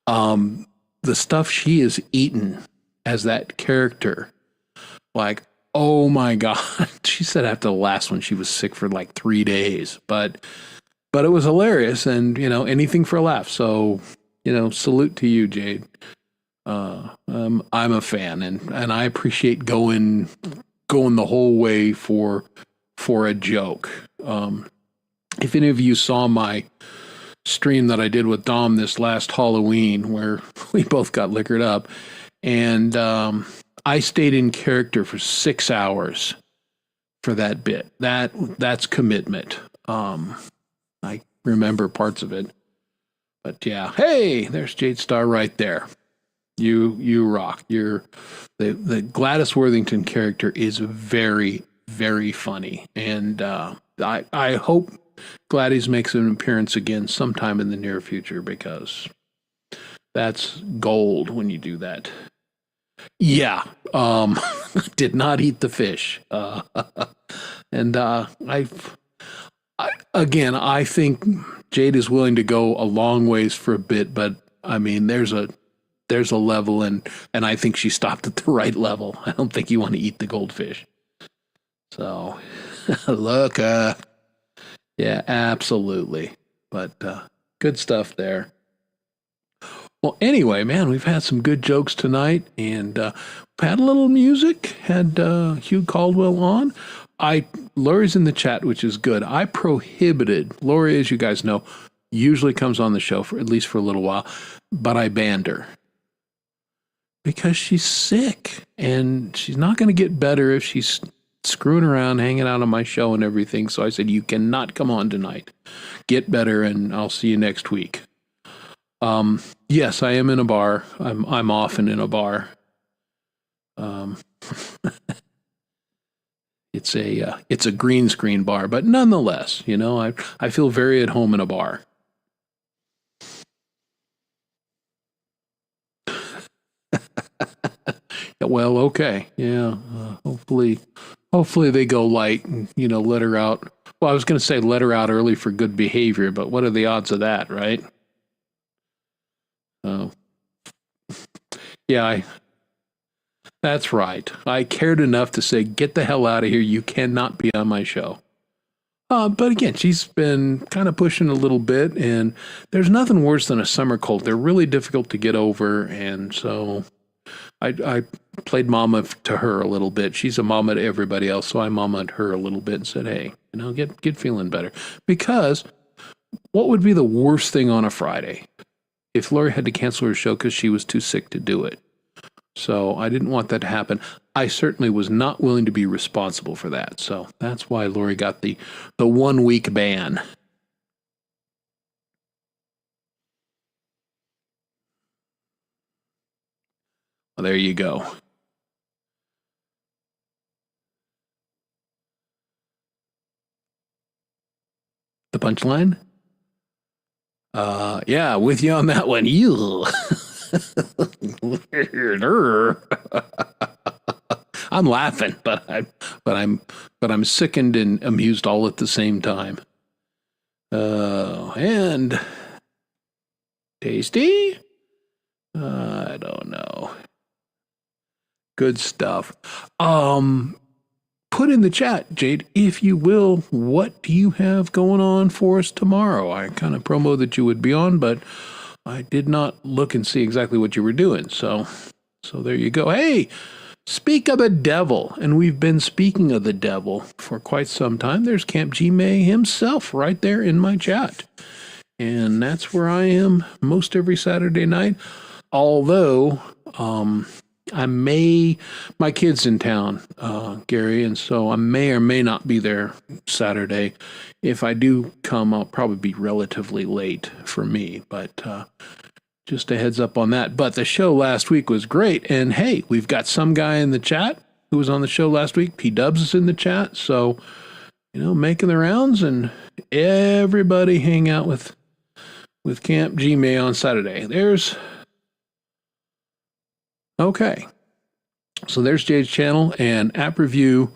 The stuff she has eaten as that character, like, oh my God. She said after the last one she was sick for like 3 days, but it was hilarious, and anything for a laugh. So salute to you, Jade. I'm a fan, and I appreciate going the whole way for a joke. If any of you saw my stream that I did with Dom this last Halloween, where we both got liquored up, and I stayed in character for 6 hours for that bit. That's commitment. I remember parts of it, but yeah. Hey, there's Jade Star right there. You rock. The Gladys Worthington character is very, very funny, and I hope Gladys makes an appearance again sometime in the near future, because that's gold when you do that. Yeah, did not eat the fish, and I think Jade is willing to go a long ways for a bit, but I mean, there's a level, and I think she stopped at the right level. I don't think you want to eat the goldfish. So, look, yeah, absolutely. But good stuff there. Well, anyway, man, we've had some good jokes tonight, and we've had a little music. Had Hugh Caldwell on. Lori's in the chat, which is good. I prohibited Lori, as you guys know, usually comes on the show for at least for a little while, but I banned her because she's sick, and she's not going to get better if she's screwing around, hanging out on my show and everything. So I said, you cannot come on tonight. Get better, and I'll see you next week. Yes, I am in a bar. I'm often in a bar. It's a green screen bar, but nonetheless, I feel very at home in a bar. Well, okay, yeah. Hopefully they go light and let her out. Well, I was going to say let her out early for good behavior, but what are the odds of that, right? Oh, yeah. That's right. I cared enough to say, get the hell out of here. You cannot be on my show. But again, she's been kind of pushing a little bit, and there's nothing worse than a summer cold. They're really difficult to get over, and so I played mama to her a little bit. She's a mama to everybody else, so I mamaed her a little bit and said, "Hey, get feeling better." Because what would be the worst thing on a Friday if Lori had to cancel her show because she was too sick to do it? So I didn't want that to happen. I certainly was not willing to be responsible for that. So that's why Lori got the 1 week ban. Well, there you go. The punchline? Yeah, with you on that one. You. I'm laughing, but I'm sickened and amused all at the same time. And tasty? I don't know. Good stuff. Put in the chat, Jade, if you will, what do you have going on for us tomorrow? I kind of promo that you would be on, but I did not look and see exactly what you were doing. So there you go. Hey, speak of the devil, and we've been speaking of the devil for quite some time. There's Camp G May himself right there in my chat. And that's where I am most every Saturday night. Although, my kid's in town, Gary, and so I may or may not be there Saturday. If I do come, I'll probably be relatively late for me, but just a heads up on that. But the show last week was great, and hey, we've got some guy in the chat who was on the show last week. P Dubs is in the chat, so making the rounds, and everybody hang out with Camp G May on Saturday. Okay. So there's Jade's channel and app review.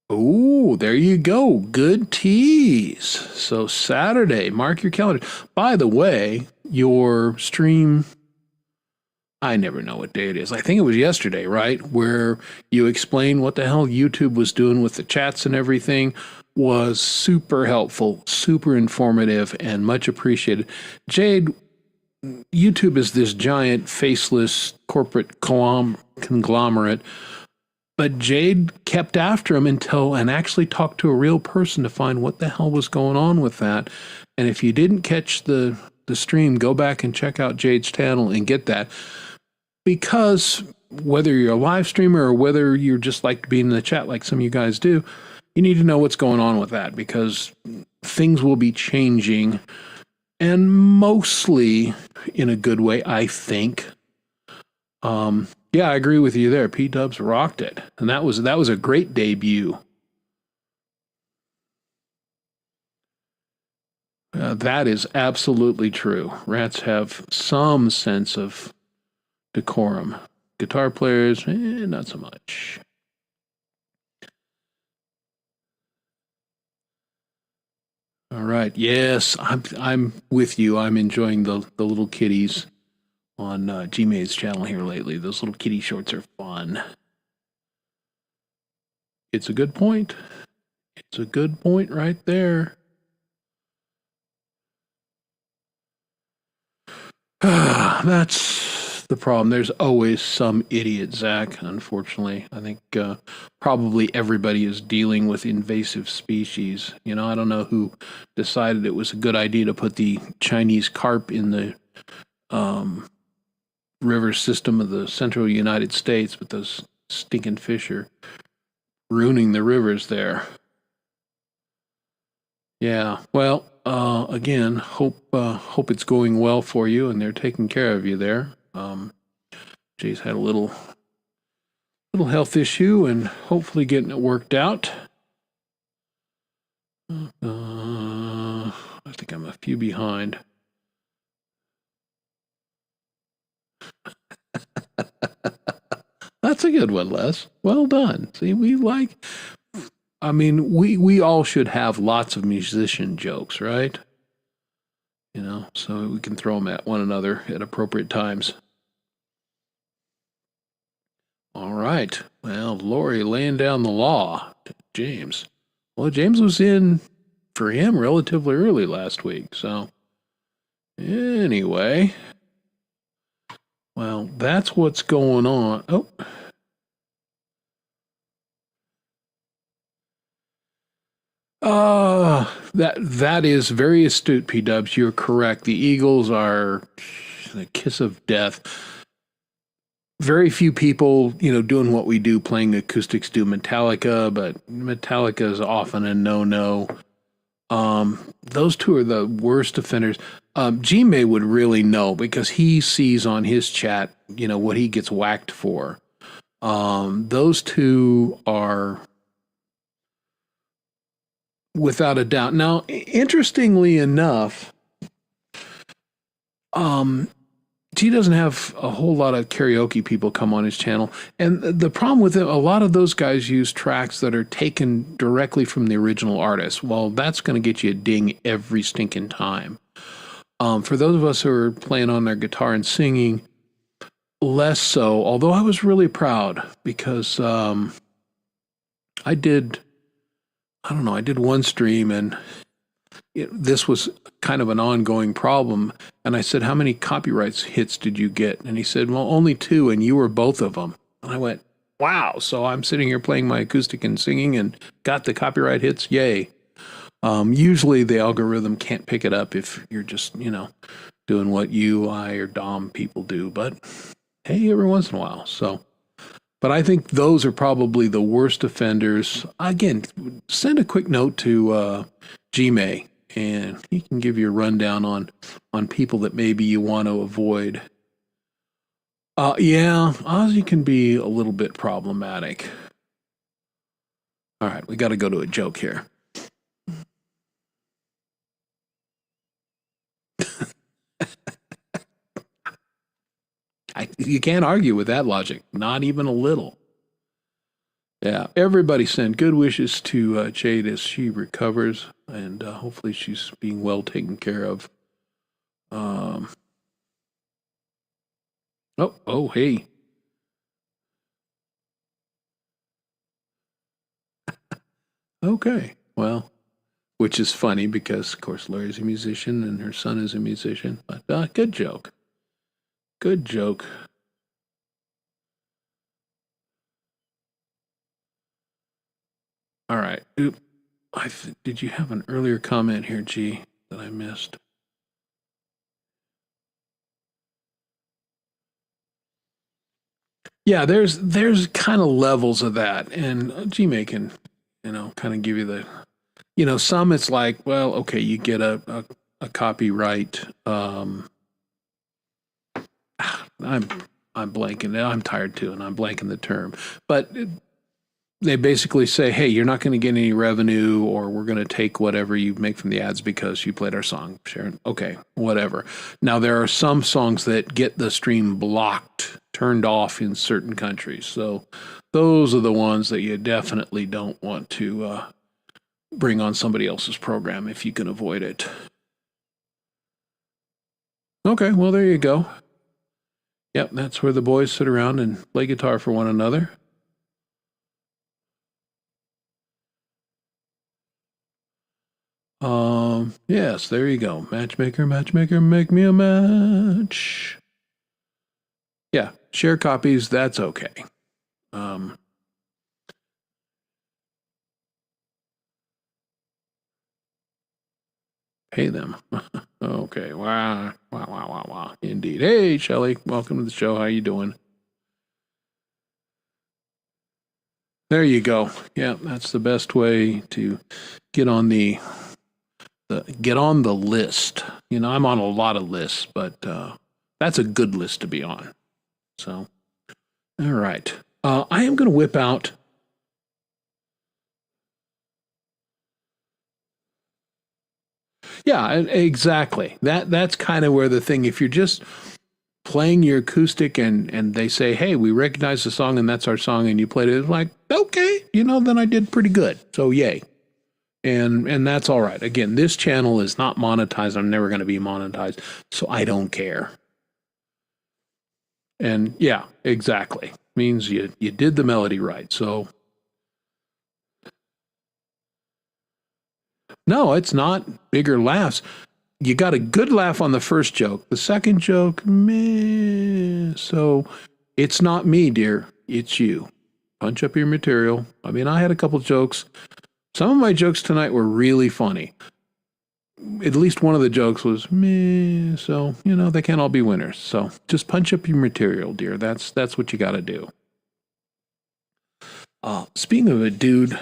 Oh, there you go. Good tease. So Saturday, mark your calendar. By the way, your stream, I never know what day it is. I think it was yesterday, right? Where you explained what the hell YouTube was doing with the chats and everything was super helpful, super informative, and much appreciated. Jade, YouTube is this giant faceless corporate conglomerate, but Jade kept after him and actually talked to a real person to find what the hell was going on with that. And if you didn't catch the stream, go back and check out Jade's channel and get that. Because whether you're a live streamer or whether you're just like to be in the chat like some of you guys do, you need to know what's going on with that, because things will be changing, and mostly in a good way, I think. Yeah, I agree with you there. P-Dubs rocked it. And that was a great debut. That is absolutely true. Rats have some sense of decorum. Guitar players, not so much. All right. Yes, I'm with you. I'm enjoying the little kitties on Gmay's channel here lately. Those little kitty shorts are fun. It's a good point. It's a good point right there. That's the problem. There's always some idiot, Zach, unfortunately. I think probably everybody is dealing with invasive species. I don't know who decided it was a good idea to put the Chinese carp in the river system of the central United States, but those stinking fish are ruining the rivers there. Yeah, well, again, hope it's going well for you and they're taking care of you there. Jay's had a little health issue and hopefully getting it worked out. I think I'm a few behind. That's a good one, Les. Well done. See, we all should have lots of musician jokes, right? So we can throw them at one another at appropriate times. All right. Well, Lori laying down the law to James. Well, James was in, for him, relatively early last week. So, anyway. Well, that's what's going on. Oh. That is very astute, P-Dubs. You're correct. The Eagles are the kiss of death. Very few people, doing what we do, playing acoustics, do Metallica, but Metallica is often a no-no. Those two are the worst offenders. G-May would really know because he sees on his chat, what he gets whacked for. Those two are without a doubt. Now, interestingly enough, G doesn't have a whole lot of karaoke people come on his channel. And the problem with it, a lot of those guys use tracks that are taken directly from the original artist. Well, that's going to get you a ding every stinking time. For those of us who are playing on their guitar and singing, less so, although I was really proud because I did one stream and this was kind of an ongoing problem. And I said, how many copyrights hits did you get? And he said, well, only 2, and you were both of them. And I went, wow. So I'm sitting here playing my acoustic and singing and got the copyright hits. Yay. Usually the algorithm can't pick it up if you're just, doing what you, I, or Dom people do. But hey, every once in a while. So, but I think those are probably the worst offenders. Again, send a quick note to G-May, and he can give you a rundown on people that maybe you want to avoid. Yeah, Ozzy can be a little bit problematic. All right, we got to go to a joke here. You can't argue with that logic, not even a little. Yeah, everybody send good wishes to Jade as she recovers, and hopefully she's being well taken care of. Hey. Okay, well, which is funny because, of course, Larry's a musician and her son is a musician, but good joke. Good joke. All right. Did you have an earlier comment here, G, that I missed? Yeah, there's kind of levels of that, and G-May can, kind of give you the, some it's like, well, okay, you get a copyright. I'm blanking. I'm tired too, and I'm blanking the term. But they basically say, hey, you're not going to get any revenue, or we're going to take whatever you make from the ads because you played our song, Sharon. Okay, whatever. Now, there are some songs that get the stream blocked, turned off in certain countries. So those are the ones that you definitely don't want to bring on somebody else's program if you can avoid it. Okay, well, there you go. Yep, that's where the boys sit around and play guitar for one another. Yes, there you go. Matchmaker, matchmaker, make me a match. Yeah, share copies, that's okay. Pay them. Okay, wow. Indeed. Hey, Shelly, welcome to the show. How you doing? There you go. Yeah, that's the best way to get on the list. I'm on a lot of lists, but that's a good list to be on. So, all right. I am going to whip out. Yeah, exactly. That's kind of where the thing, if you're just playing your acoustic and they say, hey, we recognize the song and that's our song, and you played it, it's like, okay, then I did pretty good. So yay. And that's all right. Again, this channel is not monetized. I'm never going to be monetized, so I don't care. And yeah, exactly. Means you did the melody right. So no, it's not bigger laughs. you got a good laugh on the first joke. The second joke, meh. So it's not me, dear. It's you. Punch up your material. I mean, I had a couple jokes. Some of my jokes tonight were really funny. At least one of the jokes was meh. So, you know, they can't all be winners. So just punch up your material, dear. That's what you got to do. Speaking of a dude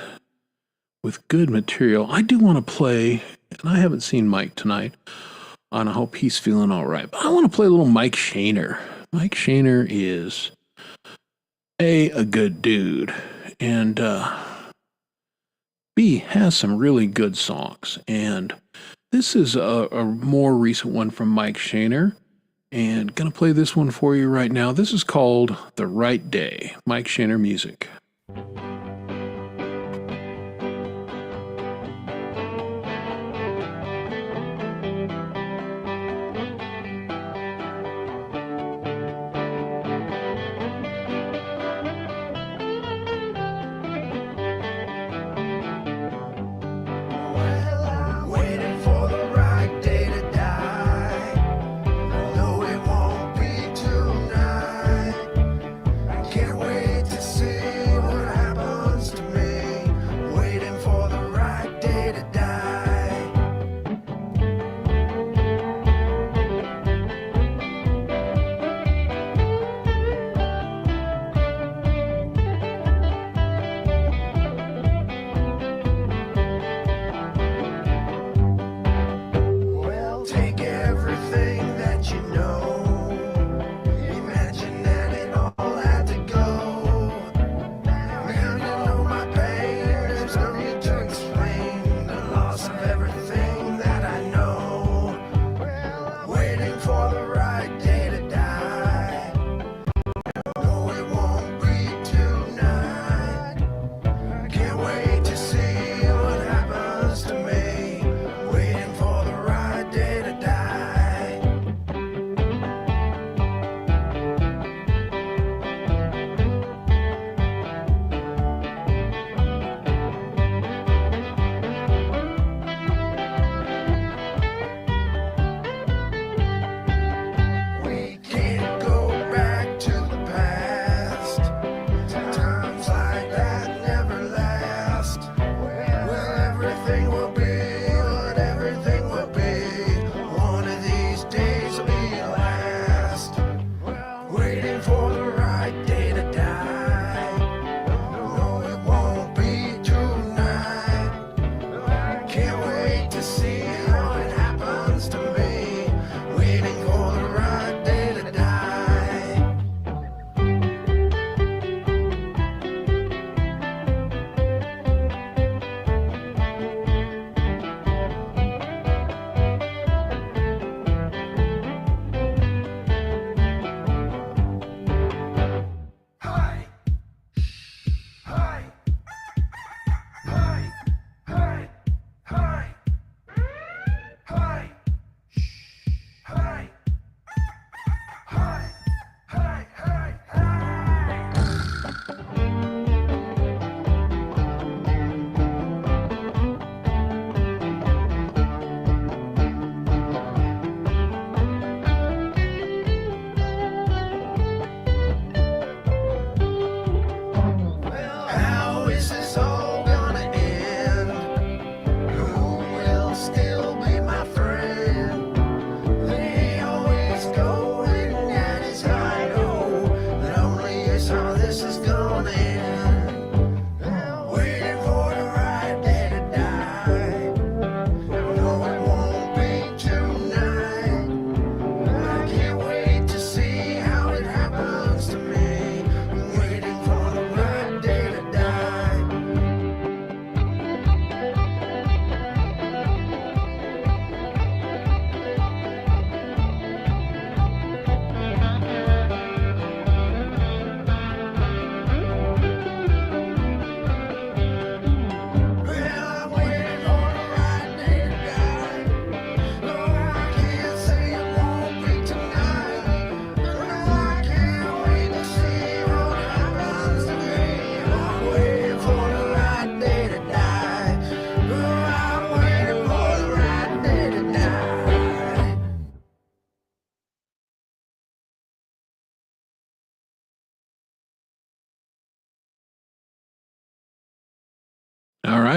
with good material, I do want to play, and I haven't seen Mike tonight, and I hope he's feeling all right. But I want to play a little Mike Shaner. Mike Shaner is a good dude, and B has some really good songs. And this is a more recent one from Mike Shaner, and gonna play this one for you right now. This is called The Right Day. Mike Shaner music. Waiting for the right day to die. Though it won't be tonight. I can't wait to see what happens.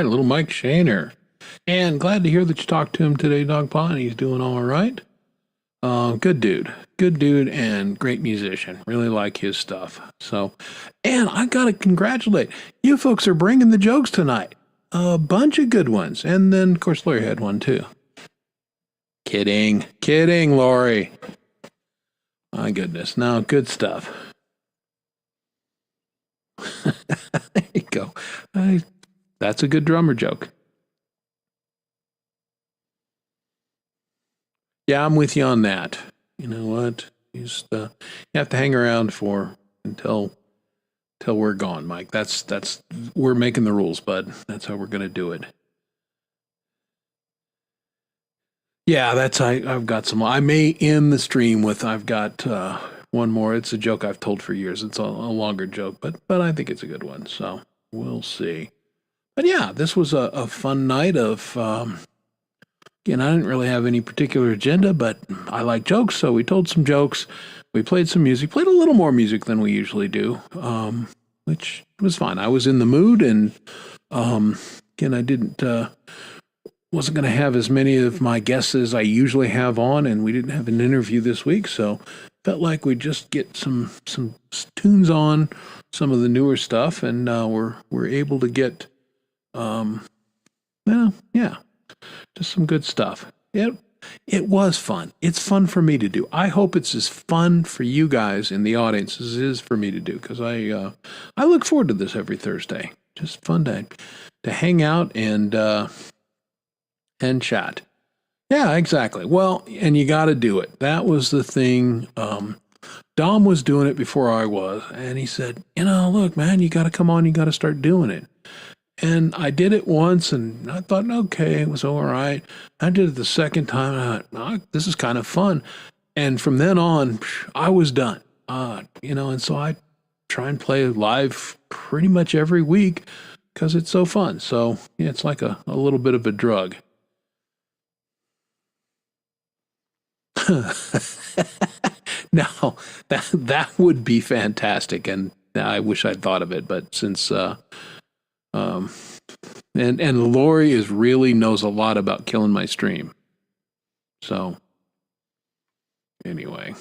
right, a little Mike Shaner. And glad to hear that you talked to him today, Dogpaw, and he's doing all right. Good dude, and great musician. Really like his stuff. So, and I got to congratulate you folks are bringing the jokes tonight. A bunch of good ones. And then, of course, Lori had one too. Kidding, Lori. My goodness. No, good stuff. There you go. That's a good drummer joke. Yeah, I'm with you on that. You know what? You have to hang around until we're gone, Mike. That's we're making the rules, bud. That's how we're going to do it. Yeah, I've got some. I may end the stream with I've got one more. It's a joke I've told for years. It's a longer joke, but I think it's a good one. So we'll see. But yeah, this was a fun night of. Again, I didn't really have any particular agenda, but I like jokes, so we told some jokes. We played some music, played a little more music than we usually do, which was fine. I was in the mood, and again, I wasn't going to have as many of my guests as I usually have on, and we didn't have an interview this week, so felt like we'd just get some tunes on, some of the newer stuff, and we're able to get, just some good stuff. It was fun. It's fun for me to do. I hope it's as fun for you guys in the audience as it is for me to do, because I look forward to this every Thursday. Just fun to hang out and chat. Yeah, exactly. Well, and you got to do it. That was the thing. Dom was doing it before I was, and he said, look, man, you got to come on. You got to start doing it. And I did it once, and I thought, okay, it was all right. I did it the second time, and I thought, this is kind of fun. And from then on, I was done. And so I try and play live pretty much every week because it's so fun. So yeah, it's like a little bit of a drug. Now, that would be fantastic, and I wish I'd thought of it, but since... and Lori really knows a lot about killing my stream. So anyway.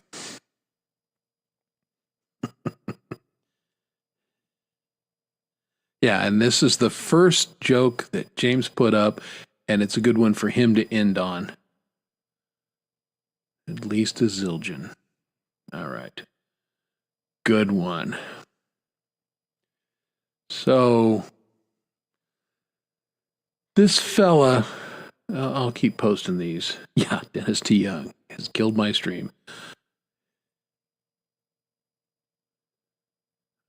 Yeah, and this is the first joke that James put up, and it's a good one for him to end on. At least a zillion. All right. Good one. So this fella, I'll keep posting these. Yeah, Dennis T. Young has killed my stream.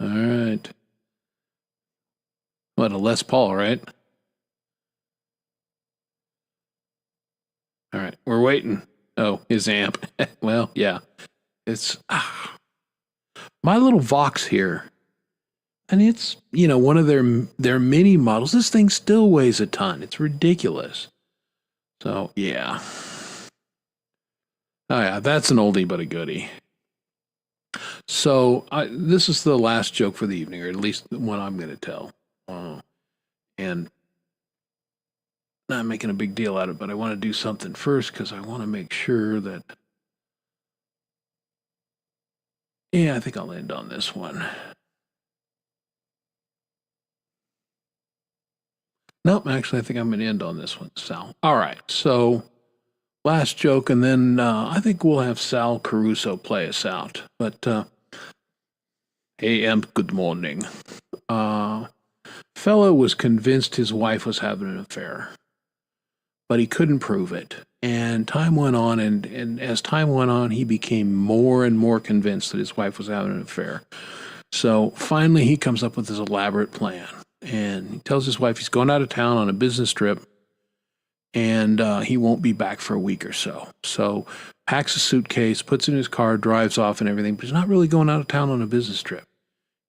All right. What, a Les Paul, right? All right, we're waiting. Oh, his amp. Well, yeah. It's my little Vox here. And it's, one of their mini models. This thing still weighs a ton. It's ridiculous. So, yeah. Oh, yeah, that's an oldie but a goodie. So, this is the last joke for the evening, or at least the one I'm going to tell. And not making a big deal out of it, but I want to do something first because I want to make sure that... Yeah, I think I'll end on this one. Nope, actually, I think I'm going to end on this one, Sal. All right, so last joke, and then I think we'll have Sal Caruso play us out. But, hey, Emp, good morning. Fellow was convinced his wife was having an affair, but he couldn't prove it. And time went on, and as time went on, he became more and more convinced that his wife was having an affair. So finally, he comes up with this elaborate plan. And he tells his wife he's going out of town on a business trip, and he won't be back for a week or so. So packs a suitcase, puts it in his car, drives off and everything, but he's not really going out of town on a business trip.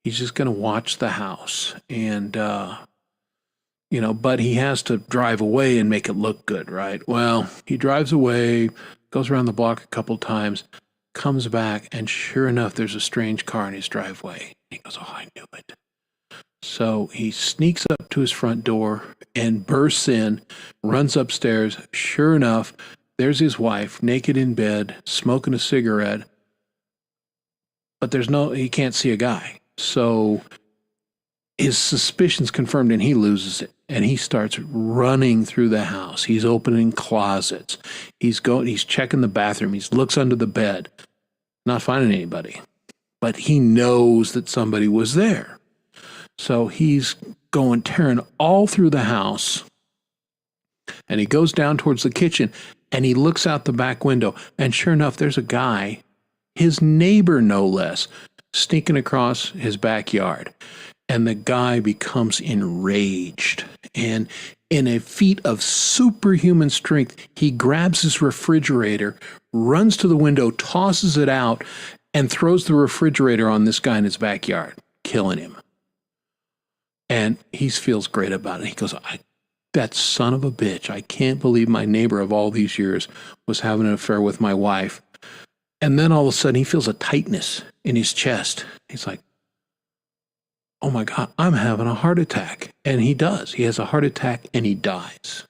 He's just going to watch the house. And, but he has to drive away and make it look good, right? Well, he drives away, goes around the block a couple times, comes back, and sure enough, there's a strange car in his driveway. He goes, oh, I knew it. So he sneaks up to his front door and bursts in, runs upstairs. Sure enough, there's his wife, naked in bed, smoking a cigarette. But he can't see a guy. So his suspicion's confirmed and he loses it. And he starts running through the house. He's opening closets. He's checking the bathroom. He looks under the bed, not finding anybody. But he knows that somebody was there. So he's tearing all through the house. And he goes down towards the kitchen and he looks out the back window. And sure enough, there's a guy, his neighbor no less, sneaking across his backyard. And the guy becomes enraged. And in a feat of superhuman strength, he grabs his refrigerator, runs to the window, tosses it out, and throws the refrigerator on this guy in his backyard, killing him. And he feels great about it. He goes, that son of a bitch, I can't believe my neighbor of all these years was having an affair with my wife. And then all of a sudden he feels a tightness in his chest. He's like, oh my God, I'm having a heart attack. And he does. He has a heart attack and he dies.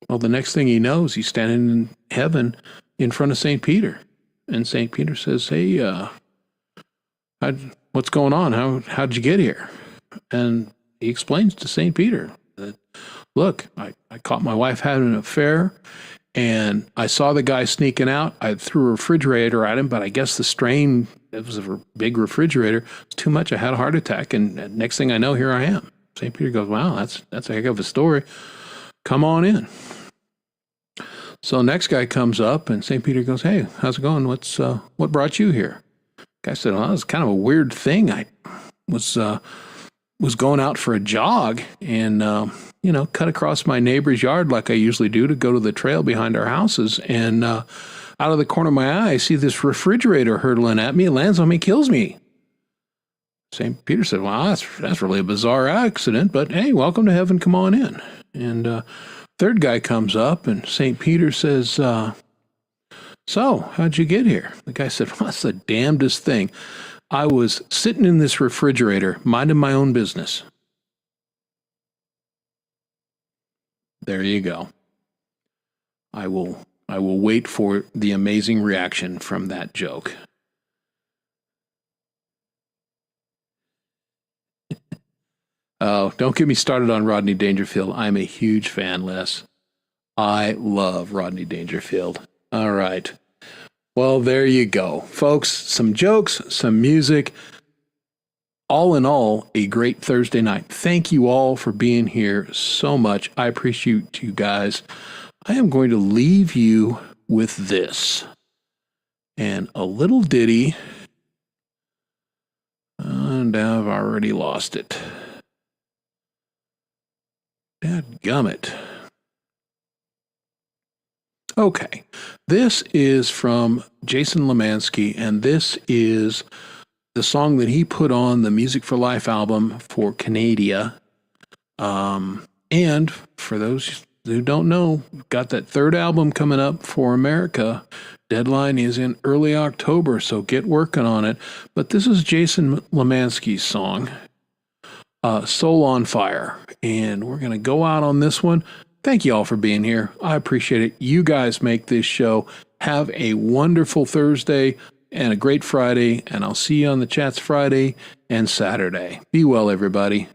Well, the next thing he knows, he's standing in heaven in front of St. Peter. And St. Peter says, hey, what's going on? How'd you get here? And he explains to St. Peter that, look, I caught my wife having an affair. And I saw the guy sneaking out. I threw a refrigerator at him, but I guess the strain, it was a big refrigerator, it's too much. I had a heart attack, and next thing I know, here I am. St. Peter goes, wow, that's a heck of a story. Come on in. So next guy comes up, and St. Peter goes, hey, how's it going? What brought you here? Guy said, well, that was kind of a weird thing. I was going out for a jog and, cut across my neighbor's yard like I usually do to go to the trail behind our houses. And out of the corner of my eye, I see this refrigerator hurtling at me. It lands on me, kills me. St. Peter said, well, that's really a bizarre accident, but hey, welcome to heaven. Come on in. And third guy comes up and St. Peter says, so how'd you get here? The guy said, well, that's the damnedest thing. I was sitting in this refrigerator, minding my own business. There you go. I will wait for the amazing reaction from that joke. Oh, don't get me started on Rodney Dangerfield. I'm a huge fan, Les. I love Rodney Dangerfield. All right. Well, there you go. Folks, some jokes, some music. All in all, a great Thursday night. Thank you all for being here so much. I appreciate you guys. I am going to leave you with this. And a little ditty. And I've already lost it. Dadgummit. Okay. This is from Jason Lemansky, and this is the song that he put on the Music for Life album for Canada. And for those who don't know, we've got that third album coming up for America. Deadline is in early October, so get working on it. But this is Jason Lemansky's song, Soul on Fire. And we're going to go out on this one. Thank you all for being here. I appreciate it. You guys make this show. Have a wonderful Thursday and a great Friday, and I'll see you on the chats Friday and Saturday. Be well, everybody.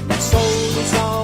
My soul is on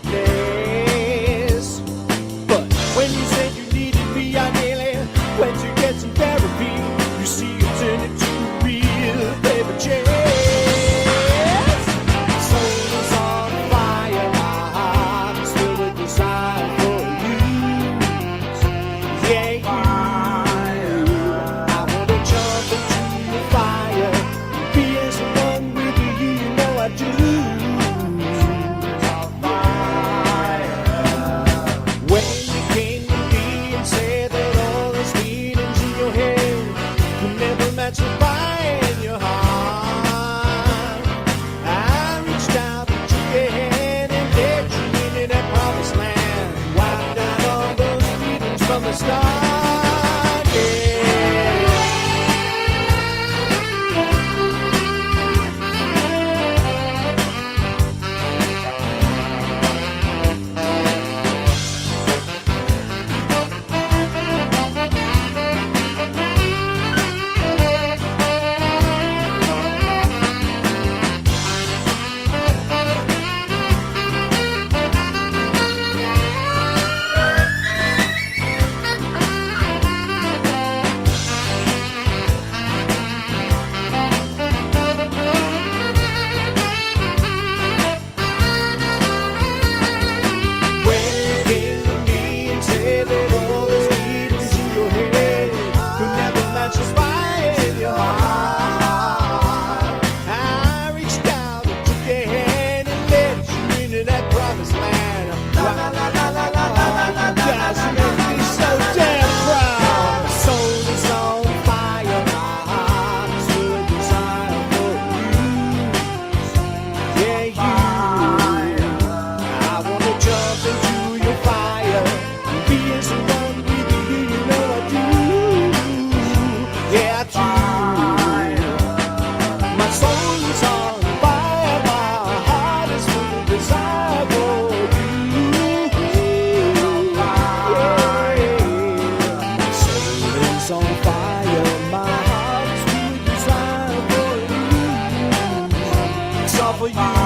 better place. But when you said you needed me, I nearly went to get some therapy. You see, you turned into a real paper chase. Soul is on fire, my heart is filled with desire for you. Yeah, you. I wanna jump into the fire, be as one with you, you know I do. When you came to me and said that all those feelings in your head could never match the fire in your heart, I reached out and took your hand and led you into that promised land, wiped out all those feelings from the start. When you came to me and said that all those feelings in your head could never match the fire in your heart, I reached out and took your hand and led you into that promised land. La la la la la la la la. Gosh, you make me so damn proud. My soul is on fire, my heart is full of desire for you. Yeah, you. I wanna jump into your fire and be as one with you, you know I do. Yeah, I do. My soul is on fire, my heart is full of desire for you. Yeah. My soul is on fire, my heart is full of desire for you. It's all for you.